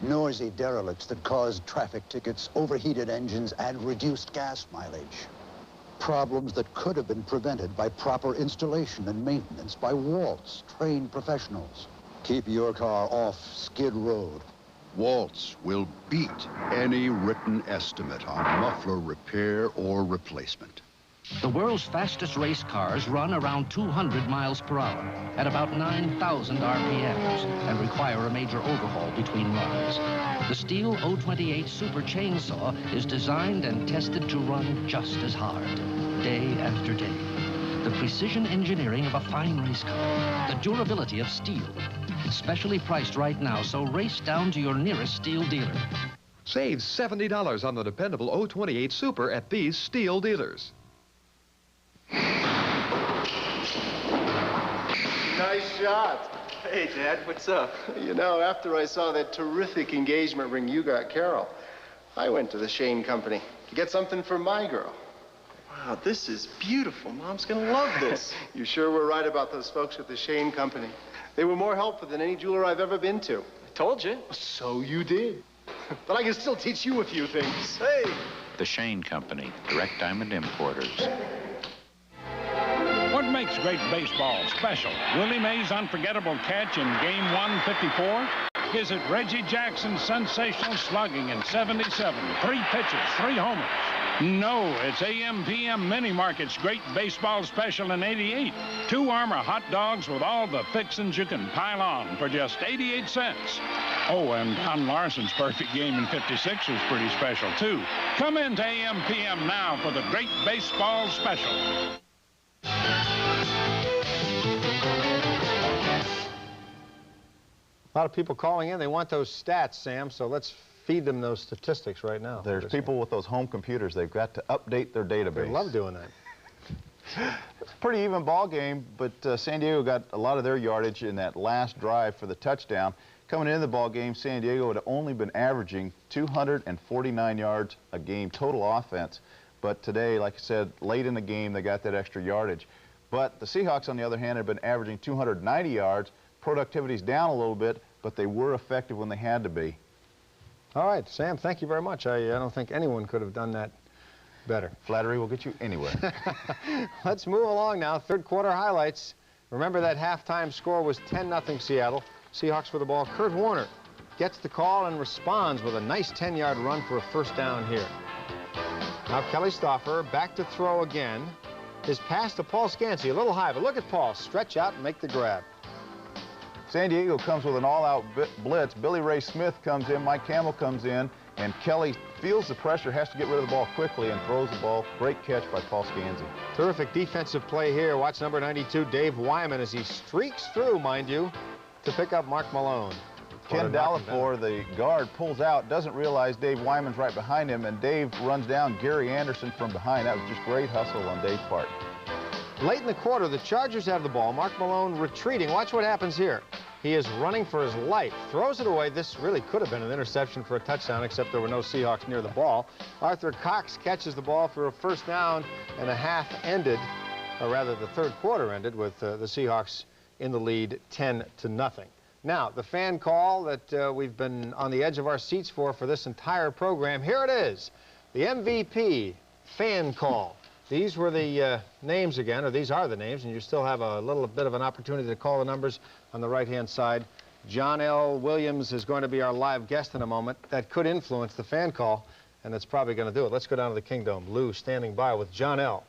Noisy derelicts that caused traffic tickets, overheated engines, and reduced gas mileage. Problems that could have been prevented by proper installation and maintenance by Waltz, trained professionals. Keep your car off Skid Road. Waltz will beat any written estimate on muffler repair or replacement. The world's fastest race cars run around 200 miles per hour at about 9,000 RPMs and require a major overhaul between runs. The Steel 028 Super Chainsaw is designed and tested to run just as hard, day after day. The precision engineering of a fine race car, the durability of steel. Specially priced right now, so race down to your nearest steel dealer. Save $70 on the dependable 028 Super at these steel dealers. Nice shot. Hey, Dad, what's up? You know, after I saw that terrific engagement ring you got Carol, I went to the Shane Company to get something for my girl. Wow, this is beautiful. Mom's gonna love this. You sure were right about those folks at the Shane Company. They were more helpful than any jeweler I've ever been to. I told you. So you did. But I can still teach you a few things. Hey! The Shane Company, direct diamond importers. What makes great baseball special? Willie Mays' unforgettable catch in Game 154? Is it Reggie Jackson's sensational slugging in 77? 3 pitches, 3 homers. No, it's AM/PM Mini Market's great baseball special in 88. 2 Armour hot dogs with all the fixins you can pile on for just 88 cents. Oh, and Don Larson's perfect game in 56 was pretty special, too. Come into AM/PM now for the great baseball special. A lot of people calling in. They want those stats, Sam, so let's feed them those statistics right now. There's people with those home computers. They've got to update their database. They love doing that. It's a pretty even ball game, but San Diego got a lot of their yardage in that last drive for the touchdown. Coming into the ball game, San Diego had only been averaging 249 yards a game total offense. But today, like I said, late in the game, they got that extra yardage. But the Seahawks, on the other hand, have been averaging 290 yards. Productivity's down a little bit, but they were effective when they had to be. All right, Sam, thank you very much. I don't think anyone could have done that better. Flattery will get you anywhere. Let's move along now. Third quarter highlights. Remember that halftime score was 10-0 Seattle. Seahawks with the ball. Kurt Warner gets the call and responds with a nice 10-yard run for a first down here. Now Kelly Stauffer back to throw again. His pass to Paul Scansey, a little high, but look at Paul stretch out and make the grab. San Diego comes with an all-out blitz. Billy Ray Smith comes in, Mike Campbell comes in, and Kelly feels the pressure, has to get rid of the ball quickly, and throws the ball. Great catch by Paul Scansey. Terrific defensive play here. Watch number 92, Dave Wyman, as he streaks through, mind you, to pick up Mark Malone. Ken Dallafor, the guard, pulls out, doesn't realize Dave Wyman's right behind him, and Dave runs down Gary Anderson from behind. That was just great hustle on Dave's part. Late in the quarter, the Chargers have the ball. Mark Malone retreating. Watch what happens here. He is running for his life. Throws it away. This really could have been an interception for a touchdown, except there were no Seahawks near the ball. Arthur Cox catches the ball for a first down, and the half ended, or rather the third quarter ended, with the Seahawks in the lead 10-0. Now, the fan call that we've been on the edge of our seats for this entire program, here it is. The MVP fan call. These were the names again, or these are the names, and you still have a little bit of an opportunity to call the numbers on the right-hand side John L. Williams is going to be our live guest in a moment. That could influence the fan call, and that's probably going to do it. Let's go down to the Kingdom. Lou standing by with John L.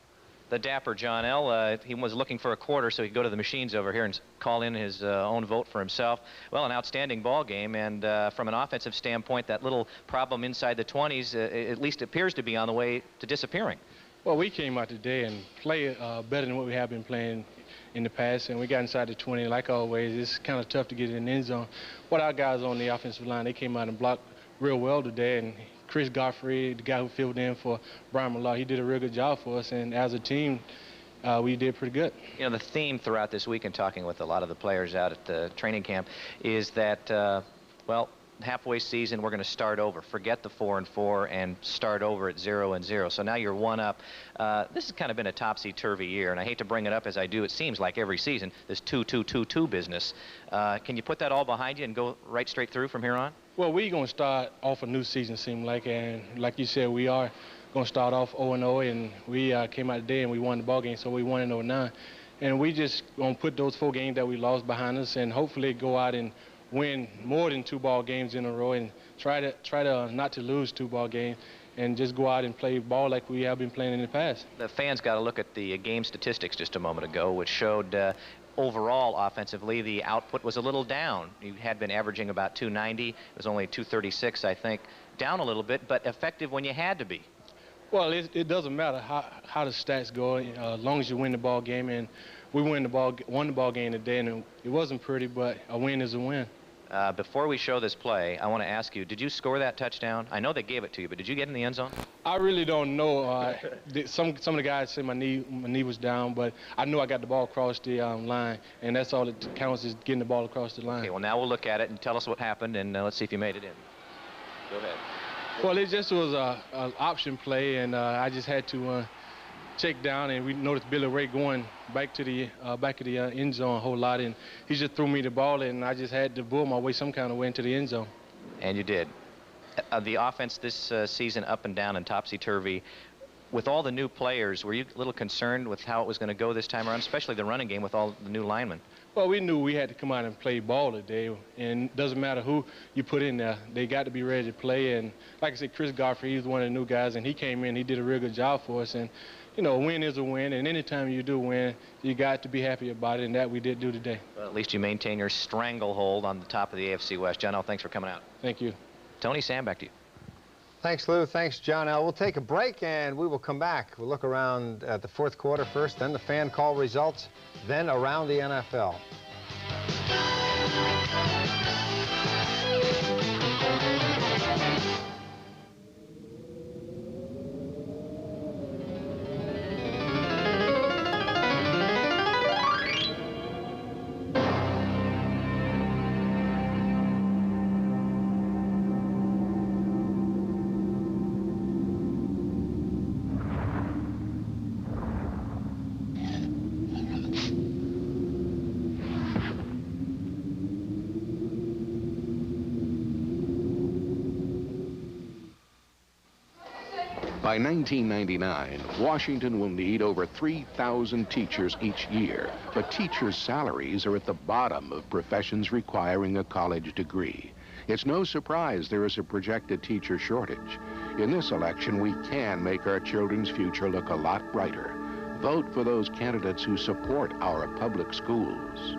The dapper John L. He was looking for a quarter so he could go to the machines over here and call in his own vote for himself. Well, an outstanding ball game, and from an offensive standpoint, that little problem inside the 20s at least appears to be on the way to disappearing. Well, we came out today and played better than what we have been playing in the past, and we got inside the 20. Like always, it's kind of tough to get in the end zone. But our guys on the offensive line, they came out and blocked real well today, and Chris Godfrey, the guy who filled in for Brian Millard, he did a real good job for us, and as a team, we did pretty good. You know, the theme throughout this week, and talking with a lot of the players out at the training camp, is that, well, halfway season, we're going to start over. Forget the 4-4 and start over at 0-0. So now you're one up. This has kind of been a topsy-turvy year, and I hate to bring it up as I do. It seems like every season, this 2-2-2-2 business. Can you put that all behind you and go right straight through from here on? Well, we're going to start off a new season, seem like, and like you said, we are going to start off 0-0, and we came out today and we won the ball game, so we won in 0-9. And we just going to put those 4 games that we lost behind us and hopefully go out and win more than 2 ball games in a row and try to not to lose 2 ball games and just go out and play ball like we have been playing in the past. The fans got to look at the game statistics just a moment ago, which showed overall offensively the output was a little down. You had been averaging about 290. It was only 236, I think. Down a little bit, but effective when you had to be. Well, it doesn't matter how the stats go, as long as you win the ball game, and we won the ball game today, and it wasn't pretty, but a win is a win. Before we show this play, I want to ask you, did you score that touchdown? I know they gave it to you, but did you get in the end zone? I really don't know. Some of the guys say my knee was down, but I knew I got the ball across the line, and that's all that counts is getting the ball across the line. Okay, well, now we'll look at it and tell us what happened, and let's see if you made it in. Go ahead. Well, it just was an option play, and I just had to check down, and we noticed Billy Ray going back to the end zone a whole lot, and he just threw me the ball, and I just had to bull my way some kind of way into the end zone. And you did. The offense this season up and down and topsy-turvy. With all the new players, were you a little concerned with how it was going to go this time around, especially the running game with all the new linemen? Well, we knew we had to come out and play ball today, and it doesn't matter who you put in there. They got to be ready to play, and like I said, Chris Godfrey, he's one of the new guys, and he came in, he did a real good job for us, and you know, a win is a win, and anytime you do win, you got to be happy about it, and that we did do today. Well, at least you maintain your stranglehold on the top of the AFC West. John L., thanks for coming out. Thank you. Tony, Sam, back to you. Thanks, Lou. Thanks, John L. We'll take a break, and we will come back. We'll look around at the 4th quarter first, then the fan call results, then around the NFL. By 1999, Washington will need over 3,000 teachers each year, but teachers' salaries are at the bottom of professions requiring a college degree. It's no surprise there is a projected teacher shortage. In this election, we can make our children's future look a lot brighter. Vote for those candidates who support our public schools.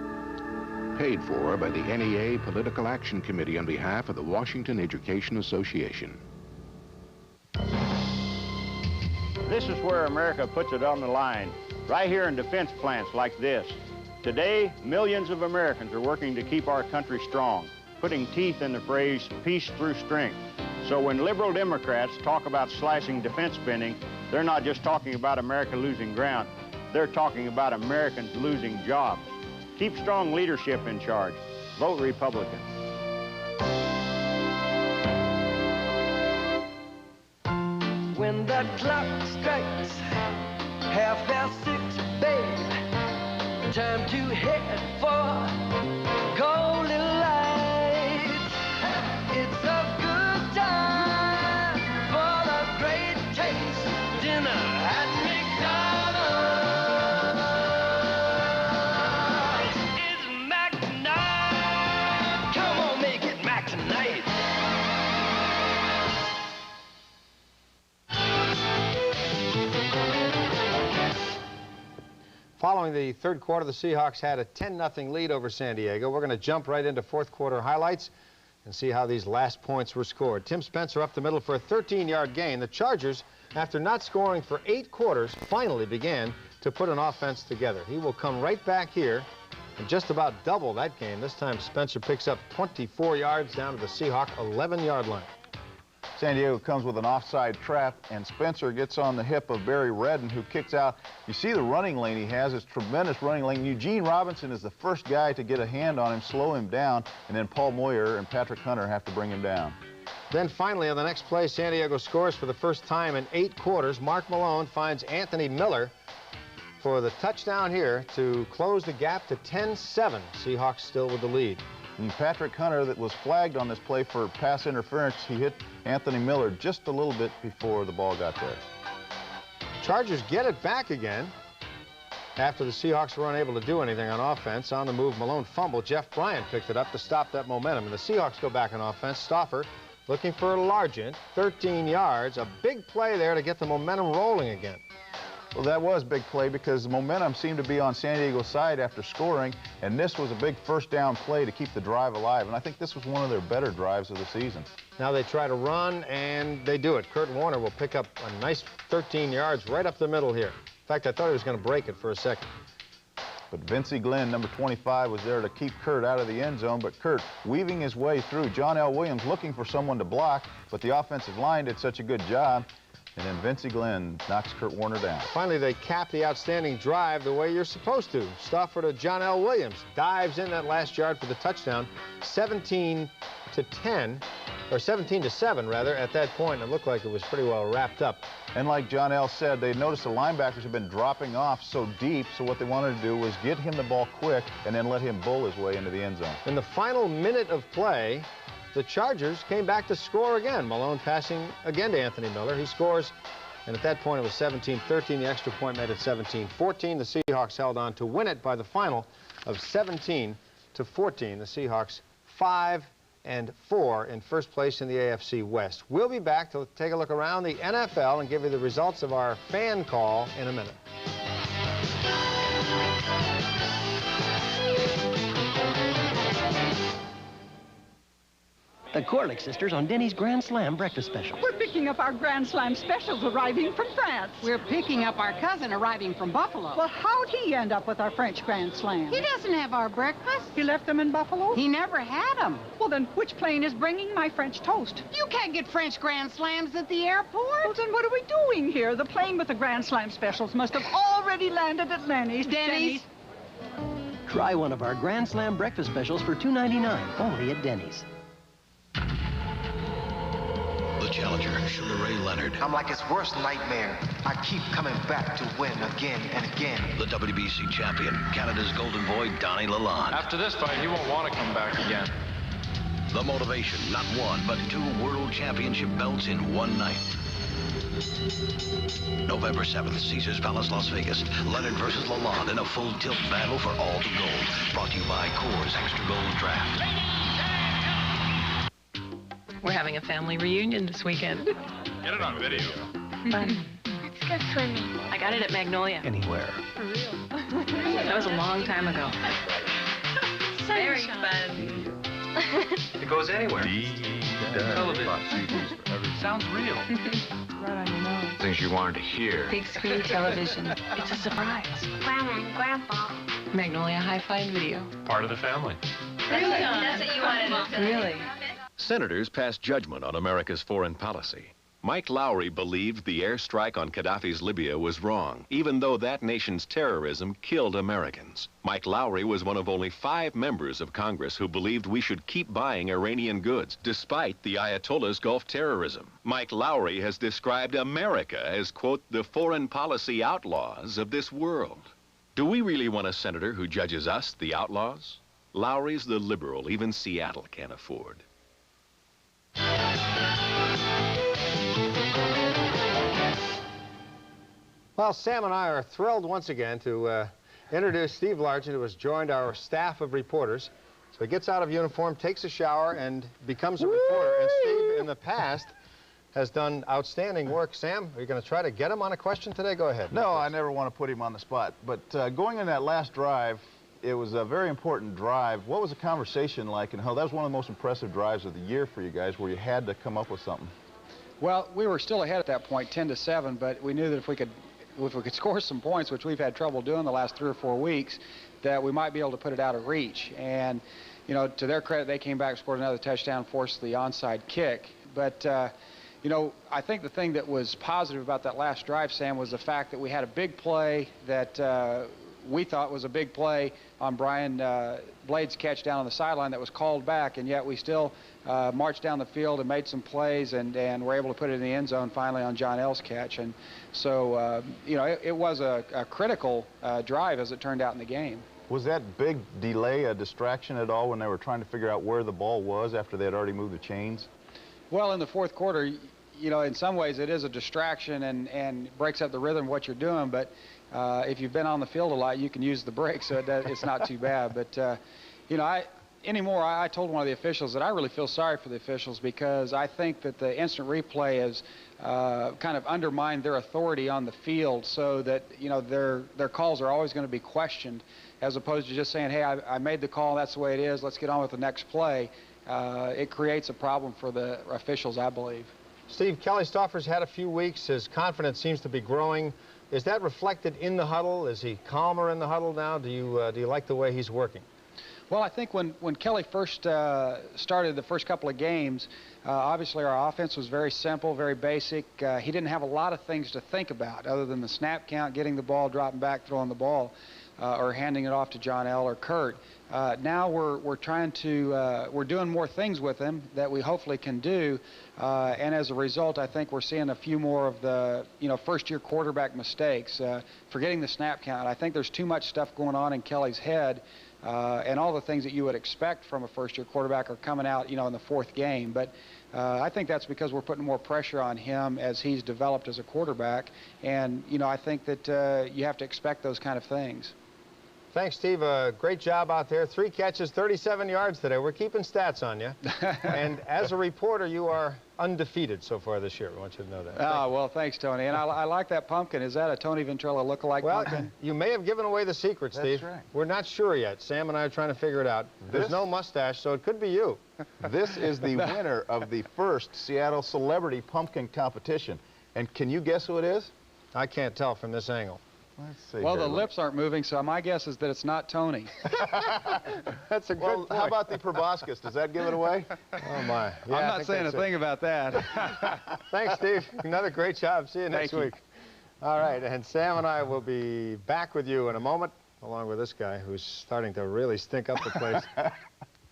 Paid for by the NEA Political Action Committee on behalf of the Washington Education Association. This is where America puts it on the line, right here in defense plants like this. Today, millions of Americans are working to keep our country strong, putting teeth in the phrase, peace through strength. So when liberal Democrats talk about slashing defense spending, they're not just talking about America losing ground, they're talking about Americans losing jobs. Keep strong leadership in charge. Vote Republican. When the clock strikes 6:30, babe, time to head for golden lights. It's a good time for a great taste dinner at McDonald's. It's McNuggets. Following the third quarter, the Seahawks had a 10-0 lead over San Diego. We're going to jump right into fourth quarter highlights and see how these last points were scored. Tim Spencer up the middle for a 13-yard gain. The Chargers, after not scoring for 8 quarters, finally began to put an offense together. He will come right back here and just about double that gain. This time Spencer picks up 24 yards down to the Seahawk 11-yard line. San Diego comes with an offside trap, and Spencer gets on the hip of Barry Redden, who kicks out. You see the running lane he has. It's tremendous running lane. Eugene Robinson is the first guy to get a hand on him, slow him down, and then Paul Moyer and Patrick Hunter have to bring him down. Then finally, on the next play, San Diego scores for the first time in 8 quarters. Mark Malone finds Anthony Miller for the touchdown here to close the gap to 10-7. Seahawks still with the lead. And Patrick Hunter, that was flagged on this play for pass interference, he hit Anthony Miller just a little bit before the ball got there. Chargers get it back again after the Seahawks were unable to do anything on offense. On the move, Malone fumbled. Jeff Bryant picked it up to stop that momentum. And the Seahawks go back on offense. Stauffer looking for a Largent, 13 yards. A big play there to get the momentum rolling again. Well, that was a big play because the momentum seemed to be on San Diego's side after scoring, and this was a big first down play to keep the drive alive. And I think this was one of their better drives of the season. Now they try to run, and they do it. Kurt Warner will pick up a nice 13 yards right up the middle here. In fact, I thought he was going to break it for a second. But Vincey Glenn, number 25, was there to keep Kurt out of the end zone, but Kurt weaving his way through. John L. Williams looking for someone to block, but the offensive line did such a good job. And then Vincey Glenn knocks Kurt Warner down. Finally, they cap the outstanding drive the way you're supposed to. Stauffer to John L. Williams. Dives in that last yard for the touchdown. 17-10, or 17-7, rather, at that point. It looked like it was pretty well wrapped up. And like John L. said, they noticed the linebackers have been dropping off so deep, so what they wanted to do was get him the ball quick and then let him bull his way into the end zone. In the final minute of play, the Chargers came back to score again. Malone passing again to Anthony Miller. He scores, and at that point it was 17-13. The extra point made it 17-14. The Seahawks held on to win it by the final of 17-14. The Seahawks 5-4 in first place in the AFC West. We'll be back to take a look around the NFL and give you the results of our fan call in a minute. The Corlick sisters on Denny's Grand Slam breakfast special. We're picking up our Grand Slam specials arriving from France. We're picking up our cousin arriving from Buffalo. Well, how'd he end up with our French Grand Slam? He doesn't have our breakfast. He left them in Buffalo? He never had them. Well, then which plane is bringing my French toast? You can't get French Grand Slams at the airport. Well, then what are we doing here? The plane with the Grand Slam specials must have already landed at Lenny's. Denny's. Try one of our Grand Slam breakfast specials for $2.99, only at Denny's. The challenger, Sugar Ray Leonard. I'm like his worst nightmare. I keep coming back to win again and again. The WBC champion, Canada's golden boy, Donnie Lalonde. After this fight, he won't want to come back again. The motivation, not one, but 2 world championship belts in one night. November 7th, Caesars Palace, Las Vegas. Leonard versus Lalonde in a full tilt battle for all the gold. Brought to you by Coors Extra Gold Draft. We're having a family reunion this weekend. Get it on video. Fun. Let's go swimming. I got it at Magnolia. Anywhere. For real. That was a long time ago. Very fun. It goes anywhere. Television. Sounds real. Right on your nose. Things you wanted to hear. Big screen television. It's a surprise. Grandma and Grandpa. Magnolia Hi-Fi and Video. Part of the family. Really? That's what you wanted to Really? Senators passed judgment on America's foreign policy. Mike Lowry believed the airstrike on Gaddafi's Libya was wrong, even though that nation's terrorism killed Americans. Mike Lowry was one of only 5 members of Congress who believed we should keep buying Iranian goods, despite the Ayatollah's Gulf terrorism. Mike Lowry has described America as, quote, the foreign policy outlaws of this world. Do we really want a senator who judges us the outlaws? Lowry's the liberal even Seattle can't afford. Well, Sam and I are thrilled once again to introduce Steve Largent, who has joined our staff of reporters. So he gets out of uniform, takes a shower, and becomes a reporter. And Steve, in the past, has done outstanding work. Sam, are you going to try to get him on a question today? Go ahead. No, I never want to put him on the spot. But going in that last drive, it was a very important drive. What was the conversation like, and how that was one of the most impressive drives of the year for you guys, where you had to come up with something? Well, we were still ahead at that point, 10-7, but we knew that if we could score some points, which we've had trouble doing the last 3 or 4 weeks, that we might be able to put it out of reach. And, you know, to their credit, they came back, scored another touchdown, forced the onside kick. But, you know, I think the thing that was positive about that last drive, Sam, was the fact that we had a big play that we thought was a big play on Brian Blade's catch down on the sideline that was called back, and yet we still marched down the field and made some plays and were able to put it in the end zone finally on John L's catch. And so, you know, it was a critical drive as it turned out in the game. Was that big delay a distraction at all when they were trying to figure out where the ball was after they had already moved the chains? Well, in the fourth quarter, you know, in some ways it is a distraction and breaks up the rhythm of what you're doing, but if you've been on the field a lot, you can use the break, so it's not too bad. But, you know, I told one of the officials that I really feel sorry for the officials, because I think that the instant replay has kind of undermined their authority on the field, so that, you know, their calls are always going to be questioned, as opposed to just saying, hey, I made the call, that's the way it is, let's get on with the next play. It creates a problem for the officials, I believe. Steve, Kelly Stauffer's had a few weeks. His confidence seems to be growing. Is that reflected in the huddle? Is he calmer in the huddle now? Do you like the way he's working? Well, I think when Kelly first started the first couple of games, obviously our offense was very simple, very basic. He didn't have a lot of things to think about other than the snap count, getting the ball, dropping back, throwing the ball, or handing it off to John L. or Kurt. Now we're doing more things with him that we hopefully can do, and as a result, I think we're seeing a few more of the, you know, first-year quarterback mistakes. Forgetting the snap count, I think there's too much stuff going on in Kelly's head, and all the things that you would expect from a first-year quarterback are coming out, you know, in the fourth game. But I think that's because we're putting more pressure on him as he's developed as a quarterback, and, you know, I think that you have to expect those kind of things. Thanks, Steve. Great job out there. 3 catches, 37 yards today. We're keeping stats on you. And as a reporter, you are undefeated so far this year. I want you to know that. Oh, well, thanks, Tony. And I like that pumpkin. Is that a Tony Ventrella lookalike pumpkin? You may have given away the secret, Steve. That's right. We're not sure yet. Sam and I are trying to figure it out. There's no mustache, so it could be you. This is the winner of the first Seattle Celebrity Pumpkin Competition. And can you guess who it is? I can't tell from this angle. Let's see. Well, the lips aren't moving, so my guess is that it's not Tony. That's a good point. How about the proboscis? Does that give it away? Oh, my. Yeah, I'm not saying a thing about that. Thanks, Steve. Another great job. See you next week. All right, and Sam and I will be back with you in a moment, along with this guy who's starting to really stink up the place.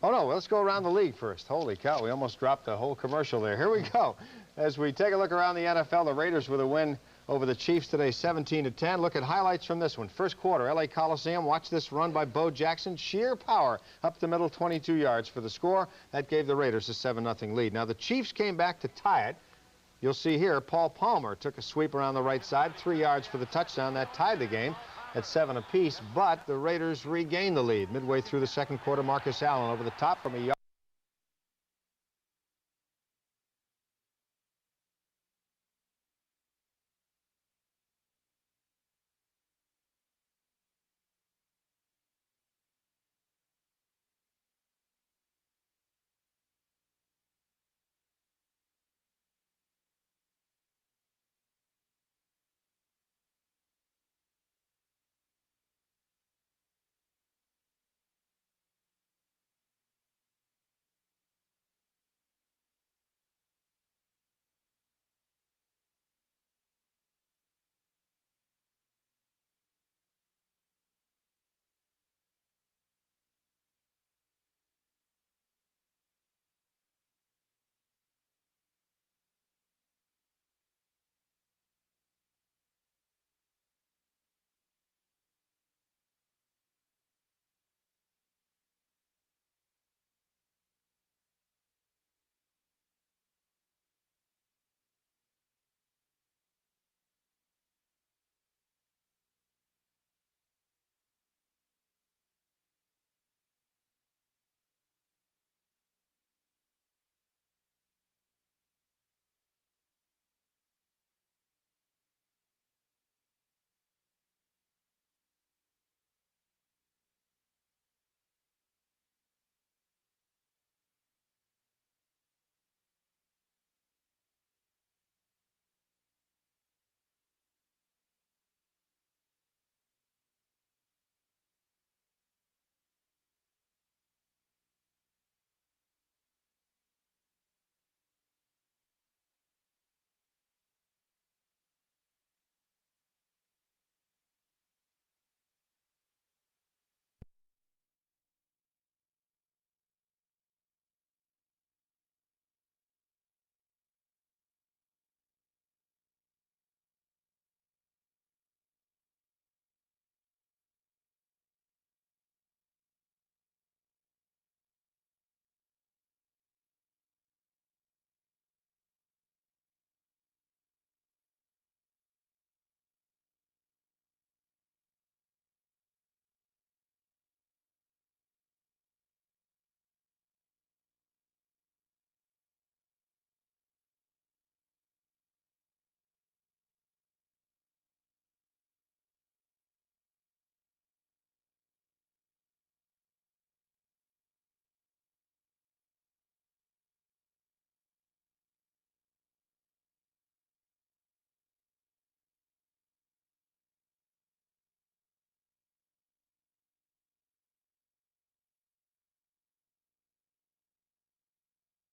Oh, no, let's go around the league first. Holy cow, we almost dropped the whole commercial there. Here we go. As we take a look around the NFL, the Raiders with a win over the Chiefs today, 17-10. Look at highlights from this one. First quarter, LA Coliseum. Watch this run by Bo Jackson. Sheer power up the middle, 22 yards for the score. That gave the Raiders a 7-0 lead. Now, the Chiefs came back to tie it. You'll see here, Paul Palmer took a sweep around the right side, 3 yards for the touchdown. That tied the game at 7 apiece, but the Raiders regained the lead. Midway through the second quarter, Marcus Allen over the top from a yard.